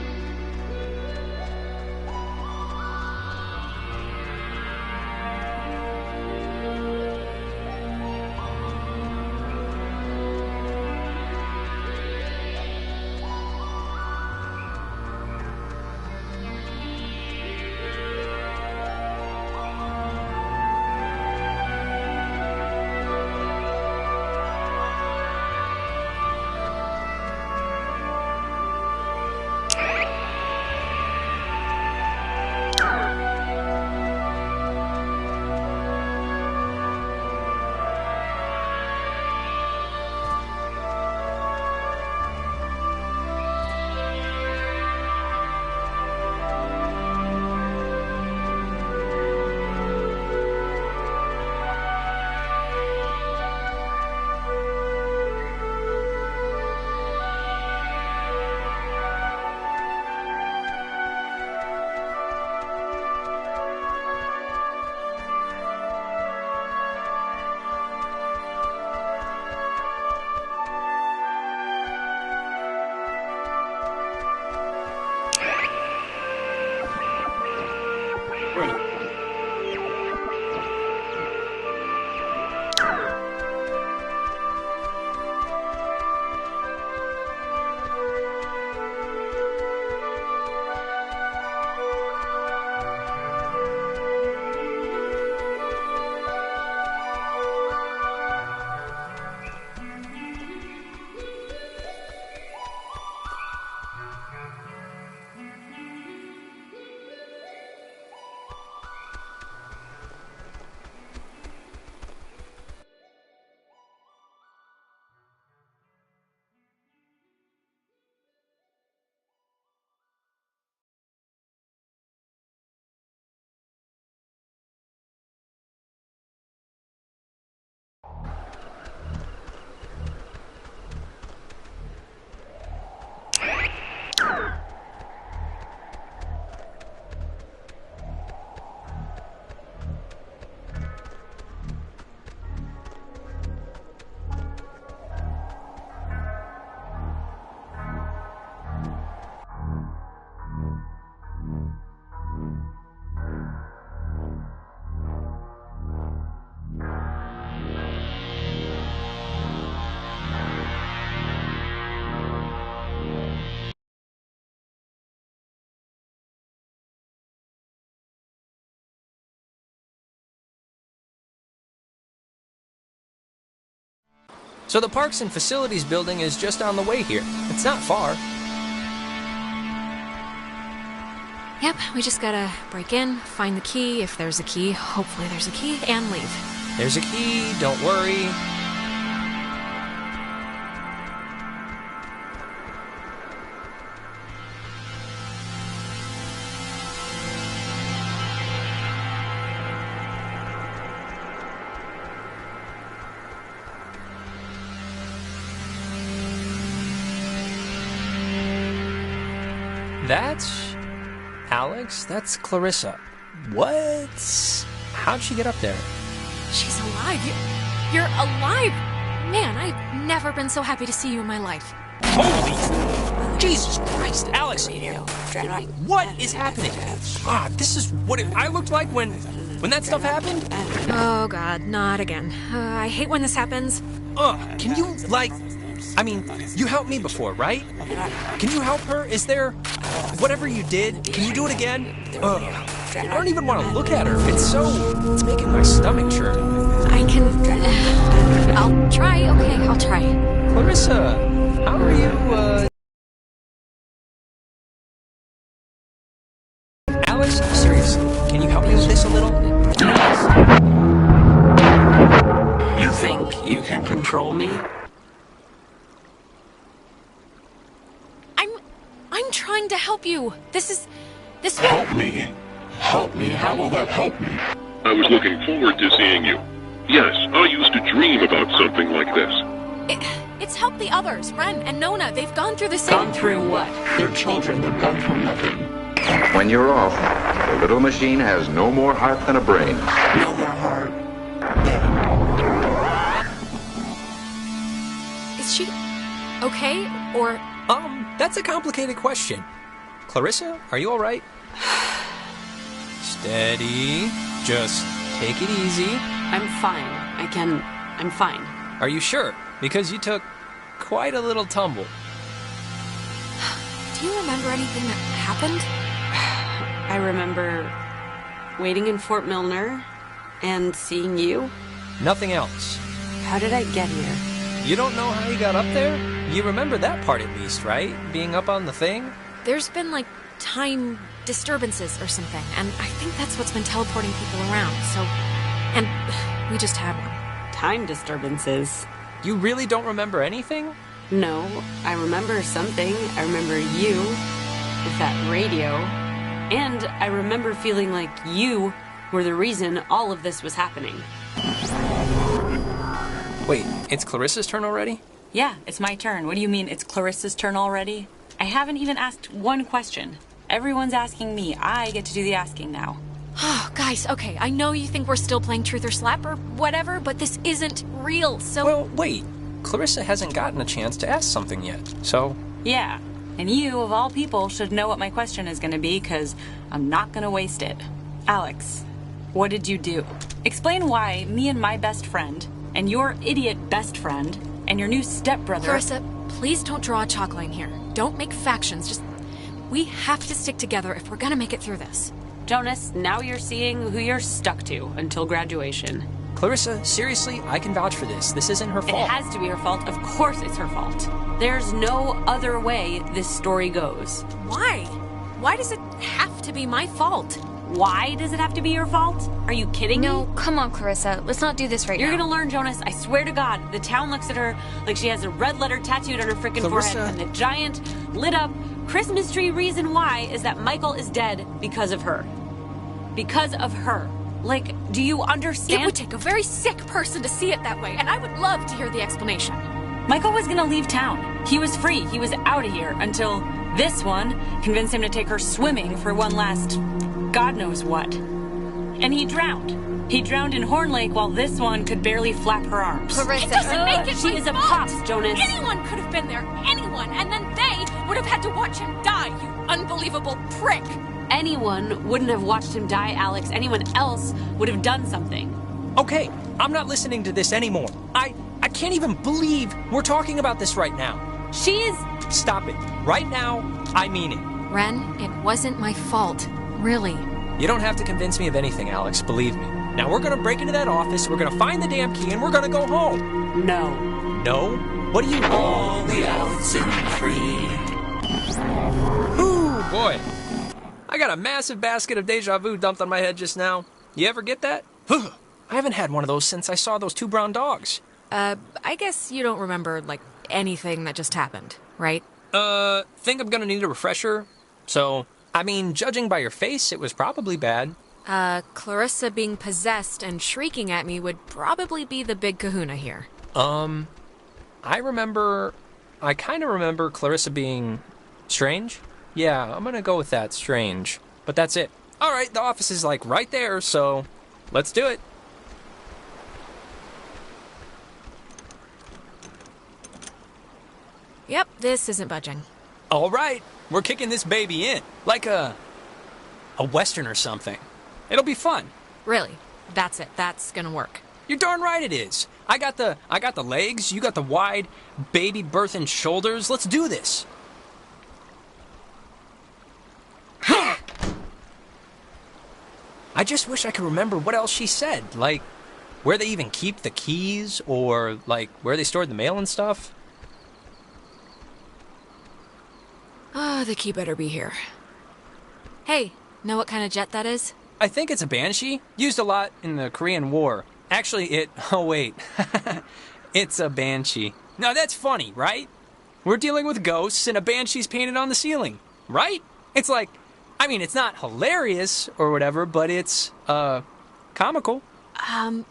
So the Parks and Facilities building is just on the way here. It's not far. Yep, we just gotta break in, find the key, if there's a key, hopefully there's a key, and leave. There's a key, don't worry. That's Alex? That's Clarissa. What? How'd she get up there? She's alive. You're alive! Man, I've never been so happy to see you in my life. Holy Jesus Christ, Alex! What is happening? This is what I looked like when that stuff happened? Oh God, not again. I hate when this happens. Can you, you helped me before, right? Can you help her? Is there... Whatever you did, can you do it again? I don't even want to look at her. It's making my stomach churn. I can... I'll try, okay, I'll try. Clarissa, how are you, Alex, seriously, can you help me with this a little? You think you can control me? I'm trying to help you. This Help me. Help me. How will that help me? I was looking forward to seeing you. Yes, I used to dream about something like this. It's helped the others. Ren and Nona, they've gone through the same... Gone through what? They're children. They've gone through nothing. When you're off, the little machine has no more heart than a brain. No more heart. Is she okay, or... That's a complicated question. Clarissa, are you all right? Steady. Just take it easy. I'm fine. I'm fine. Are you sure? Because you took quite a little tumble. Do you remember anything that happened? I remember waiting in Fort Milner and seeing you. Nothing else. How did I get here? You don't know how you got up there? You remember that part at least, right? Being up on the thing? There's been, time disturbances or something, and I think that's what's been teleporting people around, so... And we just had one. Time disturbances? You really don't remember anything? No, I remember something. I remember you with that radio, and I remember feeling like you were the reason all of this was happening. Wait, it's Clarissa's turn already? Yeah, it's my turn. What do you mean it's Clarissa's turn already? I haven't even asked one question. Everyone's asking me. I get to do the asking now. Oh, guys, okay, I know you think we're still playing Truth or Slap or whatever, but this isn't real, so... Well, wait. Clarissa hasn't gotten a chance to ask something yet, so... Yeah, and you, of all people, should know what my question is going to be, because I'm not going to waste it. Alex, what did you do? Explain why me and my best friend, and your idiot best friend, and your new stepbrother... Clarissa, please don't draw a chalk line here. Don't make factions, just... We have to stick together if we're gonna make it through this. Jonas, now you're seeing who you're stuck to until graduation. Clarissa, seriously, I can vouch for this. This isn't her fault. It has to be her fault. Of course it's her fault. There's no other way this story goes. Why? Why does it have to be my fault? Why does it have to be your fault? Are you kidding me? No, come on, Clarissa. Let's not do this right now. You're gonna learn, Jonas. I swear to God. The town looks at her like she has a red letter tattooed on her frickin' forehead. And the giant, lit up, Christmas tree reason why is that Michael is dead because of her. Because of her. Like, do you understand? It would take a very sick person to see it that way, and I would love to hear the explanation. Michael was gonna leave town. He was free. He was out of here until this one convinced him to take her swimming for one last... God knows what. And he drowned. He drowned in Horn Lake while this one could barely flap her arms. Clarissa, it doesn't make it she is a pops, Jonas. Anyone could have been there. Anyone. And then they would have had to watch him die, you unbelievable prick. Anyone wouldn't have watched him die, Alex. Anyone else would have done something. Okay, I'm not listening to this anymore. I can't even believe we're talking about this right now. She's... Stop it. Right now, I mean it. Ren, it wasn't my fault. Really. You don't have to convince me of anything, Alex, believe me. Now we're gonna break into that office, we're gonna find the damn key, and we're gonna go home. No. No? What do you... All the Oxenfree. Ooh, boy. I got a massive basket of deja vu dumped on my head just now. You ever get that? I haven't had one of those since I saw those 2 brown dogs. I guess you don't remember, like, anything that just happened, right? Think I'm gonna need a refresher. So, I mean, judging by your face, it was probably bad. Clarissa being possessed and shrieking at me would probably be the big kahuna here. I kind of remember Clarissa being strange. Yeah, I'm gonna go with that, strange. But that's it. All right, the office is like right there, so let's do it. Yep, this isn't budging. All right, we're kicking this baby in. Like a Western or something. It'll be fun. Really, that's it. That's gonna work. You're darn right it is. I got the legs, you got the wide baby birthing shoulders. Let's do this. I just wish I could remember what else she said, like where they even keep the keys, or like where they stored the mail and stuff. The key better be here. Hey, know what kind of jet that is? I think it's a Banshee, used a lot in the Korean War. Actually, it's a Banshee. Now that's funny, right? We're dealing with ghosts and a Banshee's painted on the ceiling, right? It's like, I mean, it's not hilarious or whatever, but it's, comical.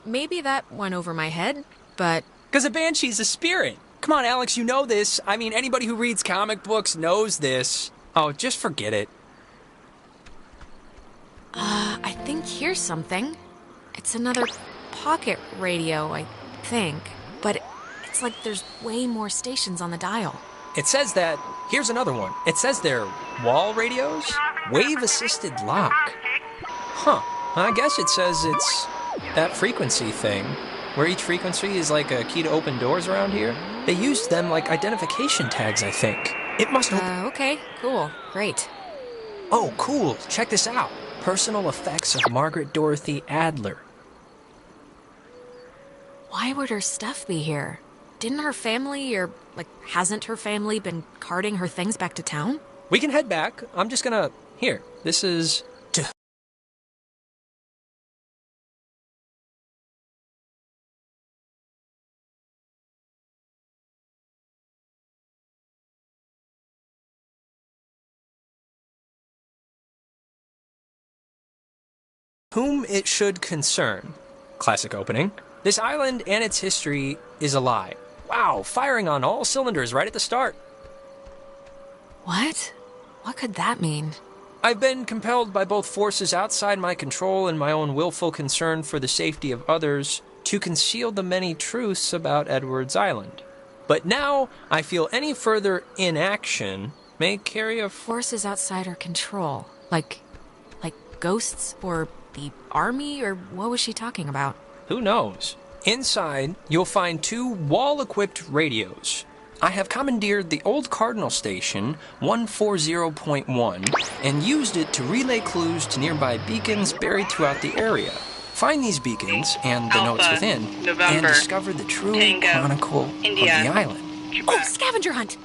Maybe that went over my head, but... 'Cause a Banshee's a spirit. Come on, Alex, you know this. I mean, anybody who reads comic books knows this. Oh, just forget it. I think here's something. It's another pocket radio, I think. But it's like there's way more stations on the dial. It says that... Here's another one. It says they're wall radios? Wave-assisted lock. Huh. I guess it says it's that frequency thing, where each frequency is like a key to open doors around here. They used them like identification tags, I think. It must... Okay, cool. Great. Oh, cool. Check this out. Personal effects of Margaret Dorothy Adler. Why would her stuff be here? Didn't her family, or, like, hasn't her family been carting her things back to town? We can head back. I'm just gonna... Here, this is... Whom it should concern. Classic opening. This island and its history is a lie. Wow, firing on all cylinders right at the start. What? What could that mean? I've been compelled by both forces outside my control and my own willful concern for the safety of others to conceal the many truths about Edwards Island. But now I feel any further inaction may carry a... Forces outside our control. Like ghosts or the army, or what was she talking about? Who knows? Inside, you'll find 2 wall-equipped radios. I have commandeered the old Cardinal Station 140.1 and used it to relay clues to nearby beacons buried throughout the area. Find these beacons and the notes within, and discover the true chronicle of the island. Oh, scavenger hunt!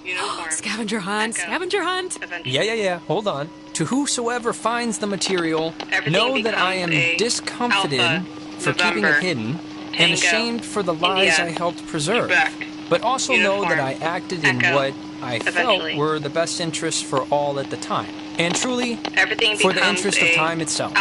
Scavenger hunt! Scavenger hunt! Yeah. Hold on. To whosoever finds the material, know that I am discomfited for keeping it hidden and ashamed for the lies I helped preserve. But also know that I acted in what I felt were the best interests for all at the time. And truly, for the interest of time itself.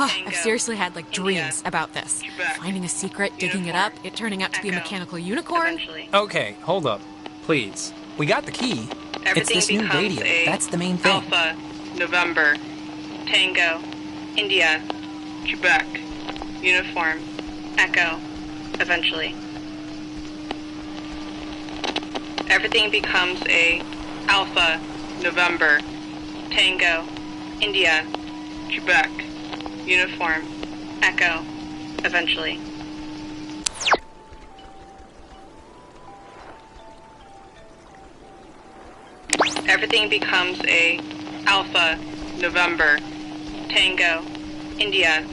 I've seriously had, like, dreams about this. Finding a secret, digging it up, it turning out to be a mechanical unicorn. Okay, hold up. Please. We got the key. It's this new radio. That's the main thing. Alpha, November, Tango, India, Quebec, Uniform, Echo, eventually. Everything becomes a Alpha, November, Tango, India, Quebec, Uniform, Echo, eventually. Everything becomes a Alpha, November, Tango, India.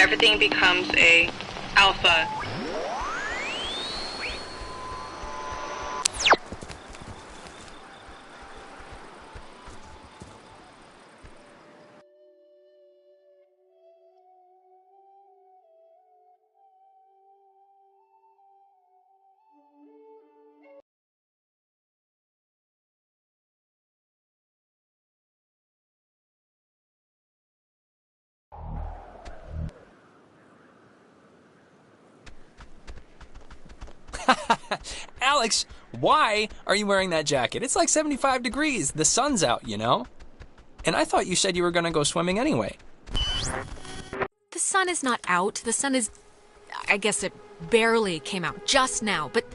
everything becomes a alpha. Alex, why are you wearing that jacket? It's like 75 degrees. The sun's out, you know? And I thought you said you were going to go swimming anyway. The sun is not out. The sun is... I guess it barely came out just now. But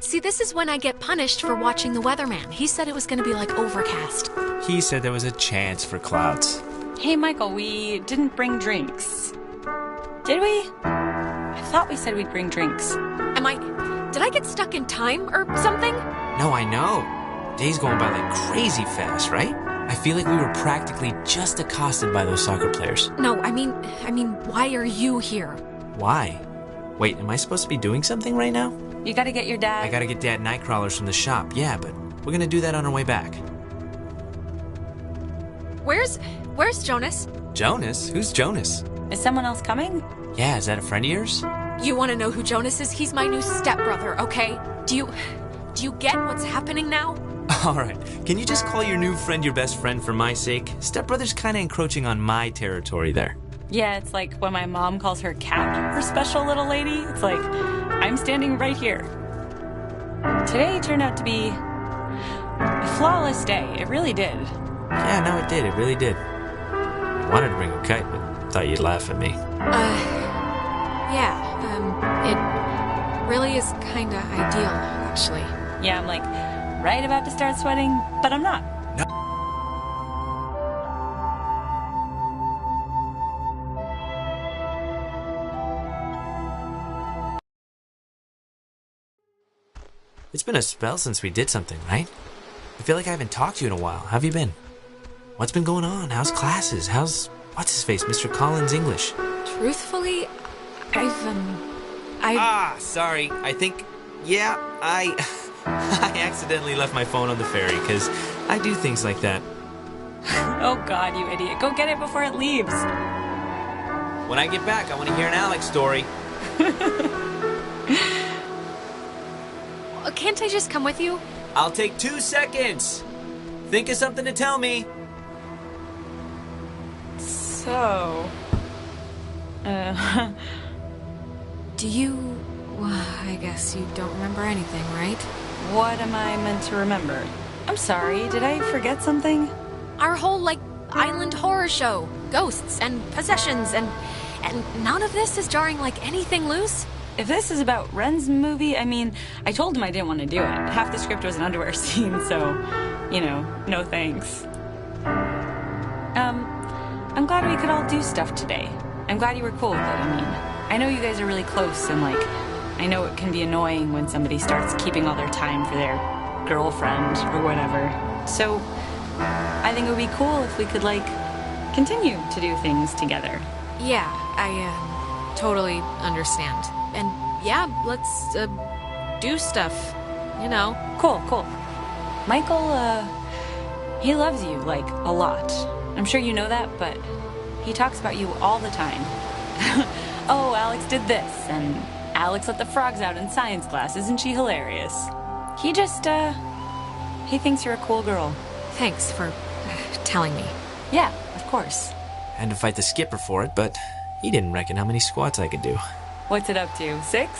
see, this is when I get punished for watching the weatherman. He said it was going to be like overcast. He said there was a chance for clouds. Hey, Michael, we didn't bring drinks. Did we? I thought we said we'd bring drinks. Did I get stuck in time or something? No, I know. Days going by like crazy fast, right? I feel like we were practically just accosted by those soccer players. No, I mean, why are you here? Why? Wait, am I supposed to be doing something right now? You gotta get your dad... I gotta get Dad nightcrawlers from the shop, yeah, but we're gonna do that on our way back. Where's Jonas? Jonas? Who's Jonas? Is someone else coming? Yeah, is that a friend of yours? You want to know who Jonas is? He's my new stepbrother, okay? Do you get what's happening now? Alright, can you just call your new friend your best friend for my sake? Stepbrother's kinda encroaching on my territory there. Yeah, it's like when my mom calls her cat her special little lady. It's like, I'm standing right here. Today turned out to be a flawless day. It really did. Yeah, no, it did. It really did. I wanted to bring a kite, but thought you'd laugh at me. Yeah, it really is kinda ideal, actually. Yeah, I'm like, right about to start sweating, but I'm not. No. It's been a spell since we did something, right? I feel like I haven't talked to you in a while. How have you been? What's been going on? How's classes? How's, what's-his-face, Mr. Collins' English? Truthfully, sorry. I think, yeah, I accidentally left my phone on the ferry, because I do things like that. Oh God, you idiot. Go get it before it leaves. When I get back, I want to hear an Alex story. Can't I just come with you? I'll take 2 seconds. Think of something to tell me. So... Do you... Well, I guess you don't remember anything, right? What am I meant to remember? I'm sorry, did I forget something? Our whole, island horror show. Ghosts and possessions and none of this is jarring like anything loose? If this is about Ren's movie, I mean, I told him I didn't want to do it. Half the script was an underwear scene, so, no thanks. I'm glad we could all do stuff today. I'm glad you were cool with it, I know you guys are really close, and, I know it can be annoying when somebody starts keeping all their time for their girlfriend or whatever. So, I think it would be cool if we could, continue to do things together. Yeah, I, totally understand. And yeah, let's, do stuff, Cool. Michael, he loves you, a lot. I'm sure you know that, but he talks about you all the time. Oh, Alex did this, and Alex let the frogs out in science class. Isn't she hilarious? He just, he thinks you're a cool girl. Thanks for telling me. Yeah, of course. Had to fight the skipper for it, but he didn't reckon how many squats I could do. What's it up to, 6?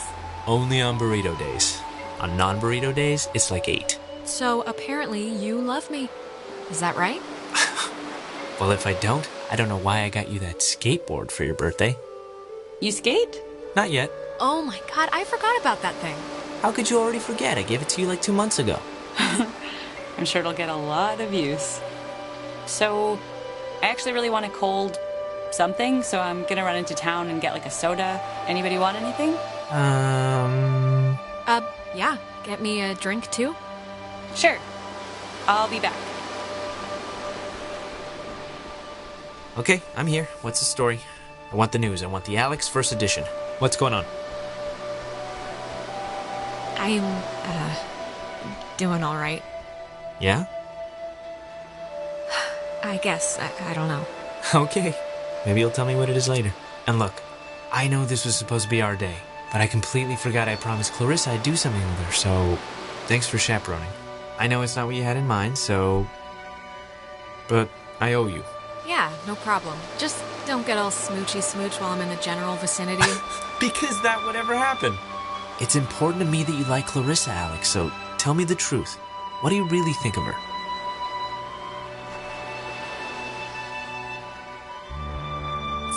Only on burrito days. On non-burrito days, it's 8. So apparently you love me. Is that right? Well, if I don't know why I got you that skateboard for your birthday. You skate? Not yet. Oh my God, I forgot about that thing. How could you already forget? I gave it to you 2 months ago. I'm sure it'll get a lot of use. So, I actually really want a cold something, so I'm gonna run into town and get a soda. Anybody want anything? Yeah. Get me a drink too? Sure. I'll be back. Okay, I'm here. What's the story? I want the news. I want the Alex first edition. What's going on? I'm, doing all right. Yeah? I guess. I don't know. Okay. Maybe you'll tell me what it is later. And look, I know this was supposed to be our day, but I completely forgot I promised Clarissa I'd do something with her, so thanks for chaperoning. I know it's not what you had in mind, but I owe you. Yeah, no problem. Just don't get all smoochy smooch while I'm in the general vicinity. Because that would ever happen. It's important to me that you like Clarissa, Alex, so tell me the truth. What do you really think of her?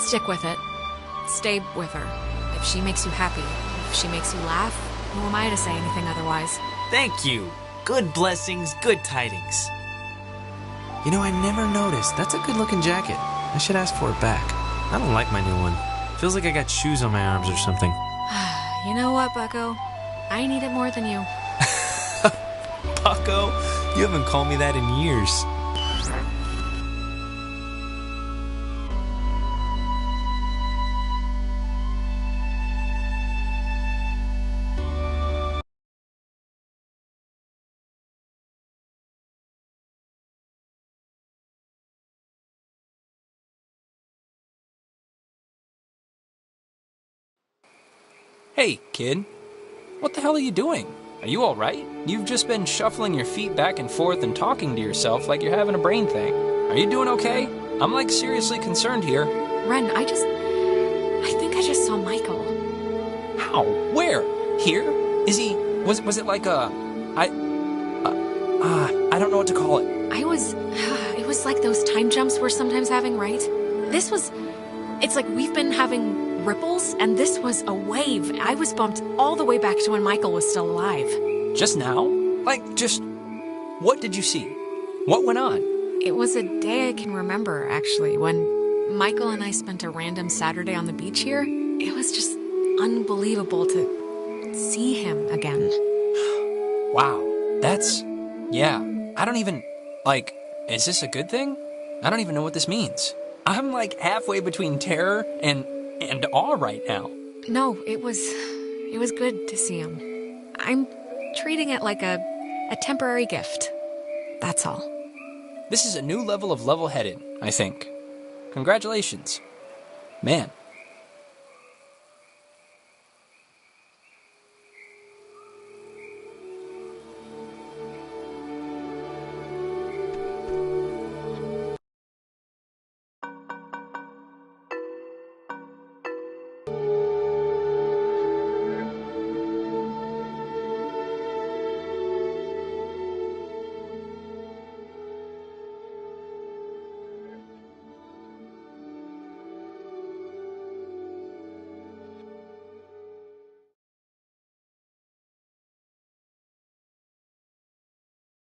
Stick with it. Stay with her. If she makes you happy, if she makes you laugh, who am I to say anything otherwise? Thank you. Good blessings, good tidings. You know, I never noticed. That's a good-looking jacket. I should ask for it back. I don't like my new one. Feels like I got shoes on my arms or something. You know what, Bucko? I need it more than you. Bucko? You haven't called me that in years. Hey, kid. What the hell are you doing? Are you alright? You've just been shuffling your feet back and forth and talking to yourself like you're having a brain thing. Are you doing okay? I'm like seriously concerned here. Ren, I think I just saw Michael. How? Where? Here? Is he... Was it like a... I don't know what to call it. It was like those time jumps we're sometimes having, right? It's like we've been having ripples, and this was a wave. I was bumped all the way back to when Michael was still alive. Just now? What did you see? What went on? It was a day I can remember, actually, when Michael and I spent a random Saturday on the beach here. It was just unbelievable to see him again. Wow. Yeah. I don't even... is this a good thing? I don't even know what this means. I'm like halfway between terror and awe right now. No, it was good to see him. I'm treating it like a temporary gift. That's all. This is a new level of level-headed, I think. Congratulations. Man,